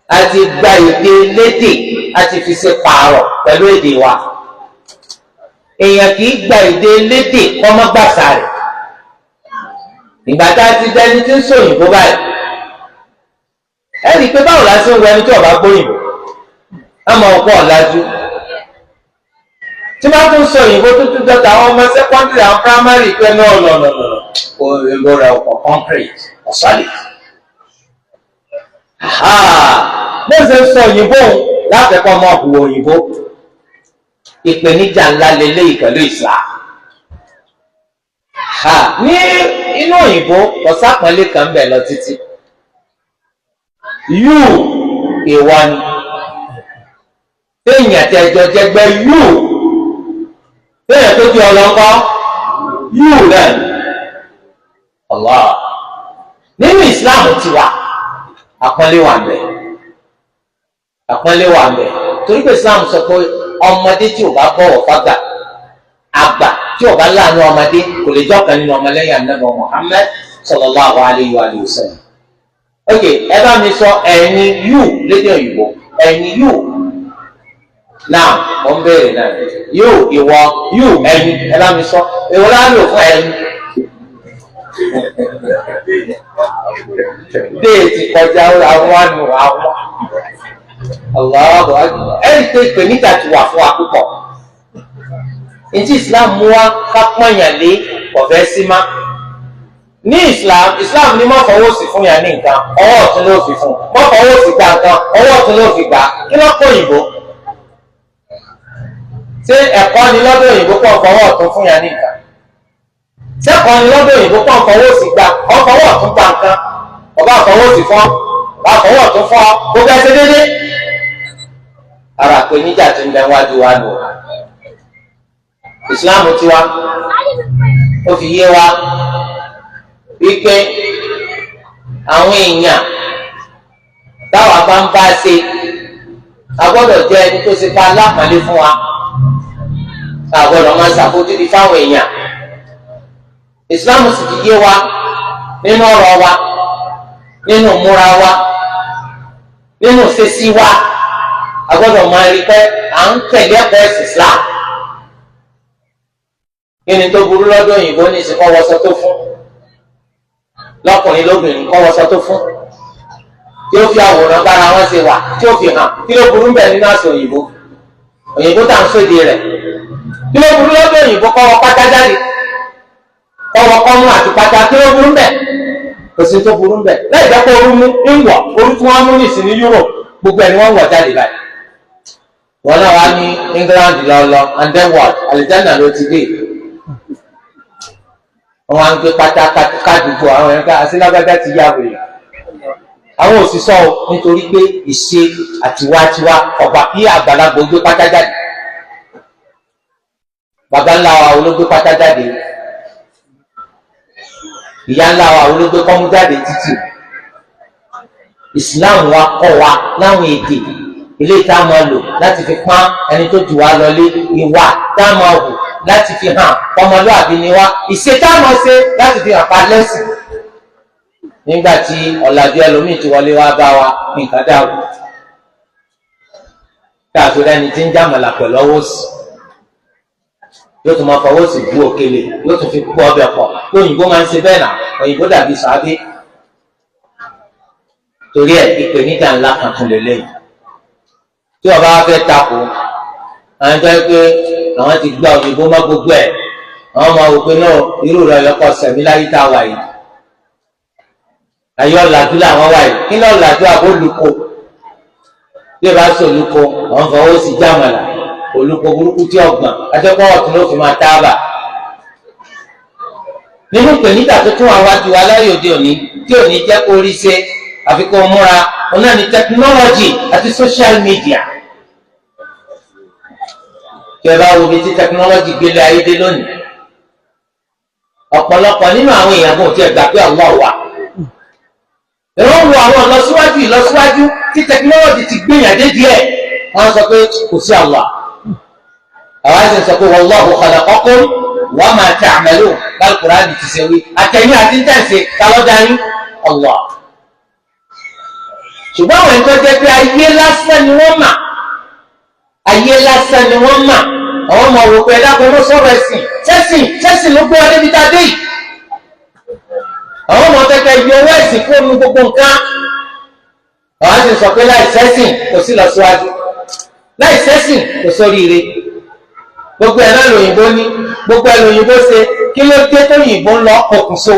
Speaker 1: a ti gba èdè lédè a ti fi ṣe pààrọ̀ pẹ̀lú èdè wa. èèyàn kì í gba èdè lédè kọ́ mọ́ gbàsà rẹ̀. ìgbà tá a ti dẹni tí ń sọ òyìnbó báyìí ẹ rí i pé báwo la ṣe ń wọ ẹni tí ọba gbóyìnbó á mọ ọkọ ọ̀làjú tí wọ́n tún sọ òyìnbó tuntun dọ́ta àwọn ọmọ sẹ́kọ́ndìrì àwọn primary pé nọ́ọ̀nọ́ọ̀nọ́ òyìnbó rẹ̀ ọkọ̀ concrete or solid. bó ṣe ń sọ òyìnbó láfẹ̀kọ́ ọmọ ọ̀hùwà òyìnbó ìpèníjà ńlá lélẹ́yìí pẹ̀lú Islam. ní inú òyìnbó ọ̀sápọ̀nlé kan bẹ̀ lọ títí yóò ìwọ ni téèyàn tẹjọ jẹgbẹ yóò téèyàn tó di ọlọ́nkọ́ yóò rẹ̀ Allah nínú Islam tiwa àpọ́nlé wà ńbẹ̀ àpọ́nlé wà ńbẹ̀ torí pé Islam sọ pé ọmọdé tí ò bá bọ̀wọ̀ fágbà àgbà tí ò bá láàánú ọmọdé kò lè jọ́kan nínú ọmọlẹ́yìn Ànábì Muhammad sallallahu alayhi wa sallam. ok ẹ bá mi sọ ẹ̀yin yóò lédè òyìnbó ẹ̀yin yóò náà mo ń béèrè náà yóò ìwọ yóò ẹ̀yin ẹ bá mi sọ èwo la lò fún ẹ̀yin. déètì kọjá àwọn àánú àwọn Allahu Akbar ẹ̀rí pé ìpèníjà ti wà fún wa púpọ̀. Ntí Islam mú wa ká pọ̀nyàn lé ọ̀fẹ́ sí má. Ní Islam ní má fọwọ́ sí fún yàn ní nǹkan ọwọ́ ọ̀tún ló fi fún má fọwọ́ sí gba nǹkan ọwọ́ ọ̀tún ló fi gbà kí ló kó òyìnbó. Ṣé ẹ̀kọ́ ni lọ́dọ̀ òyìnbó pọ̀ fọwọ́ ọ̀tún fún yàn ní nǹkan? Ṣé ẹ̀kọ́ ni lọ́dọ̀ òyìnbó pọ̀ fọwọ́ sí gbà ọ fọwọ́ ọ̀tún gba nǹkan ọba fọwọ́ sí fún ọba fọwọ́ ọ̀tún fún ọ gbogbo ẹsẹ̀ dédé. Ara pé níjà ti ń bẹ wájú wa lò. Islam tiwa ó fi yé wa wípé àwọn èèyàn táwa bá ń bá ṣe a gbọ́dọ̀ jẹ́ ẹni tó ṣe pa alápọ̀nlé fún wa a gbọ́dọ̀ máa ṣàfojúdi fáwọn èèyàn. Islam sì fi yé wa nínú ọ̀rọ̀ wa nínú ìmúra wa nínú ìṣesí wa a gbọ́dọ̀ máa rí pé à ń tẹ̀lé ẹ̀kọ́ ẹ̀sìn Islam. Kíni tó burú lọ́dọ̀ òyìnbó ní ìsìn kọ́ wọṣọ tó fún lọ́kùnrin lóbìnrin kọ́ wọṣọ tó fún tí ó fi àwòrán bára wọn ṣe wà tí ó fi hàn kí ló burú bẹ́ẹ̀ nínú àṣà òyìnbó tá à ń sóde rẹ̀ kí ló burú lọ́dọ̀ òyìnbó kọ́ wọ pátá jáde kọ́ wọ kọ́mú àti pátá kí ló burú bẹ́ẹ̀ kò sí tó burú bẹ́ẹ̀ lẹ́yìn tó kọ́ orú mú ń wọ̀ orú tí wọ́n mú ní ìsìn ní Europe gbogbo ẹni wọ́n wọ̀ jáde báyìí wọn náà wá ní England lọ and then what Alexander ló ti dé wọn á ń gbé pátá kádùúgbò àwọn ẹ̀ka àṣìlágbádá ti yá wèrè àwọn òṣìṣọ́ nítorí pé ìṣe àtiwátiwá ọ̀gbà kí àgbàlagbà gbé pátá jáde bàbá ńlá wa olóògbé pátá jáde ìyá ńlá wa olóògbé kọ́mú jáde títì Islam wa kọ́ wa láwọn èdè ilé tá a máa lò láti fi pọ́n ẹni tó jù wá lọlé, ìwà tá a máa hù láti fi hàn ọmọlúwàbí ni wá, ìṣe tá a máa ṣe láti fi hàn pa lẹ́sìn. nígbà tí ọ̀làjú ẹlòmíì ti wọlé wá bá wa nǹkan dàrú káàkiri ẹni tí ń jàmàlà pẹ̀lú ọwọ́ sí yóò tún máa fọwọ́ sí bú òkèlè yóò tún fi kú ọbẹ̀ pọ̀ òyìnbó máa ń ṣe bẹ́ẹ̀ náà òyìnbó dàbí sàábé torí ẹ̀ ìpèníjà ńlá kan tún lélẹ́yìn tí ọba wa fẹ́ takò àwọn tó yẹ pé àwọn ti gba òyìnbó má gbogbo ẹ̀ àwọn ọmọ wò pé náà irú rẹ̀ lọ́kọ̀ sẹ̀mí láyé tá a wà yìí ayé ọ̀làjú làwọn wà yìí kí náà ọ̀làjú àbó olùkọ́ bí ẹ bá sọ olùkọ́ àwọn fọwọ́ sí jàmàlà olùkọ́ burúkú tí ọgbọ̀n akẹ́kọ̀ọ́ ọ̀tún ló fi máa tábà nínú ìpèníjà tó tún àwọn àti wà láyé òde òní tí ò ní jẹ́ kó rí ṣe àfikún múra ọ̀nà ní tẹkinọ́lọ́jì àti social media kí ẹ bá wo bí tí tẹkinọ́lọ́jì gbélé ayé dé lónìí ọ̀pọ̀lọpọ̀ nínú àwọn èèyàn kò tiẹ̀ gbà pé Allah wà ẹ̀rọ wo àwọn ìlọsíwájú tí tẹkinọ́lọ́jì ti gbìyànjú díẹ̀ wọ́n sọ pé kò sí Allah àwọn àti sọ pé wallahu khalaqakum wa ma ta'malun Al-Qur'ani ti ṣe wí àtẹ̀yìn àti tẹ̀sí talọ́dáyín Allah ṣùgbọ́n àwọn ẹ̀ńtọ́ jẹ́ pé ayé lásán ni wọ́n mà àwọn ọmọ òwò pé ẹ̀dáko ló sọ̀rọ̀ ẹ̀sìn ló gbé wa débi tá a dé yìí àwọn ọmọ kẹ́kẹ́ yọ owó ẹ̀sìn fún omi gbogbo nǹkan àwọn àti sọ pé láìsẹ́sìn kò sí lọ síwájú láìsẹ́sìn kò sóríire gbogbo ẹ̀ náà lòyìnbó ní gbogbo ẹ̀ lòyìnbó ṣe kí ló dé tó yìnbó ń lọ pokùnso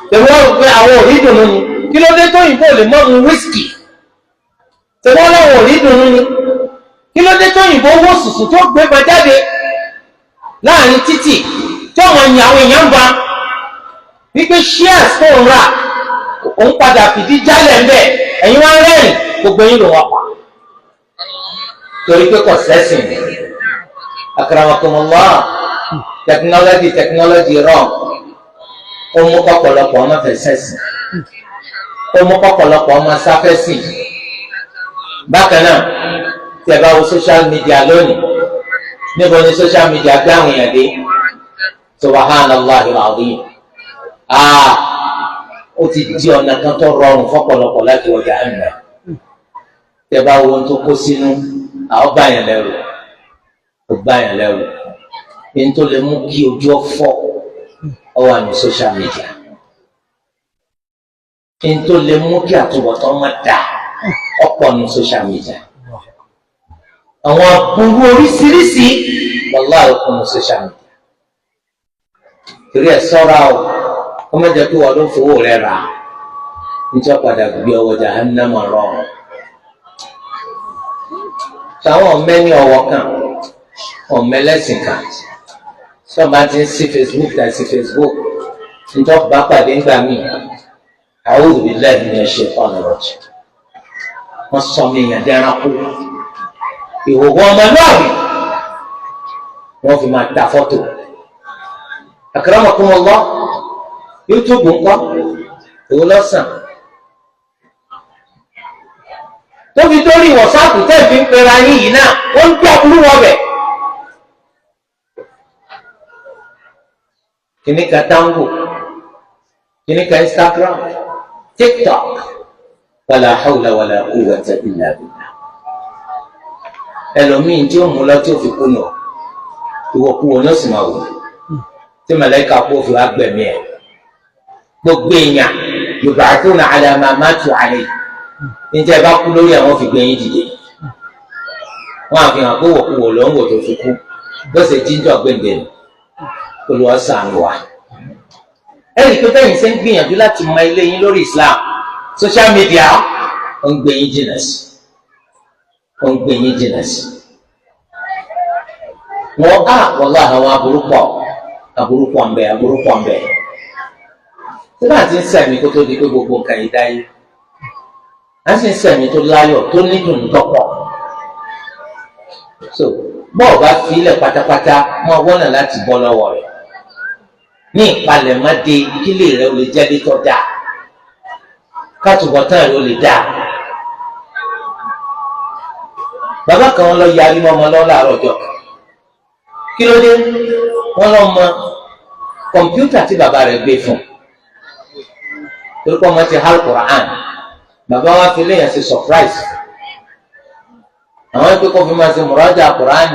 Speaker 1: tèmi wọ́n rò pé àwọn òrí dùnú ni kí ló dé tó yìnbó lè mọ́ mu wíṣkì tèmi wọ́n láwọn òrí dùnú ni kí ló dé tó yìnbó wó sùsù tó gbé bọ jáde láàrin títì tí àwọn èèyàn ń ba wípé shares tó ń rà òun padà fìdí jálẹ̀ ń bẹ̀ ẹ̀yin wá rẹ́rìn gbogbo yín ló wọ́n pa torí pé kò sẹ́sìn akramakumullah technology wrong ó mú kọ́pọ̀lọpọ̀ ọmọ fẹ́ sẹ́sìn ó mú kọ́pọ̀lọpọ̀ ọmọ sáfẹ́sìn bákan náà tí ẹ bá wo social media lónìí níbo ni social media gbé àwọn èèyàn dé subhanallahi alazim ó ti di ọ̀nà kan tó rọrùn fọ́pọ̀lọpọ̀ láti ọjà ẹ̀mẹ́ tí ẹ bá wo ohun tó kó sínú àwọn bá yẹn lẹ́rù ó bá yẹn lẹ́rù ní tó lè mú kí ojú ọ̀fọ̀ ọ wà ní social media ní tó lè mú kí àtúbọ̀tán má dà ọ̀pọ̀ ní social media àwọn aburú oríṣiríṣi wallahi ọ̀pọ̀ ní social media torí ẹ̀ sọ́ra o wọ́n má jẹ́ pé wọ́n ló fowó rẹ̀ rà níjọ́ padà gbé ọwọ́ jahannama rọrùn táwọn ọ̀mẹ́ ní ọwọ́ kan ọ̀mẹ́ lẹ́sìn kan sọ́ba ti ń sí Facebook tàbí sí Facebook níjọ́ bá pàdé ńgbà míì a'udhu billahi minash shaitanir rajim wọ́n sọ mí èèyàn dẹ́ranko ìhòòhò ọmọlúwàbí wọ́n fi máa ta fọ́tò akramakumullah YouTube ńkọ́ èwo lọ́sàn tóbi torí wọ̀sáàpù tẹ́ẹ̀fì ń pera yín yìí náà wọ́n ń gbé àbúrú wọ̀bẹ̀ kìnnìkà Tango kìnnìkà Instagram TikTok wala hawla wala quwwata illa billah ẹlòmíín tí ó mú lọ tí ó fi kú nù ìwọ̀kuwọ̀ ní òsì máa wò tí màláíkà kó fi wá gbẹ̀mí ẹ̀ gbogbo èèyàn yub'athuna ala ma matu alayhi níjẹ́ bá kú lórí àwọn fi gbẹ̀yìn dìde wọ́n àfihàn pé wòkúwò ló ń wò tó fi kú bó ṣe jíjọ́ gbẹ̀ngbẹ̀ olùwọ́sàn wà ẹ̀rí pé bẹ́yìn ṣe ń gbìyànjú láti mọ ilé yín lórí Islam social media ó ń gbé yín jìnnà sí wọ́n wallahi àwọn aburú pọ̀ ń bẹ tí bá ti ń sẹ̀mí kó tó di pé gbogbo nǹkan yìí dáyé a sì ń sẹ̀mí tó láyọ̀ tó nídùn tọ́pọ̀ so bọ́ọ̀ bá fi ilẹ̀ pátápátá mọ́ wọ́nà láti bọ́ lọ́wọ́ rẹ̀ ní ìpalẹ̀mọ́dé kílè rẹ̀ ó lè jẹ́ létọ́ dáa kátùbọ̀tán rẹ̀ ó lè dáa bàbá kan wọn lọ yarí mọ́ ọmọ lọ́wọ́ láàárọ̀ ọjọ́ kan kí ló dé wọn lọ mọ kọ̀mpútà tí bàbá rẹ̀ gbé fún torí pé ọmọ ti hal Quran bàbá wa fi léyìn ṣe surprise àwọn ẹgbẹ́ kó fi máa ṣe mùrájà Quran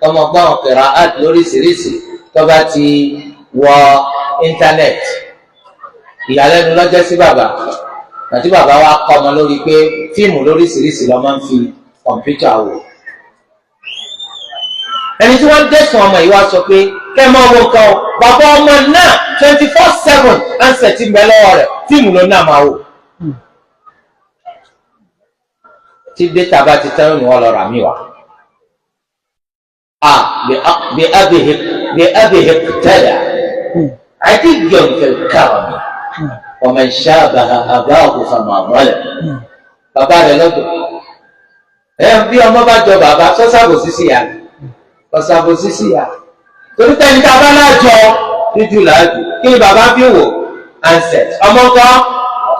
Speaker 1: tọmọ gbọ́n qira'at lóríṣiríṣi tó bá ti wọ íńtánẹ́ẹ̀tì ìyàlẹ́nu lọ́jọ́ sí bàbá àti bàbá wa kọ́ ọmọ lórí pé fíìmù lóríṣiríṣi ló máa ń fi kọ̀mpútà wò ẹni tí wọ́n dẹ́sùn ọmọ yìí wá sọ pé kẹ́ máa wo nǹkan o bàbá ọmọ náà 24/7 ansẹ̀ ti bẹ lọ́wọ́ rẹ̀ fíìmù ló náà máa wò tí dẹ́ta bá ti tẹ́rù ni wọ́n lọ rà mí wá. بأبه اقتدى عدي في الكرم ومن شابه أباه فما ظلم bàbá rẹ̀ lọ́dọ̀ bí ọmọ bá jọ bàbá sọ́sàbò sísì yá ọ̀sàbò sísì yá torí tẹ́ni tá a bá lájọ lójú làájú kí ni bàbá fi wò handset ọmọ kan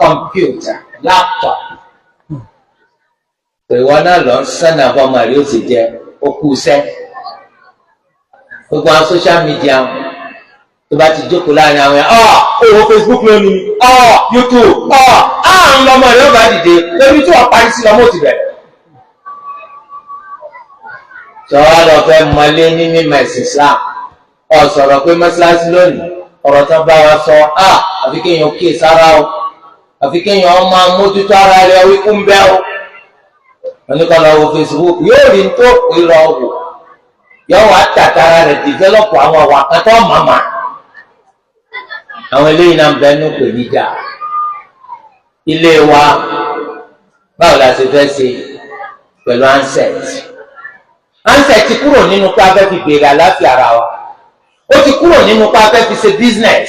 Speaker 1: kọ̀mpútà laptop ìwọ náà lọ ń sànà bọ́mọ rí ó sì jẹ okú sẹ́ gbogbo àwọn social media tó bá ti jókòó láàrin àwọn yẹn owó Facebook lónìí YouTube àrùn lọmọ rẹ ó bá dìde lórí tí wọ́n parí sí lọ́mọ òtí bẹ̀rẹ̀. sọ̀rọ̀ lọ fẹ́ mọlé ní mímọ̀ ẹ̀sìn Islam sọ̀rọ̀ pé mọ́ṣáláṣí lónìí ọ̀rọ̀ tán bá wa sọ àfi kéèyàn kíyè sára o àfi kéèyàn máa mójútó ara rẹ̀ wíkú ń bẹ́ o oníkan lọ wo Facebook yóò rí tó ìrọ̀ wò yóò wá tàtàrà rẹ̀ dìvẹ́lọ́pù àwọn ọ̀wà kan tó màmá àwọn eléyìí náà ń bẹ ní pè níjà ilé wa báwo la ṣe fẹ́ ṣe pẹ̀lú handset ti kúrò nínú pé a fẹ́ fi béèrè àláfíà ara wa ó ti kúrò nínú pé a fẹ́ fi ṣe business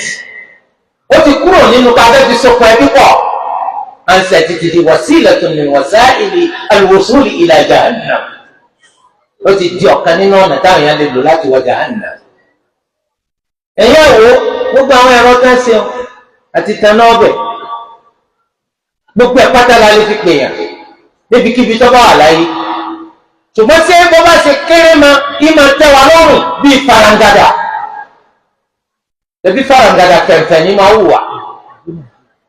Speaker 1: ó ti kúrò nínú pé a fẹ́ fi sokun ẹbí pọ̀ handset ti di wasilatun min wasaili al-wusuli ila jahannam ó ti di ọ̀kan nínú ọ̀nà táwọn èèyàn lè lò láti wọ jahannam. ẹ̀yẹ́ wo gbogbo àwọn ẹ̀rọ tó ń ṣe àti tanná ọbẹ̀ gbogbo ẹ̀ pátá la lè fi pèèyàn níbikíbi tó bá wà láyé ṣùgbọ́n tí bó bá ṣe kéré ma ìmọ̀ tẹ́ wa lọ́rùn bíi farangada ẹbí farangada kẹ̀kẹ́ ní máa wù wá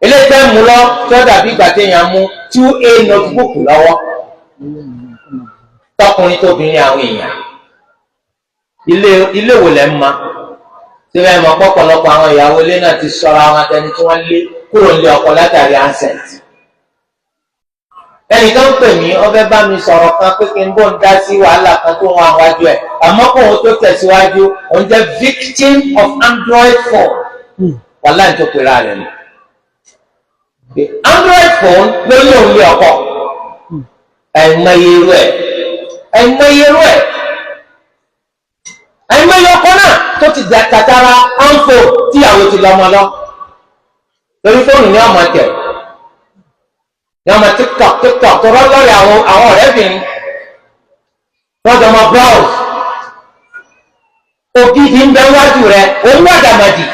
Speaker 1: eléyìí tẹ́ mú lọ tó dàbí ìgbà téèyàn mú 2A notebook lọ́wọ́ tọkùnrin tóbìnrin àwọn èèyàn ilé wò lẹ́ ń ma síbẹ̀ mọ̀ pọ̀pọ̀lọpọ̀ àwọn ìyàwó ilé náà ti sọ̀rọ̀ àwọn atẹni tí wọ́n lé kúrò nílé ọkọ látàrí handset. ẹnìkan pè mí ó fẹ́ bá mi sọ̀rọ̀ kan pé kí n bó ń dá sí wàhálà kan tó wọn àwájú ẹ̀ àmọ́ kó òun tó tẹ̀síwájú òun jẹ́ victim of Android phone wàhálà ní tó pera rẹ̀ nù. Android phone ló lé òun lé ọkọ ẹ̀mọye irú ẹ̀ àìmọye ọkọ náà tó ti tàtàrà áńfò tíyàwó ti lọ́mọ lọ lórí fóònù ní ọmọ tẹ̀ ní ọmọ tiktok tó rọ́lọ́rẹ̀ àwọn ọ̀rẹ́bìnrin wọ́n jọ mọ browse ògidì ń bẹ wájú rẹ òun wàdàmàdì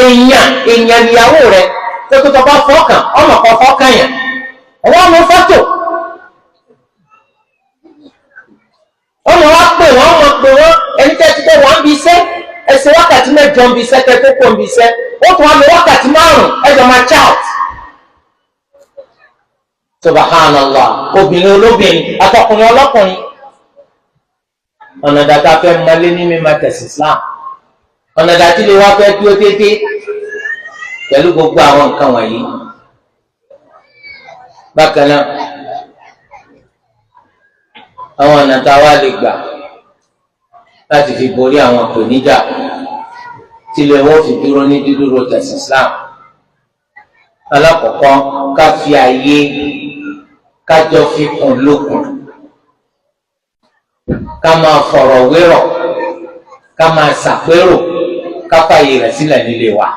Speaker 1: èèyàn níyàwó rẹ tó tó bá fọ́ọ̀kàn ọmọ kan fọ́ọ̀kàn yẹn ọwọ́ ọmọ fọ́tò ọmọ wa pè wọ́n ẹni tẹ́ ti tẹ́ wọ́n ń bi iṣẹ́ ẹsẹ̀ wákàtí mẹ́jọ ń bi iṣẹ́ tẹ́ tó kó ń bi iṣẹ́ ó tún wá lọ wákàtí 5 ẹjọ́ máa chat. Subhanallah obìnrin olóbìnrin àtọkùnrin ọlọ́kùnrin ọ̀nà dàda fẹ́ mọ́lé ní mímọ́ tẹ̀sí Islam ọ̀nà dàtí lè wá fẹ́ dúró déédéé pẹ̀lú gbogbo àwọn nǹkan wọ̀nyí. Bákan náà àwọn ọ̀nà tá a wá lè gbà láti fi borí àwọn ìpèníjà tí lè wọ́n fi dúró ní dídúró tẹ̀sí Islam. Alákọ̀ọ́kọ́ ká fi àyè kájọ fi kùn lókun ká máa fọ̀rọ̀ wérọ̀ ká máa ṣàpérò ká fàyè rẹ̀ sílẹ̀ nílé wa.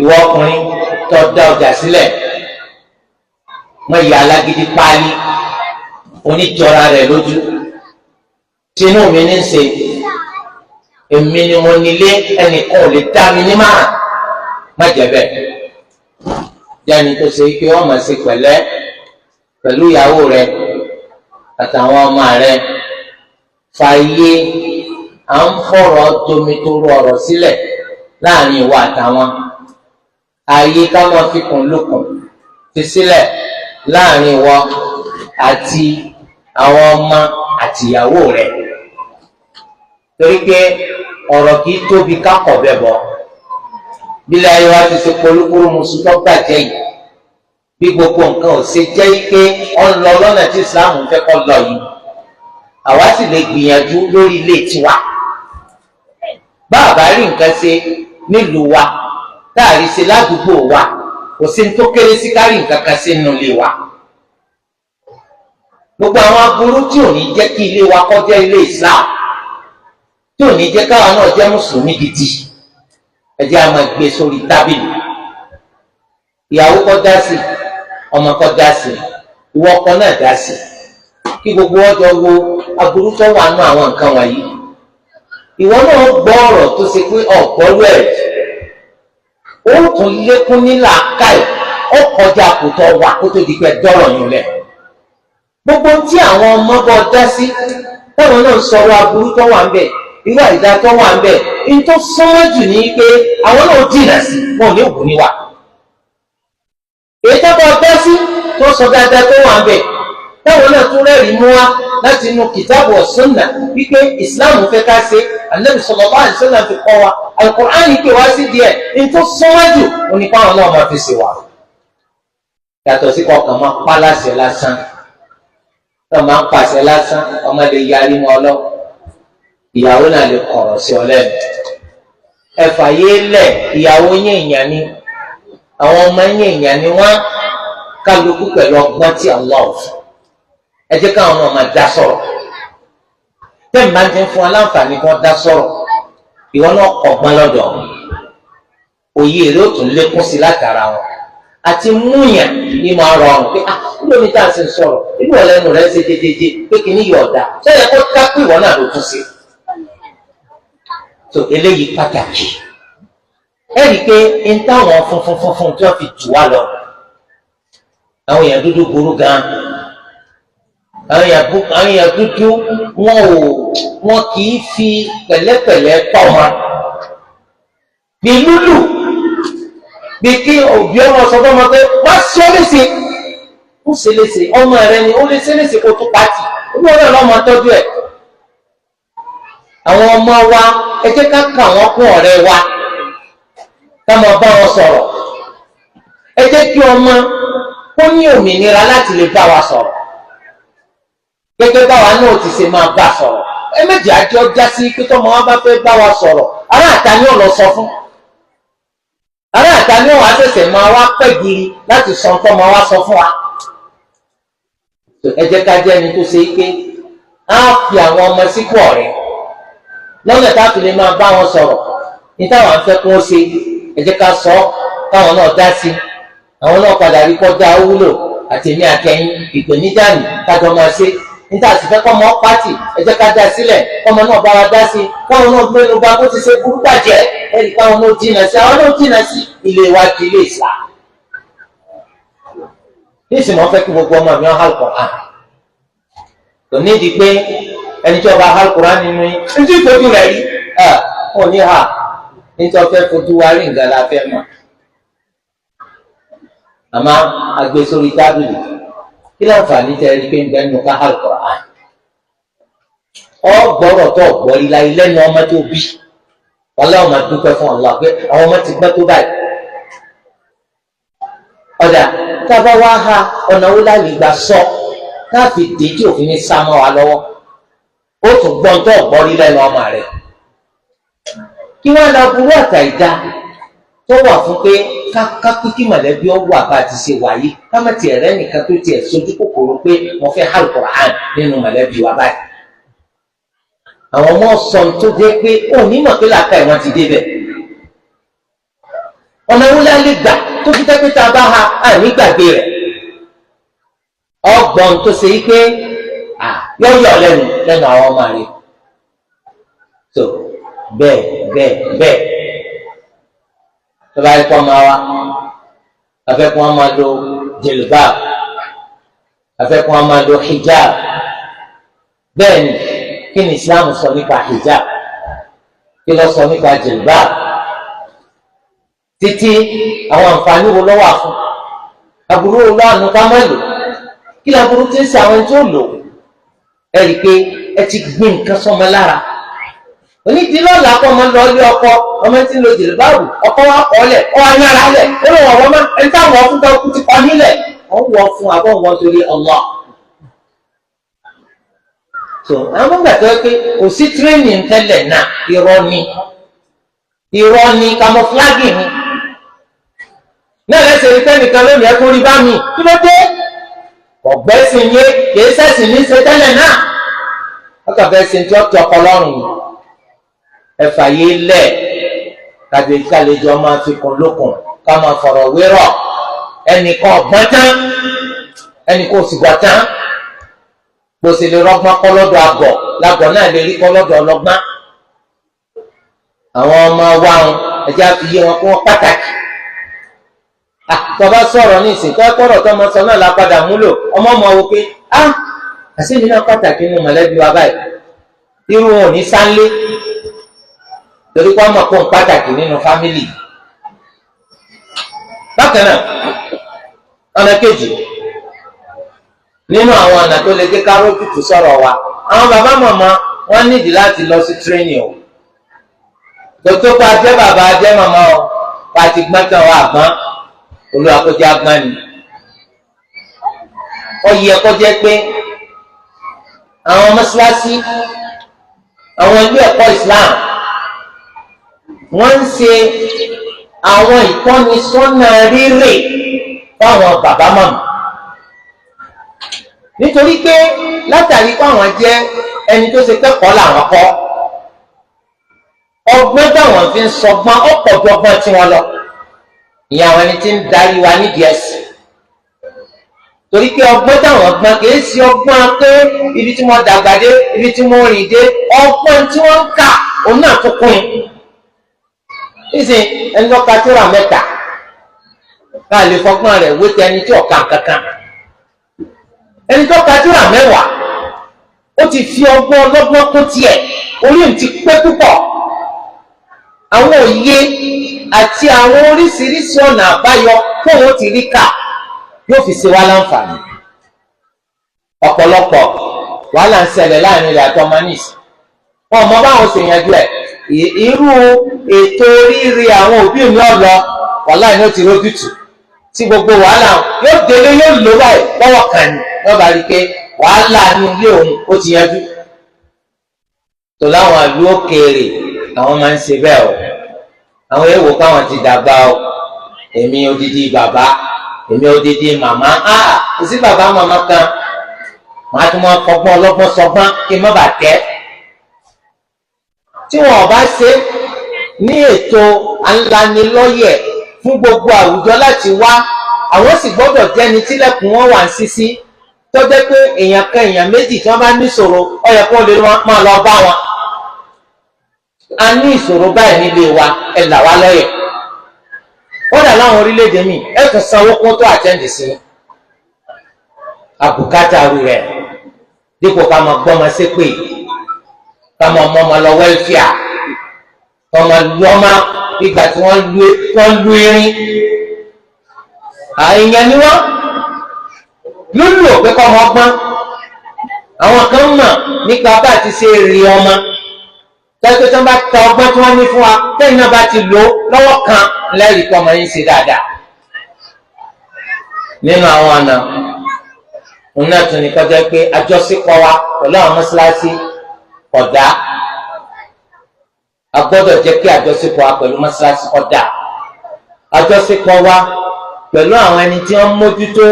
Speaker 1: Ìwọ ọkùnrin tó dá ọjà sílẹ̀ mọ ìyá alágídí páálí oníjọra rẹ̀ lójú tinú mi ní ṣe èmi ni mo nílé ẹnìkan ò lè dá mi ní márùn má jẹ́ bẹ́ẹ̀. Yáni tó ṣe pé wọ́n máa ṣe pẹ̀lẹ́ pẹ̀lú ìyàwó rẹ àtàwọn ọmọ rẹ fàyè à ń fọ̀rọ̀ jomitoro ọ̀rọ̀ sílẹ̀ láàrin ìwà àtàwọn ààyè ká máa fi kùn lókun fi sílẹ̀ láàrin ìwọ àti àwọn ọmọ àtìyàwó rẹ torí pé ọ̀rọ̀ kì í tóbi kákọ̀ bẹ̀ bọ̀ bílẹ̀ ayé wa ti ṣe polúkúrú musu tó gbàjẹ́ yìí bí gbogbo nǹkan ò ṣe jẹ́ pé ọ̀n lọ lọ́nà tí Islam ń fẹ́ kọ́ lọ yìí àwa sì lè gbìyànjú lórí ilé tiwa bá a bá rí nǹkan ṣe nílùú wa táàrí ṣe ládùúgbò wa kò sí ní tó kéré sí kárí nǹkan kan sí nínú ilé wa gbogbo àwọn aburú tí ò ní jẹ́ kí ilé wa kó jẹ́ ilé Islam tí ò ní jẹ́ káwa náà jẹ́ mùsùlùmí gidi ẹ jẹ́ a máa gbé sórí tábìlì ìyàwó kó dá sí ọmọ kó dá sí ìwọ ọkọ náà dá sí kí gbogbo ọjọ́ wo aburú tó wà nù àwọn nǹkan wọ̀nyí ìwọ náà gbọ́ ọ̀rọ̀ tó ṣe pé ọ̀gbọ́rú ẹ̀ ó tún lékún ní làákàyè ó kọjá àkótọ́ wà kó tó di pé dọ́rọ̀ yín lẹ̀ gbogbo tí àwọn ọmọ bọ́ dá sí táwọn náà sọ̀rọ̀ aburú tó wà ń bẹ̀ irú àìdá tó wà ń bẹ̀ ní tó sọ́wọ́ jù ní pé àwọn náà dìnà sí wọn ò ní òkú níwà èyí tó bọ́ dá sí tó sọ dáadáa tó wà ń bẹ̀ táwọn náà tún rẹ́rìí mú wá láti inú kìtàbù wa Sunnah wípé ìsìláàmù fẹ́ ká ṣe Ànábì sallallahu alaihi wasallam fi kọ́ wa Al-Qur'an pé wá sí díẹ̀ ní tó sọ́wájú onípa àwọn náà máa fi ṣe wà yàtọ̀ sí kọkàn máa pa láṣẹ lásán tó máa ń pàṣẹ lásán ọmọ lè yarí mọ́ ọ lọ ìyàwó náà lè kọ̀rọ̀ sí ọ lẹ́nu ẹ̀fà yé lẹ̀ ìyàwó yín èèyàn ni àwọn ọmọ yín èèyàn ni wọ́n kálukú pẹ̀lú ọgbọ́n tí Allah fún ẹ jẹ́ káwọn náà máa dá sọ̀rọ̀ tẹ́mi máa ń ti fún aláǹfààní kan dá sọ̀rọ̀ ìwọ náà ọgbọ́n lọ́dọ̀ òye èrè ó tún lékún sí látara wọn àti múyàn ní máa rọrùn pé níbo ni tá a ṣe ń sọ̀rọ̀ nínú ọ̀lẹ́nu rẹ̀ ṣe déédéé pé kì í ní yọ̀ ọ̀dà sẹ́yìn kó ká pé ìwọ náà ló tún sí tó eléyìí pàtàkì ẹ rí i pé ń táwọn funfun tí wọ́n fi jù wá lọ àwọn èèyàn dúdú burú gan àwọn èèyàn dúdú wọn kì í fi pẹ̀lẹ́pẹ̀lẹ́ tọ́ wọn bí lúlù bí kí òbí ọmọ sọ fún ọmọ pé wá sí ọ léṣe ó ṣe léṣe ọmọ rẹ ni ó lè ṣe léṣe kó tó pàtì ó ní ọ̀rẹ́ ọlọ́mọ tọ́jú ẹ̀ àwọn ọmọ wa ẹ jẹ́ ká kà wọ́n kún ọ̀rẹ́ wa ká máa bá wọn sọ̀rọ̀ ẹ jẹ́ kí ọmọ kó ní òmìnira láti lè bá wa sọ̀rọ̀ gẹ́gẹ́ báwa náà ti ṣe máa bá sọ̀rọ̀ ẹ méjì àjọ já sí pé tọ́mọ wa bá fẹ́ bá wa sọ̀rọ̀ ará àta ni ó lọ sọ fún ará àta ni ó wà ṣẹ̀ṣẹ̀ máa wá pẹ́ giri láti sọ tọ́mọ wa sọ fún wa ẹ jẹ́ ká jẹ́ ẹni tó ṣe pé á fi àwọn ọmọ sípò ọ̀rẹ́ lọ́nà tá a fi lè máa bá wọn sọ̀rọ̀ ní táwọn afẹ́ kó o ṣe ẹ jẹ́ ká sọ káwọn náà dá sí àwọn náà padà rí kọjá wúlò àtẹ̀mí àtẹ̀yìn ìpèníjà ní kájọ máa ṣe níta sì fẹ́ kọ́mọ pátì ẹ jẹ́ ká dá sílẹ̀ kọ́mọ náà bá wa dá sí káwọn náà gbé ló bá bó ti ṣe burú bàjẹ́ ẹ̀rí káwọn náà jìnà sí àwọn náà jìnà sí ilé wa di ilé ìsà. ní ìsìn wọn fẹ́ kí gbogbo ọmọ mi wọn Al-Qur'an kò ní di pé ẹni tí wọn bá Al-Qur'an nínú yín ní tí ìfojú rẹ̀ rí ò ní hà nítorí wọn fẹ́ fojú wa rí nǹkan la fẹ́ mọ̀ àmọ́ àgbè sórí tábìlì kí láǹfààní tẹ ẹni pé ń bẹ nínú ká Al-Qur'an ọgbọ́rọ̀ tó ọ̀gbọ́rí láyé lẹ́nu ọmọ tó bí wàlẹ́ ọmọ dúpẹ́ fún Allah pé àwọn ọmọ ti gbọ́ tó báyìí ọ̀dà tábà wá ha ọ̀nà wo láàyè gbà sọ káàfi dé tí òfin ní sá mọ́ wa lọ́wọ́ ó tún gbọ́n tó ọ̀gbọ́rí lẹ́nu ọmọ rẹ̀ kí wọ́n lọ burú àtà ìdá tó wà fún pé ká kí mọ̀lẹ́bí ọwọ́ àbá ti ṣe wáyé ká má tiẹ̀ rẹ́ nìkan tó tiẹ̀ sojú kòkòrò pé mo fẹ́ Al-Qur'an nínú mọ̀lẹ́bí wa báyìí. àwọn ọmọ sọ tó jẹ́ pé òní mọ̀ pé làákà ìwọ̀n ti débẹ̀. ọ̀nà wọlé alẹ́ gbà tó fi tẹ́ pé tá a bá ha àní gbàgbé rẹ̀. ọgbọ̀n tó ṣe yí pé yọ̀yọ̀ lẹ́nu àwọn ọmọ rẹ̀. tó bẹ́ẹ̀. tọ́ba ẹ̀kọ́ máa wá afẹ́kọ́ máa lo jilbab afẹ́kùn a máa lo hijab. bẹ́ẹ̀ ni kí ni Islam sọ nípa hijab, kí ló sọ nípa jilbab, títí àwọn àǹfààní wo ló wà fún, aburú wo lọ́wọ́ ká má lò, kí ni aburú tí ń ṣe àwọn tí ó lò. ẹ rí i pé ẹ ti gbé nǹkan sọmọ lára. onídìílọ́lá kọ́ ọmọ lọ ilé ọkọ, ọmọ tí ń lo jìlbáàbù, ọkọ wa kọ́ lẹ̀ ọ wá yára lẹ̀ ó lè wọ̀ wọ́n mọ́ ẹni táwọn ọ̀fun tó kú ti kọ́ nílẹ̀ wọ́n wọ̀ fún àbọ̀ wọn torí Allah. so àwọn gbà tó pé kò sí training tẹ́lẹ̀ náà, irọ́ ni camouflage ni. náà lẹ́sẹ̀ rí tẹ́nìkan lónìí ẹkún rí bá mi kí ló dé ọ̀gbẹ́sìn yé kìí sẹ́sìn ní ṣe tẹ́lẹ̀ náà wọ́n kàn fẹ́ sin tí ó tọ́ ọkọ lọ́rùn yìí. ẹ̀fà yìí lẹ̀ kàlejò máa fi kún lókun ká máa fọ̀rọ̀ wérọ̀. ẹnìkan ọ̀gbọ́n tán ẹnìkan òsì gbọ́ tán. gbòsè lè rọ́gbọ́n kọ́ lọ́dọ̀ àgọ̀ làgọ̀ náà lè rí kọ́ lọ́dọ̀ ọlọ́gbọ́n. àwọn ọmọ wa ń ẹjẹ́ àfi yé wọn kó wọ́n pàtàkì. tọba sọ̀rọ̀ ní ìsìn kọ́kọ́rọ̀ tó máa sọ náà la padà múlò ọmọ wo pé àṣírí náà pàtàkì nínú mọ̀lẹ́bí wa báyìí. irú wọn ò ní sáńlé torí pé ọmọ kò ń pàtàkì nínú fámìlì. bákan náà ọ̀nà kejì nínú àwọn ọ̀nà tó lè dé kárọ́tùtù sọ̀rọ̀ wa, àwọn bàbá màmá wọn nídìí láti lọ sí tírénì o. tòótọ́ pa jẹ́ bàbá jẹ́ màmá o pàtì gbọ́ntàn wa àgbọ́n olùwàkójá gbọ́n ni. ó yẹ kó jẹ́ pé àwọn mọ́ṣáláṣí àwọn ilé ẹ̀kọ́ Islam wọ́n ń ṣe àwọn ìtọ́nisọ́nà rírè fáwọn bàbá màmá. nítorí pé látàrí pé àwọn jẹ́ ẹni tó ṣe kẹ́kọ̀ọ́ làwọn kọ́, ọgbọ́n táwọn fi ń sọgbọ́n ọ̀pọ̀ ju ọgbọ́n tí wọ́n lọ. ìyá àwọn ẹni tí ń darí wa nídìí ẹ̀sìn. torí pé ọgbọ́n táwọn gbọ́n kìí ṣe ọgbọ́n pé ibi tí wọ́n dàgbà dé ibi tí wọ́n rìn dé, ọgbọ́n tí wọ́n ń kà òun náà tó kún un. nísìnyí ẹni tó ka tírà mẹ́ta ká lè fọgbọ́n rẹ̀ wé tẹ ẹni tí ọ̀ka kankan. ẹni tó ka tírà mẹ́wàá ó ti fi ọgbọ́n ọlọ́gbọ́n kún tiẹ̀, orí òun ti pé púpọ̀. àwọn òye àti àwọn oríṣiríṣi ọ̀nà àbáyọ fóun ti rí kà yóò fi ṣe wá láǹfààní. ọ̀pọ̀lọpọ̀ wàhálà ń ṣẹlẹ̀ láàrin rẹ̀ àti ọmọ níìsì. wọn mọ báwọn ṣe yanjú ẹ̀. irú ètò oríire àwọn òbí mi ọ̀lọ́ wàhálà ni ó ti rójútù tí gbogbo wàhálà yóò délé yóò lò báyìí lọ́wọ́ kan ní wọ́n bá rí i pé wàhálà ní ilé òun ó ti yanjú. tó láwọn ìlú òkèèrè àwọn máa ń ṣe bẹ́ẹ̀ o. àwọn èèwò káwọn ti dàgbà o. èmi odidi bàbá èmi odidi màmá kò sí bàbá màmá kan màá tún máa fọgbọ́n ọlọ́gbọ́n sọgbọ́n kí n má bàa tẹ́. tí wọn ò bá ṣe ní ètò alanilọ́yẹ̀ fún gbogbo àwùjọ láti wá, àwọn sì gbọ́dọ̀ jẹ́ni tílẹ̀kùn wọn wà ń ṣíṣí tó jẹ́ pé èèyàn kan èèyàn méjì tí wọ́n bá ní ìṣòro ó yẹ kó lè máa lọ bá wọn. a ní ìṣòro báyìí nílé wa ẹ là wá lọ́yẹ̀. ó dà láwọn orílẹ̀-èdè míì ẹ tún sanwó kó tó àtẹ́ǹdì sí àbùkátà rẹ̀ dípò ká máa gbọ́ ọmọ ṣépè ká máa mọ́ ọmọ lọ wẹ́lfíà ká máa lu ọmọ ìgbà tí wọ́n lu irin. àìyàn ni wọ́n lólò pé kọ́ ọmọ ọgbọ́n. àwọn kan mọ̀ nípa bá ti ṣe rí ọmọ tẹ́tẹ́ tó bá ta ọgbọ́n tí wọ́n ní fún wa tẹ́yìn náà bá ti lò lọ́wọ́ kan lẹ́rìí kọ́ ọmọ yín ṣe dáadáa. nínú àwọn ọ̀nà òun náà tún ní kọjá pé àjọṣepọ̀ wa pẹ̀lú àwọn mọ́ṣáláṣí kódà. a gbọ́dọ̀ jẹ́ kí àjọṣepọ̀ wa pẹ̀lú mọ́ṣáláṣí kódà. àjọṣepọ̀ wa pẹ̀lú àwọn ẹni tí wọ́n mójútó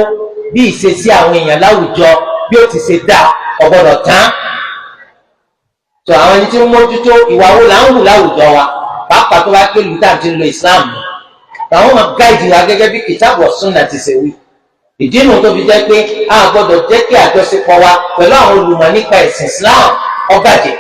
Speaker 1: bí ìṣesí àwọn èèyàn láwùjọ bí ó ti ṣe dá ọgbọ́dọ̀ tán. tó àwọn ẹni tí wọ́n mójútó ìwà wo là ń hù láwùjọ wa pàápàá tó bá pé lùtà ti ń lo Islam àwọn ọmọ gáìdì wa gẹ́gẹ́ bí kìtàbù wa Sunnah ti ṣe wí. ìdí nu tó fi jẹ́ pé a gbọ́dọ̀ jẹ́ kí àjọṣepọ̀ wa pẹ̀lú àwọn olùmọ̀ nípa ẹ̀sìn Islam ó bàjẹ́.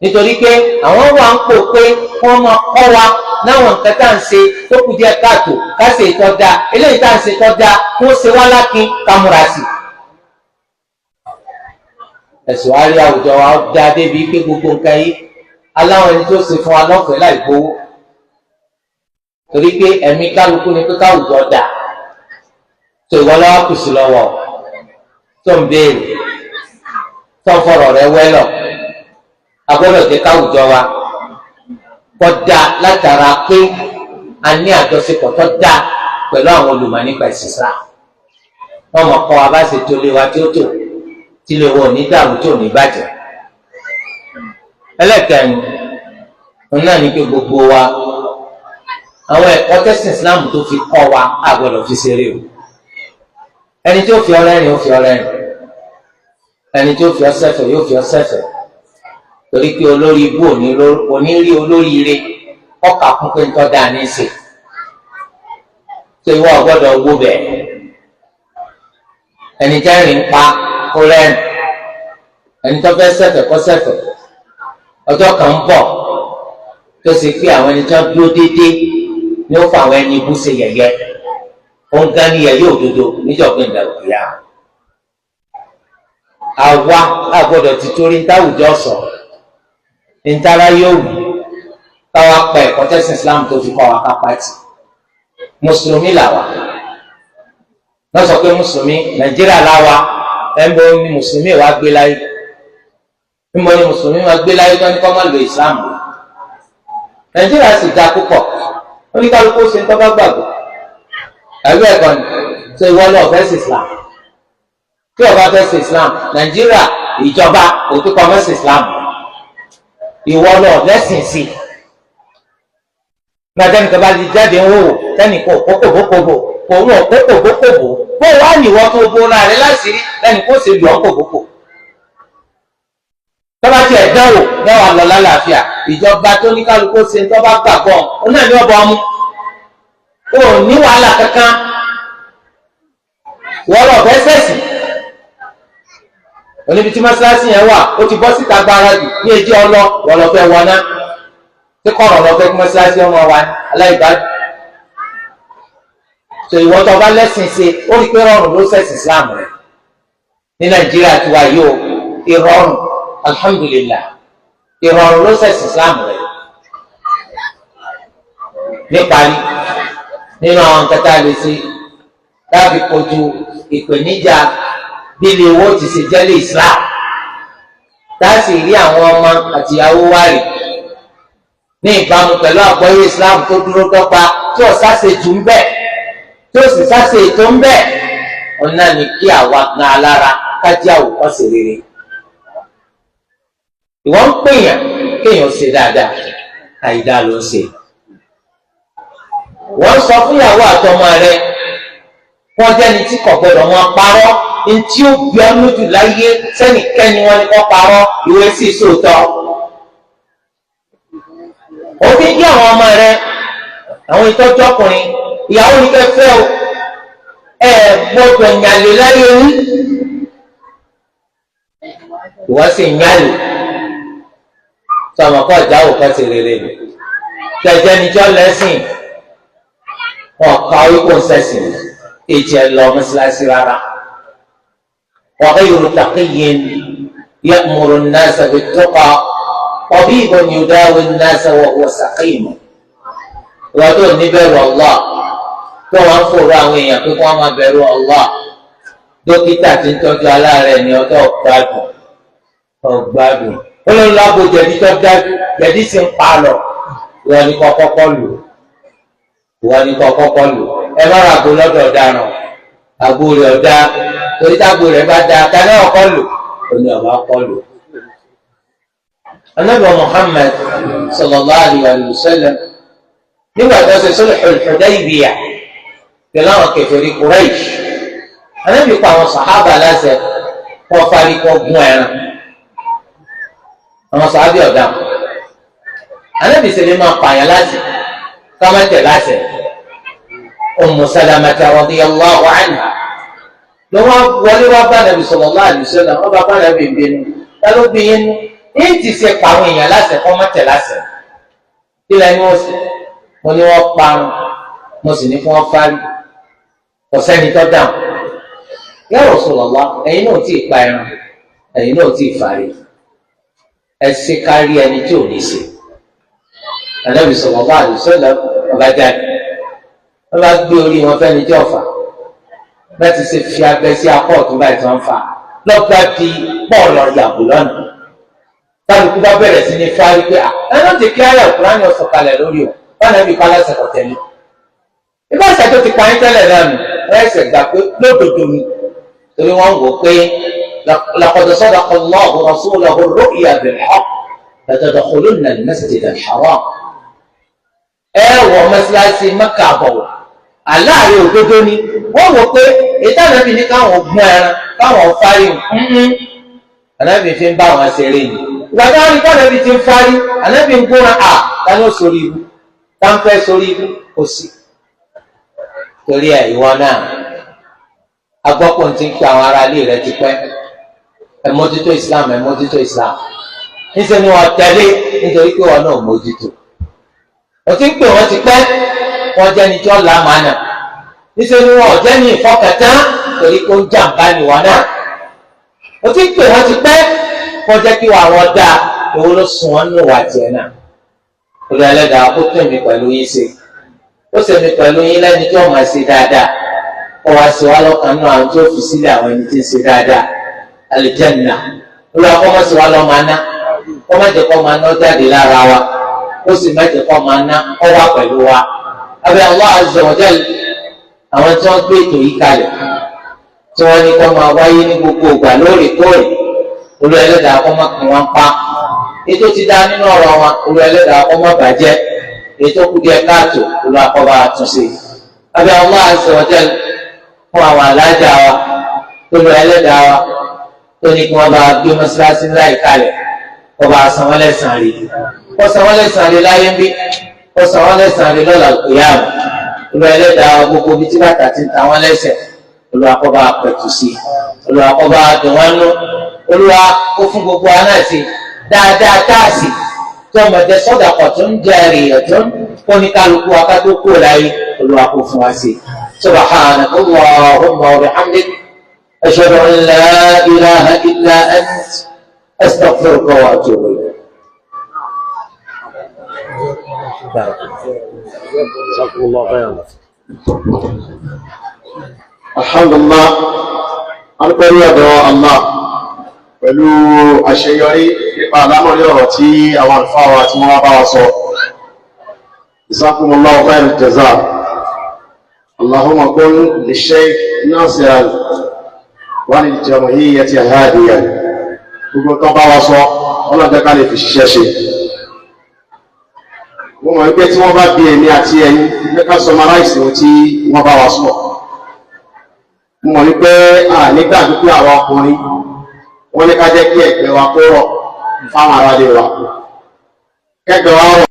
Speaker 1: nítorí pé àwọn wà ń pò pé wọ́n máa kọ́ wa láwọn nǹkan tá à ń ṣe tó kù díẹ̀ káàtó ká ṣe ìtọ́ da eléyìí tá à ń ṣe tọ́ da kó ṣe wá lákin ká múra sí. ẹ̀sùn wa rí àwùjọ wa dá débi pé gbogbo nǹkan yìí aláwọn ẹni tó ṣe fún wa lọ́fẹ̀ẹ́ láì gbowó torí pé ẹ̀mí kálukú ni pé káwùjọ dà tó ìwọ lọ́wọ́ kù sí lọ́wọ́ tó ń béèrè tó ń fọ̀rọ̀ rẹ wẹ́lọ̀ agbọ́dọ̀ jẹ́ káwùjọ wa kọ́ da látara pé a ní àjọṣepọ̀ tó dá pẹ̀lú àwọn olùmọ̀ nípa ìsìsá wọn mọ̀ kọ́ wa bá ṣe tó lé wa tí ó tò tí lè wọ ní dàrú tí ò ní bàjẹ́. ẹlẹ́kẹ̀rin òun náà ní pé gbogbo wa àwọn ẹ̀kọ́ tẹ́sìn Islam tó fi kọ́ wa a gbọ́dọ̀ fi ṣeré o ẹni tí ó fi ọrẹ́ rìn ó fi ọrẹ́ rìn ẹni tí ó fi ọsẹ́fẹ̀ yóò fi ọsẹ́fẹ̀ torí pé olórí ibú òní rí olórí ire ọkà kún pé ń tọ́ da ní í ṣe tó ìwọ gbọ́dọ̀ wó bẹ́ẹ̀ ẹni tẹ́ rìn pa kó rẹ́rìn ẹni tó fẹ́ ṣẹ̀fẹ̀ kó ṣẹ̀fẹ̀ ọjọ́ kan ń bọ̀ tó ṣe pé àwọn ẹni tó dúró déédéé ni ó fa àwọn ẹni ibú ṣe yẹ̀yẹ́ ó ń gán ní yẹ̀yẹ́ òdodo níjọ̀gbìn ìdàgbìyà àwa àgbọ́dọ̀ ti torí ń táwùjọ sọ ń tára yóò wù káwa pa ẹ̀kọ́ tẹ́sìn Islam tó fi kọ́ wa ká pàtì mùsùlùmí làwà wọ́n sọ pé mùsùlùmí Nàìjíríà láwa ẹnbọ ní mùsùlùmí wa gbé láyé ẹnbọ ní mùsùlùmí wa gbé láyé tó ní kọ́ máa lo Islam Nàìjíríà sì dá púpọ̀ oníkálukú ṣe ń tọ́ bá gbàgbọ́ ẹ̀rú ẹ̀kọ́ ni tó ìwọ lọ fẹ́ sí Islam tí ọba fẹ́ sí Islam Nàìjíríà ìjọba òtún kọ́ mẹ́sì Islam ìwọ lọ lẹ́sìn sí gbàdánì kan bá di jáde ń wò tẹ́nìkan òkókòbókòbò òun òkókòbókòbò bó wá nìwọ tó bóra rẹ láṣìírí lẹ́nu kó ṣe lù ọ́ kòbókò tọ́ba tí ẹ̀ dánwò ní wàá lọ lálàáfíà ìjọba tó ní kálukú ṣe ń tọ́ba gbàgbọ́ òun náà ní ọba ọmú ò ní wàhálà kankan wọ́n lọ fẹ́ sẹ́sì oníbi tí mọ́ṣáláṣí yẹn wà ó ti bọ́ síta gbára jù ní èjì ọlọ́ wọ́n lọ fẹ́ wọná tí kọ̀rọ̀ lọ fẹ́ kí mọ́ṣáláṣí ọmọ wa aláìgbádùn tó ìwọ tó bá lẹ́sìn ṣe ó rí pé rọrùn ló sẹ́sì Islam rẹ̀ ní Nàìjíríà tí wà yóò ìrọ̀rùn alhamdulillah ìrọ̀rùn ló sẹ́sì Islam rẹ̀ níparí nínú àwọn kẹta lè ṣe láti kojú ìpèníjà bí ilé owó ti ṣe jẹ́lé Islam láti rí àwọn ọmọ àtìyàwó wárì ní ìbámu pẹ̀lú àgbọ́yé Islam tó dúró dọ́gba tí ó sáṣe jù ń bẹ̀ tí ó sì sáṣe ètò ń bẹ̀ ọ̀nà ni kí àwa gan alára kájí àwòkọ́ṣe rere. ìwọ́n ń pèèyàn kéèyàn ṣe dáadáa àìdá ló ń ṣe. wọ́n sọ fún ìyàwó àtọmọ rẹ̀ wọ́n jẹ́ni tí kò gbọdọ̀ wọn parọ́ ntí ó bí ọ lójú láyé sẹ́nìkẹ́ni wọn ni wọ́n parọ́ ìwé sí sóòótọ́. ó fi ń yí àwọn ọmọ rẹ̀ àwọn ìtọ́jú ọkùnrin ìyàwó ní kẹfẹ́ o ẹ gbọ́dọ̀ ìyàlè láyé yín ìwọ sì ń yàlè sọmọ kọ ìjáwó kan ti rere nù tẹjẹ níjọ lẹ́sìn wọn kọ wípé ń sẹsìn èjì ẹ lọ mọ́sálásí rárá wa ghayru taqiyyin ya'muru an-nasa bit-tuqa tabibun yudawi an-nasa wa huwa saqim ìwọ tó níbẹ̀rù Allah tó wọn fòrò àwọn èèyàn pé kí wọn máa bẹ̀rù Allah dókítà tí ń tọ́jú aláàárẹ̀ ní ọjọ́ ọgbádùn ó ló ń lágbo jẹ̀dí tó dájú jẹ̀dí sì ń pa lọ ìwọ ni kò kọ́kọ́ lò ẹ má ra àgbo lọ́dọ̀ ọ̀daràn àgbo rẹ̀ ọ̀dá torí tágbo rẹ̀ bá dáa tani ọkọ lò ó ní ọba kọ́ lò. Ànábì Muhammad sallallahu alayhi wa sallam nígbà tó ṣe Sulhul Hudaybiyah pẹ̀lú àwọn kèfèrí Quraysh Ànábì pa àwọn sàhábà láṣẹ kọ́ fárí kọ́ gún ẹran àwọn sàhábì ọ̀dà Ànábì sì lè máa pààyàn láṣẹ kámẹ́tẹ̀ láṣẹ Ummu Salamah radiyallahu anha lọ́wọ́ wọlé wá bá Ànábì sallallahu alaihi wasallam wọ́n bá Ànábì bínú lálọ́ bí yín ní ti ṣe pa àwọn èèyàn láṣẹ kọ́ mẹ́tẹ̀ láṣẹ kí lẹ́ni wọ́n sì mo ní wọ́n parun mo sì ní kí wọ́n fárí kò sẹ́ni tó dáhùn ya Rasulullah ẹ̀yin náà tí ì pa ẹran ẹ̀yin náà ti fàárì ẹ ṣe kárí ẹni tí ò ní ṣe. Ànábì sallallahu alaihi wasallam ọba jáde wọ́n bá gbé orí wọn fẹ́ni tí ọ̀fà láti ṣe fi abẹ sí apá ọ̀tún báyìí tí wọ́n fà lọ́gbà di pọ́ọ̀lù ọ̀yàbò lọ́nà kálukú bá bẹ̀rẹ̀ sí ní fárí pé ẹnu ti kí ayé Kùránì ọ̀sọ̀kalẹ̀ lórí o wọn náà bí kálásẹ̀ kọ̀ tẹ́lẹ̀ ìbá ìṣẹ́ tó ti pa yín tẹ́lẹ̀ náà nù ẹ̀ẹ́sẹ̀ gbà pé lódodo ni torí wọ́n wò pé laqad sadaqa Allahu rasulahu ar-ru'ya bil-haqq latadkhulunna al-masjida al-haram ẹ wọ mọ́sálásí Mẹ́kà àbọ̀wọ̀ aláàárẹ̀ òdodo ni wọ́n wò pé ètò ànábì ní káwọn gún ẹran káwọn fárí ànábì fi ń bá wọn ṣeré ni ìgbàgbọ́ àwọn ìkọ́ ànábì ti ń fárí ànábì ń gúnra ta ló sórí ibu ta ń fẹ́ sórí ibu kò sí. torí ẹ̀ ìwọ náà agbọ́pọ̀ ti ń pe àwọn ará ilé rẹ ti pẹ́ ẹ mójútó Islam ẹ mójútó Islam níṣẹ́ ni wọ́n tẹ̀lé nítorí pé wọn náà mójútó wọ́n ti ń pè wọ́n ti pẹ́ wọ́n jẹ́ ni tí wọ́n là máa nà níṣẹ́ ni wọ́n jẹ́ ní ìfọkàntán torí pé ó ń jàǹbá nìwọ náà wọ́n ti ń pè wọ́n ti pẹ́ wọ́n jẹ́ kí wọ́n àwọn dáa èwo ló sùn wọ́n nù wá tiẹ̀ náà olú ẹlẹ́dàá ó tún mi pẹ̀lú yín ṣe ó sì mi pẹ̀lú yín lẹ́ni tí wọ́n máa ṣe dáadáa ó wá sí wa lọ́kàn náà àwọn tí ó fi sílẹ̀ àwọn ẹni tí ń ṣe dáadáa àlùjánnà olú akọ́mọ́ sí wa lọ́ máa ná kọ́ má jẹ́ kọ́ máa ná jáde lára wa ó sì má jẹ́ kọ́ máa ná ọ wá pẹ̀lú wa abẹ́ Allah azza wa jalla àwọn tí wọ́n gbé ètò yìí kalẹ̀ tí wọ́n ní kọ́ máa wáyé ní gbogbo ìgbà lóòrèkóòrè olú ẹlẹ́dàá kọ́ máa kí wọ́n pa ètò ti dá nínú ọ̀rọ̀ wọn olú ẹlẹ́dàá kọ́ máa bàjẹ́ ètò kù díẹ̀ káàtó olú akọ́bá àtúnṣe abẹ́ Allah azza wa jalla fún àwọn alájà wa olú ẹlẹ́dàá wa tó ní kí wọ́n bá gbé mọ́sálásí ńlá ìkalẹ̀ kọ́ bá san wọ́n lẹ́san rí kọ́ san wọ́n lẹ́san rí láyé ń bí kọ́ san wọ́n lẹ́san rí lọ́la ìyáàmù olú ẹlẹ́dàá wa gbogbo bí tí bàtà ti ń ta wọ́n lẹ́sẹ̀ olú akọ́bá pẹ̀tù sí olú akọ́bá dùn wọ́n nú olúwa kó fún gbogbo anáàsì dáadáa táàsì tí ọmọ ẹ̀jẹ̀ sọ́dà pọ̀ tó ń jẹ́ èèyàn tó ń kó ní kálukú akátó kúrò láyé olúwa kó fún wa sí. subhanaka Allahumma wa bihamdik ashhadu an la ilaha illa ant astaghfiruka wa atubu ilayk.
Speaker 2: alhamdulillah alukẹ́rù ọ̀dọ̀ Allah pẹ̀lú àṣeyọrí nípa àlámọ̀rí ọ̀rọ̀ tí àwọn àlùfáà wa tí wọ́n bá wa sọ. Jazakumullahu khairal jazaa. Allahumma kun lish-shaykh nasiran wa lil-jama'iyyati hadiyan. Gbogbo tó bá wa sọ ọlọ́jọ́ ká lè fi ṣiṣẹ́ ṣe. Mo mọ̀ wípé tí wọ́n bá bí èmi àti ẹ̀yin mẹ́ka summarize ohun tí wọ́n bá wa sọ. Mo mọ̀ wípé nígbà pípé àwọn ọkùnrin wọ́n ní ká jẹ́ kí ẹ̀gbẹ́ wa kó rọ̀ fáwọn aráalé wa. Kẹ́gbẹ́ wa rọ̀